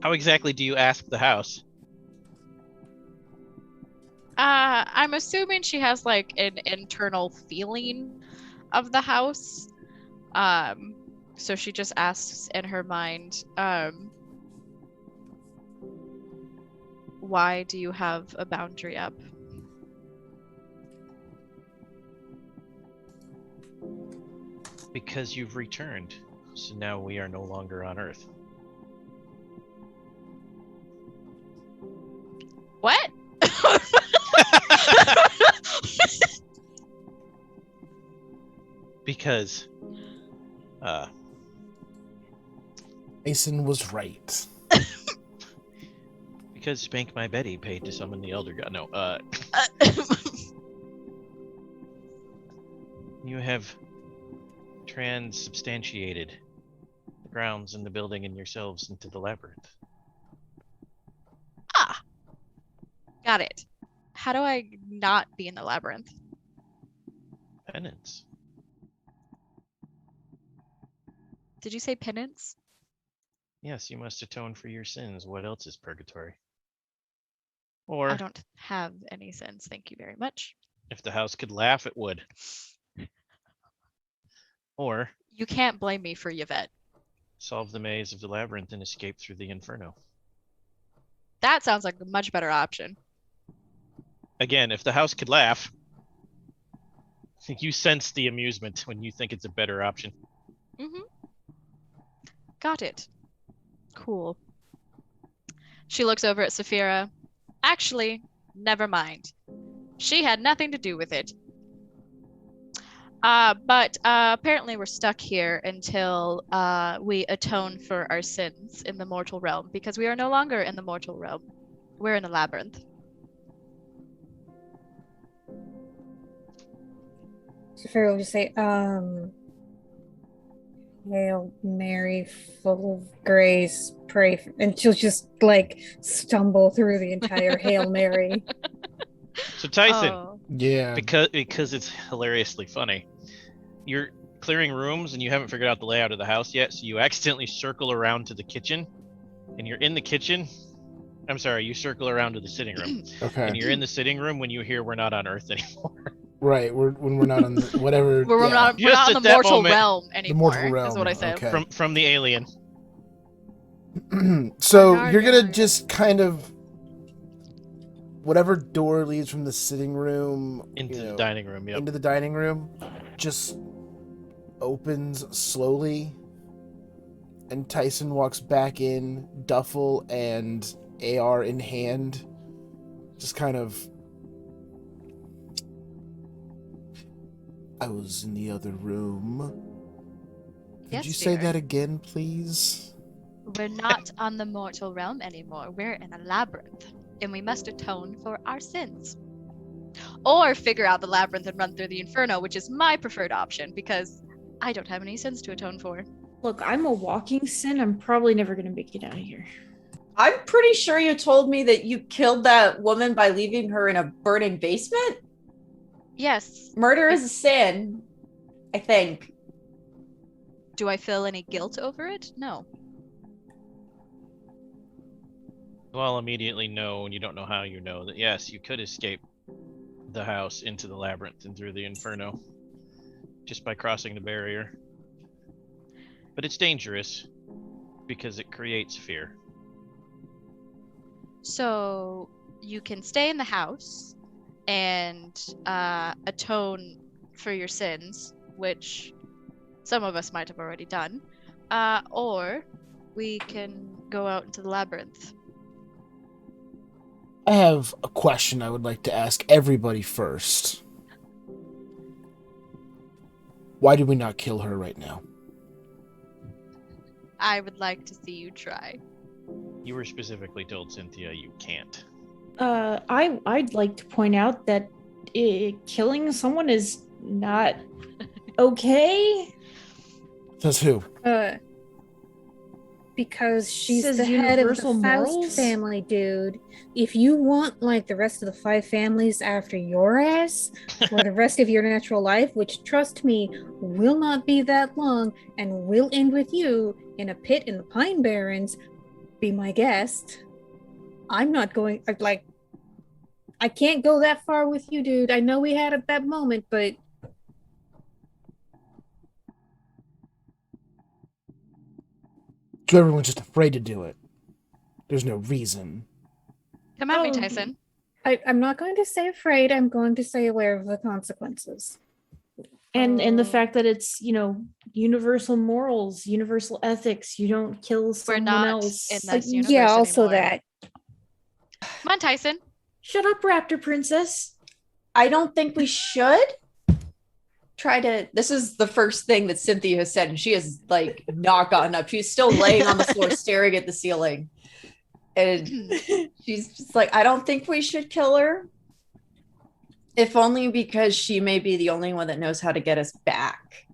How exactly do you ask the house? I'm assuming she has like an internal feeling of the house. So she just asks in her mind, why do you have a boundary up? Because you've returned. So now we are no longer on Earth. What? Because Mason was right. because Spank My Betty paid to summon the Elder God. No, you have transubstantiated the grounds and the building and yourselves into the labyrinth. Ah, got it. How do I not be in the labyrinth? Penance. Did you say penance? Yes, you must atone for your sins. What else is purgatory? I Or, don't have any sins, thank you very much. if the house could laugh, it would. Or, You can't blame me for Yvette. solve the maze of the labyrinth and escape through the inferno. That sounds like a much better option. Again, if the house could laugh, you sense the amusement when you think it's a better option. Mm-hmm. Got it. Cool. She looks over at Saphira. Actually, never mind. She had nothing to do with it. But apparently we're stuck here until we atone for our sins in the mortal realm, because we are no longer in the mortal realm. We're in the labyrinth. Saphira will just say, Hail Mary, full of grace, pray for... And she'll just like stumble through the entire Hail Mary. So Tyson, Oh. Yeah. because it's hilariously funny, you're clearing rooms and you haven't figured out the layout of the house yet, so you accidentally circle around to the kitchen, and you're in the kitchen. I'm sorry, you circle around to the sitting room, Okay. and you're in the sitting room when you hear we're not on Earth anymore. Right. When we're not on the, whatever. We're yeah. not Just in at the that mortal moment- realm anymore, mortal realm, is what I said. okay. From the alien. So Our you're gonna guardian. just kind of whatever door leads from the sitting room Into the dining room, yep. into the dining room just opens slowly, and Tyson walks back in, duffel and AR in hand, just kind of. I was in the other room. Could Yes, you say dear. that again, please? We're not on the mortal realm anymore. We're in a labyrinth, and we must atone for our sins. Or figure out the labyrinth and run through the inferno, which is my preferred option, because I don't have any sins to atone for. Look, I'm a walking sin. I'm probably never going to make it out of here. I'm pretty sure you told me that you killed that woman by leaving her in a burning basement. Yes. Murder is a sin, I think. Do I feel any guilt over it? No. all immediately know, and you don't know how you know, that yes, you could escape the house into the labyrinth and through the inferno just by crossing the barrier. But it's dangerous because it creates fear. So you can stay in the house and atone for your sins, which some of us might have already done, or we can go out into the labyrinth. I have a question I would like to ask everybody first. Why did we not kill her right now? I would like to see you try. You were specifically told, Cynthia, you can't. I'd like to point out that killing someone is not okay. Says who? Because she's Says the head of the universal Faust morals? family, dude. If you want, like, the rest of the 5 families after your ass, for the rest of your natural life, which, trust me, will not be that long, and will end with you in a pit in the Pine Barrens, be my guest. I'm not going, I can't go that far with you, dude. I know we had that moment, but... So everyone's just afraid to do it. There's no reason. Come at me, Oh, Tyson. I'm not going to say afraid, I'm going to say aware of the consequences. And the fact that it's, universal morals, universal ethics. You don't kill someone not else. in this universe Yeah, also anymore. that. Come on, Tyson. Shut up, Raptor Princess. I don't think we should try to. This is the first thing that Cynthia has said, and she has not gotten up. She's still laying on the floor staring at the ceiling. And she's just like, I don't think we should kill her. If only because she may be the only one that knows how to get us back.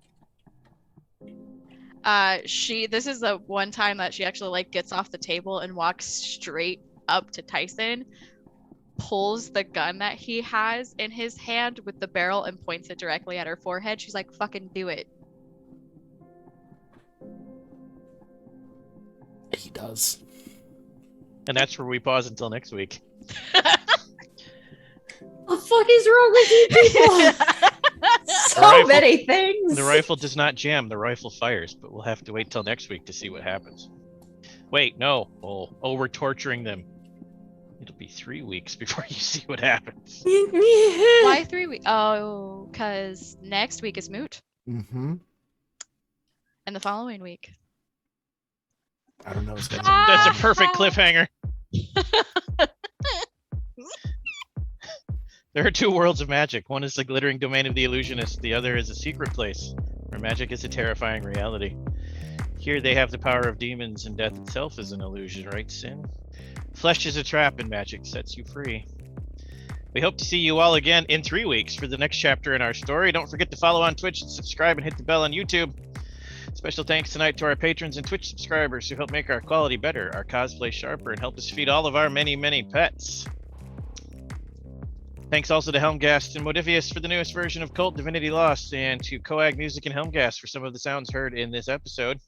This is the one time that she actually gets off the table and walks straight up to Tyson, pulls the gun that he has in his hand with the barrel and points it directly at her forehead. She's like, fucking do it. He does. And that's where we pause until next week. What the fuck is wrong with you people? So many things. The rifle does not jam, the rifle fires, but we'll have to wait till next week to see what happens. Wait, no. Oh, we're torturing them. It'll be 3 weeks before you see what happens. Why 3 weeks? Oh, because next week is Moot. Mm-hmm. And the following week. I don't know. That's a perfect cliffhanger. There are 2 worlds of magic. One is the glittering domain of the illusionist. The other is a secret place where magic is a terrifying reality. Here they have the power of demons, and death itself is an illusion, right, Sin? Flesh is a trap, and magic sets you free. We hope to see you all again in 3 weeks for the next chapter in our story. Don't forget to follow on Twitch and subscribe and hit the bell on YouTube. Special thanks tonight to our patrons and Twitch subscribers who help make our quality better, our cosplay sharper, and help us feed all of our many, many pets. Thanks also to Helmgast and Modifius for the newest version of Kult Divinity Lost, and to Coag Music and Helmgast for some of the sounds heard in this episode.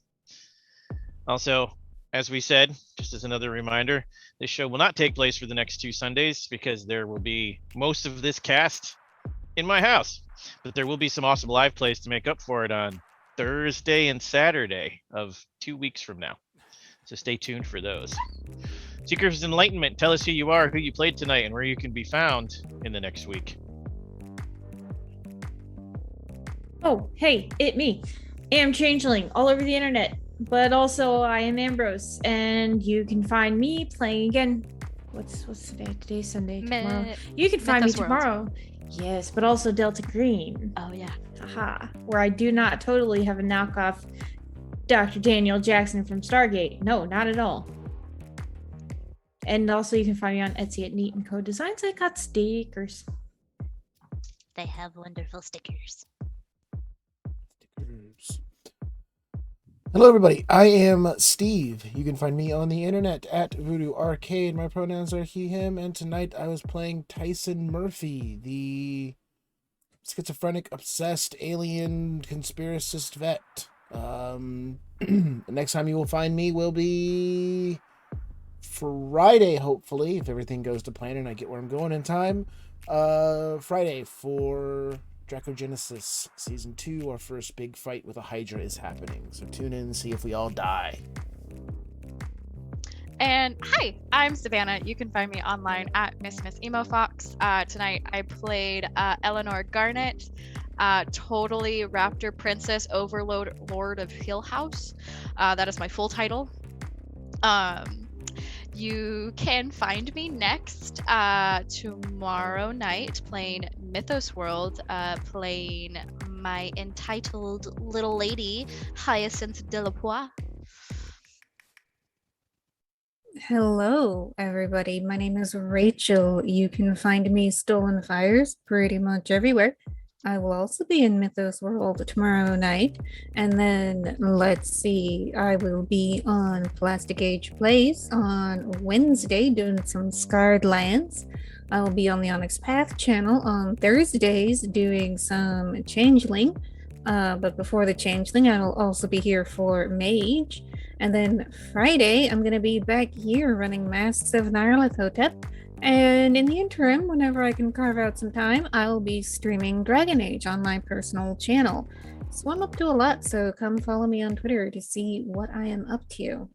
Also, as we said, just as another reminder, this show will not take place for the next 2 Sundays because there will be most of this cast in my house. But there will be some awesome live plays to make up for it on Thursday and Saturday of 2 weeks from now. So stay tuned for those. Seekers of Enlightenment, tell us who you are, who you played tonight, and where you can be found in the next week. Oh, hey, me. Am Changeling all over the internet. But also I am Ambrose, and you can find me playing again. What's today? Today's Sunday. Tomorrow. You can find me Mythos World. tomorrow. Yes, but also Delta Green. Oh, yeah. Haha. Where I do not totally have a knockoff Dr. Daniel Jackson from Stargate. No, not at all. And also you can find me on Etsy at Neat and Co Designs. I got stickers. They have wonderful stickers. Hello, everybody. I am Steve. You can find me on the internet at Voodoo Arcade. My pronouns are he, him, and tonight I was playing Tyson Murphy, the schizophrenic, obsessed, alien, conspiracist vet. The next time you will find me will be Friday, hopefully, if everything goes to plan and I get where I'm going in time. Friday for Dracogenesis Season 2, our first big fight with a Hydra is happening. So tune in and see if we all die. And hi, I'm Savannah. You can find me online at Miss Emo Fox. Tonight I played Eleanor Garnet, totally Raptor Princess Overlord Lord of Hill House. That is my full title. You can find me next tomorrow night playing Mythos World, playing my entitled little lady, Hyacinth Delapois. Hello, everybody. My name is Rachel. You can find me Stolen Fires pretty much everywhere. I will also be in Mythos World tomorrow night. And then, let's see, I will be on Plastic Age Plays on Wednesday doing some Scarred Lands. I will be on the Onyx Path channel on Thursdays doing some Changeling. But before the Changeling, I will also be here for Mage. And then Friday, I'm going to be back here running Masks of Nyarlathotep. And in the interim, whenever I can carve out some time, I'll be streaming Dragon Age on my personal channel. So I'm up to a lot, so come follow me on Twitter to see what I am up to.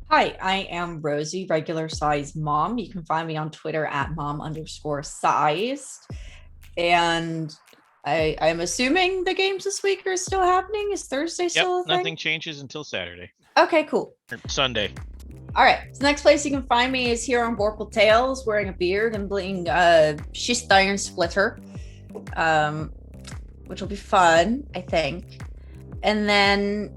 Hi, I am Rosie, regular size mom. You can find me on Twitter at mom_sized. And I'm assuming the games this week are still happening. Is Thursday still a thing? Nothing changes until Saturday. Okay, cool. Or Sunday. All right. So the next place you can find me is here on Vorpal Tales, wearing a beard and playing Schist Iron Splitter, which will be fun, I think. And then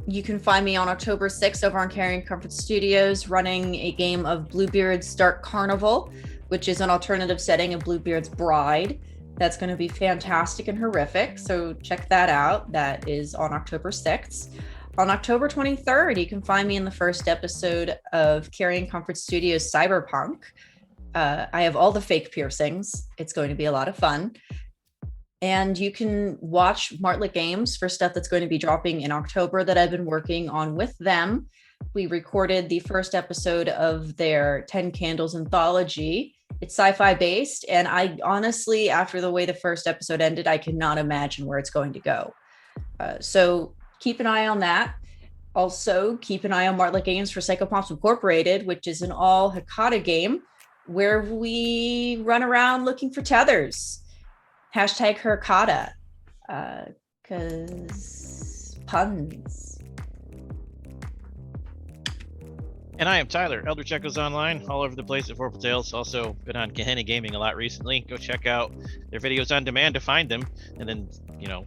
you can find me on October 6th over on Carrion Comfort Studios running a game of Bluebeard's Dark Carnival, which is an alternative setting of Bluebeard's Bride. That's going to be fantastic and horrific. So check that out. That is on October 6th. On October 23rd, you can find me in the first episode of Carrion Comfort Studios Cyberpunk. I have all the fake piercings. It's going to be a lot of fun. And you can watch Martlet Games for stuff that's going to be dropping in October that I've been working on with them. We recorded the first episode of their 10 Candles anthology. It's sci-fi based, and I honestly, after the way the first episode ended, I cannot imagine where it's going to go. So keep an eye on that. Also, keep an eye on Martlet Games for Psychopomps Incorporated, which is an all Hekata game where we run around looking for tethers. Hashtag Hekata, because puns. And I am Tyler. Elder Checkos Online, all over the place at Vorpal Tales. Also been on Gehenna Gaming a lot recently. Go check out their videos on demand to find them, and then,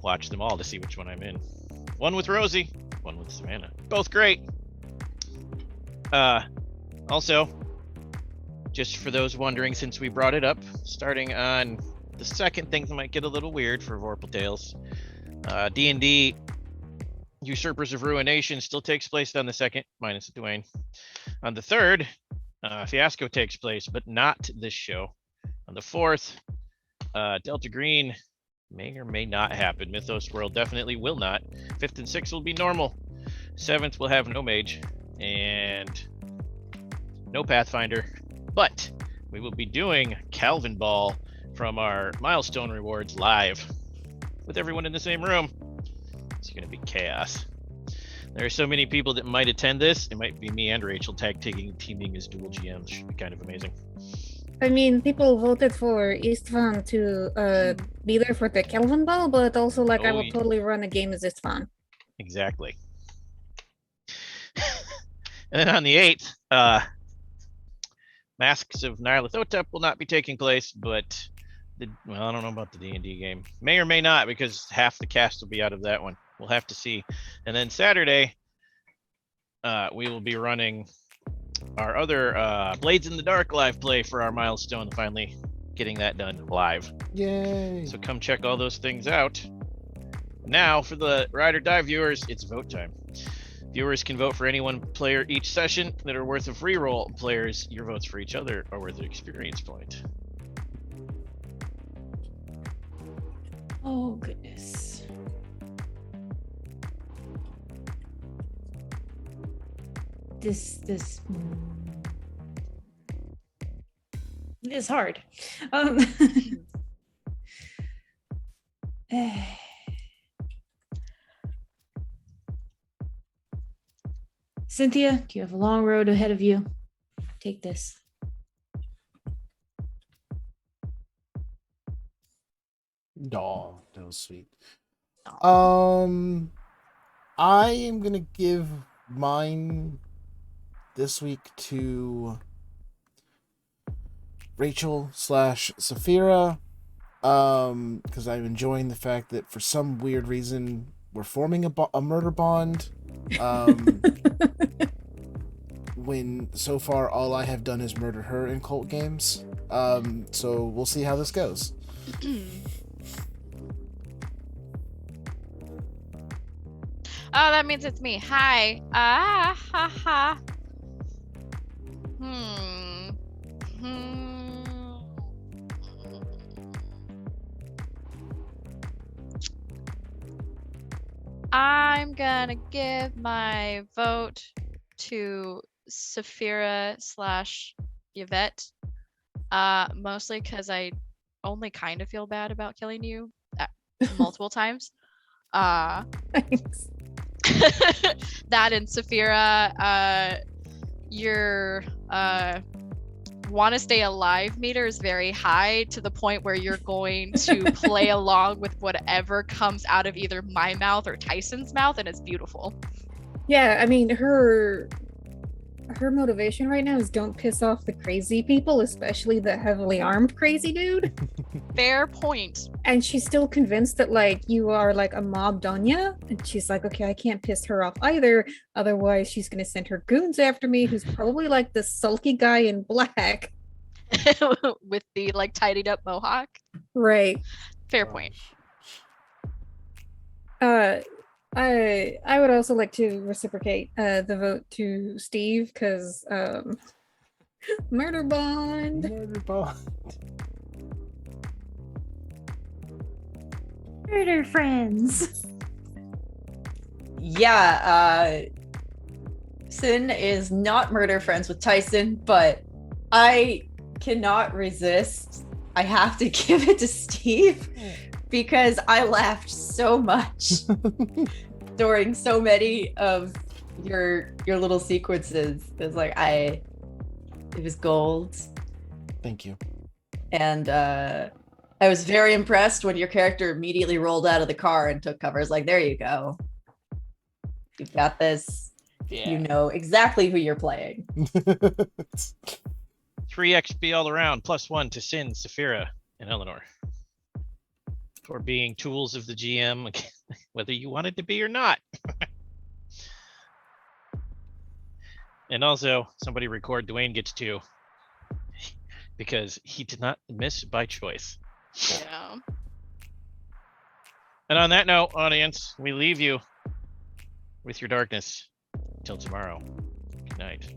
watch them all to see which one I'm in. One with Rosie, one with Savannah. Both great. Also, just for those wondering, since we brought it up, starting on the second, things might get a little weird for Vorpal Tales. D&D Usurpers of Ruination still takes place on the 2nd, minus Dwayne. On the 3rd, Fiasco takes place, but not this show. On the 4th, Delta Green may or may not happen. Mythos World definitely will not. 5th and 6th will be normal. 7th will have no mage and no Pathfinder, but we will be doing Calvin Ball from our milestone rewards live with everyone in the same room. It's going to be chaos. There are so many people that might attend this. It might be me and Rachel teaming as dual GMs. Should be kind of amazing. I mean, people voted for Istvan to be there for the Kelvin Ball, but also, I will totally run a game as Istvan. Exactly. And then on the 8th, Masks of Nyarlathotep will not be taking place, but I don't know about the D&D game. May or may not, because half the cast will be out of that one. We'll have to see. And then Saturday, we will be running our other Blades in the Dark live play for our milestone, finally getting that done live. Yay! So come check all those things out. Now, for the Ride or Die viewers, it's vote time. Viewers can vote for any one player each session that are worth a free roll. Players, your votes for each other are worth an experience point. Oh, goodness. this is hard. Cynthia, you have a long road ahead of you. Take this. Oh, that was sweet. I am gonna give mine this week to Rachel / Saphira, because I'm enjoying the fact that for some weird reason we're forming a murder bond. When so far all I have done is murder her in cult games. So we'll see how this goes. Oh, that means it's me. Hi. Ha ha. I'm gonna give my vote to Saphira / Yvette. Mostly because I only kind of feel bad about killing you multiple times. Thanks. That and Saphira, your want to stay alive meter is very high, to the point where you're going to play along with whatever comes out of either my mouth or Tyson's mouth, and it's beautiful. Yeah, I mean, her motivation right now is don't piss off the crazy people, especially the heavily armed crazy dude. Fair point. And she's still convinced that, like, you are like a mob doña, and she's like, okay, I can't piss her off either, otherwise she's gonna send her goons after me, who's probably like the sulky guy in black. With the like tidied up mohawk. Right. Fair point. I would also like to reciprocate the vote to Steve, because murder bond. Murder bond. Murder friends. Yeah, Sin is not murder friends with Tyson, but I cannot resist. I have to give it to Steve because I laughed so much during so many of your little sequences. It's like it was gold. Thank you. And I was very impressed when your character immediately rolled out of the car and took cover. It's like, there you go. You've got this. Yeah. You know exactly who you're playing. 3 XP all around, +1 to Sin, Saphira, and Eleanor. For being tools of the GM, whether you wanted to be or not. And also, somebody record Dwayne gets 2. Because he did not miss by choice. Yeah. And on that note, audience, we leave you with your darkness. Till tomorrow. Good night.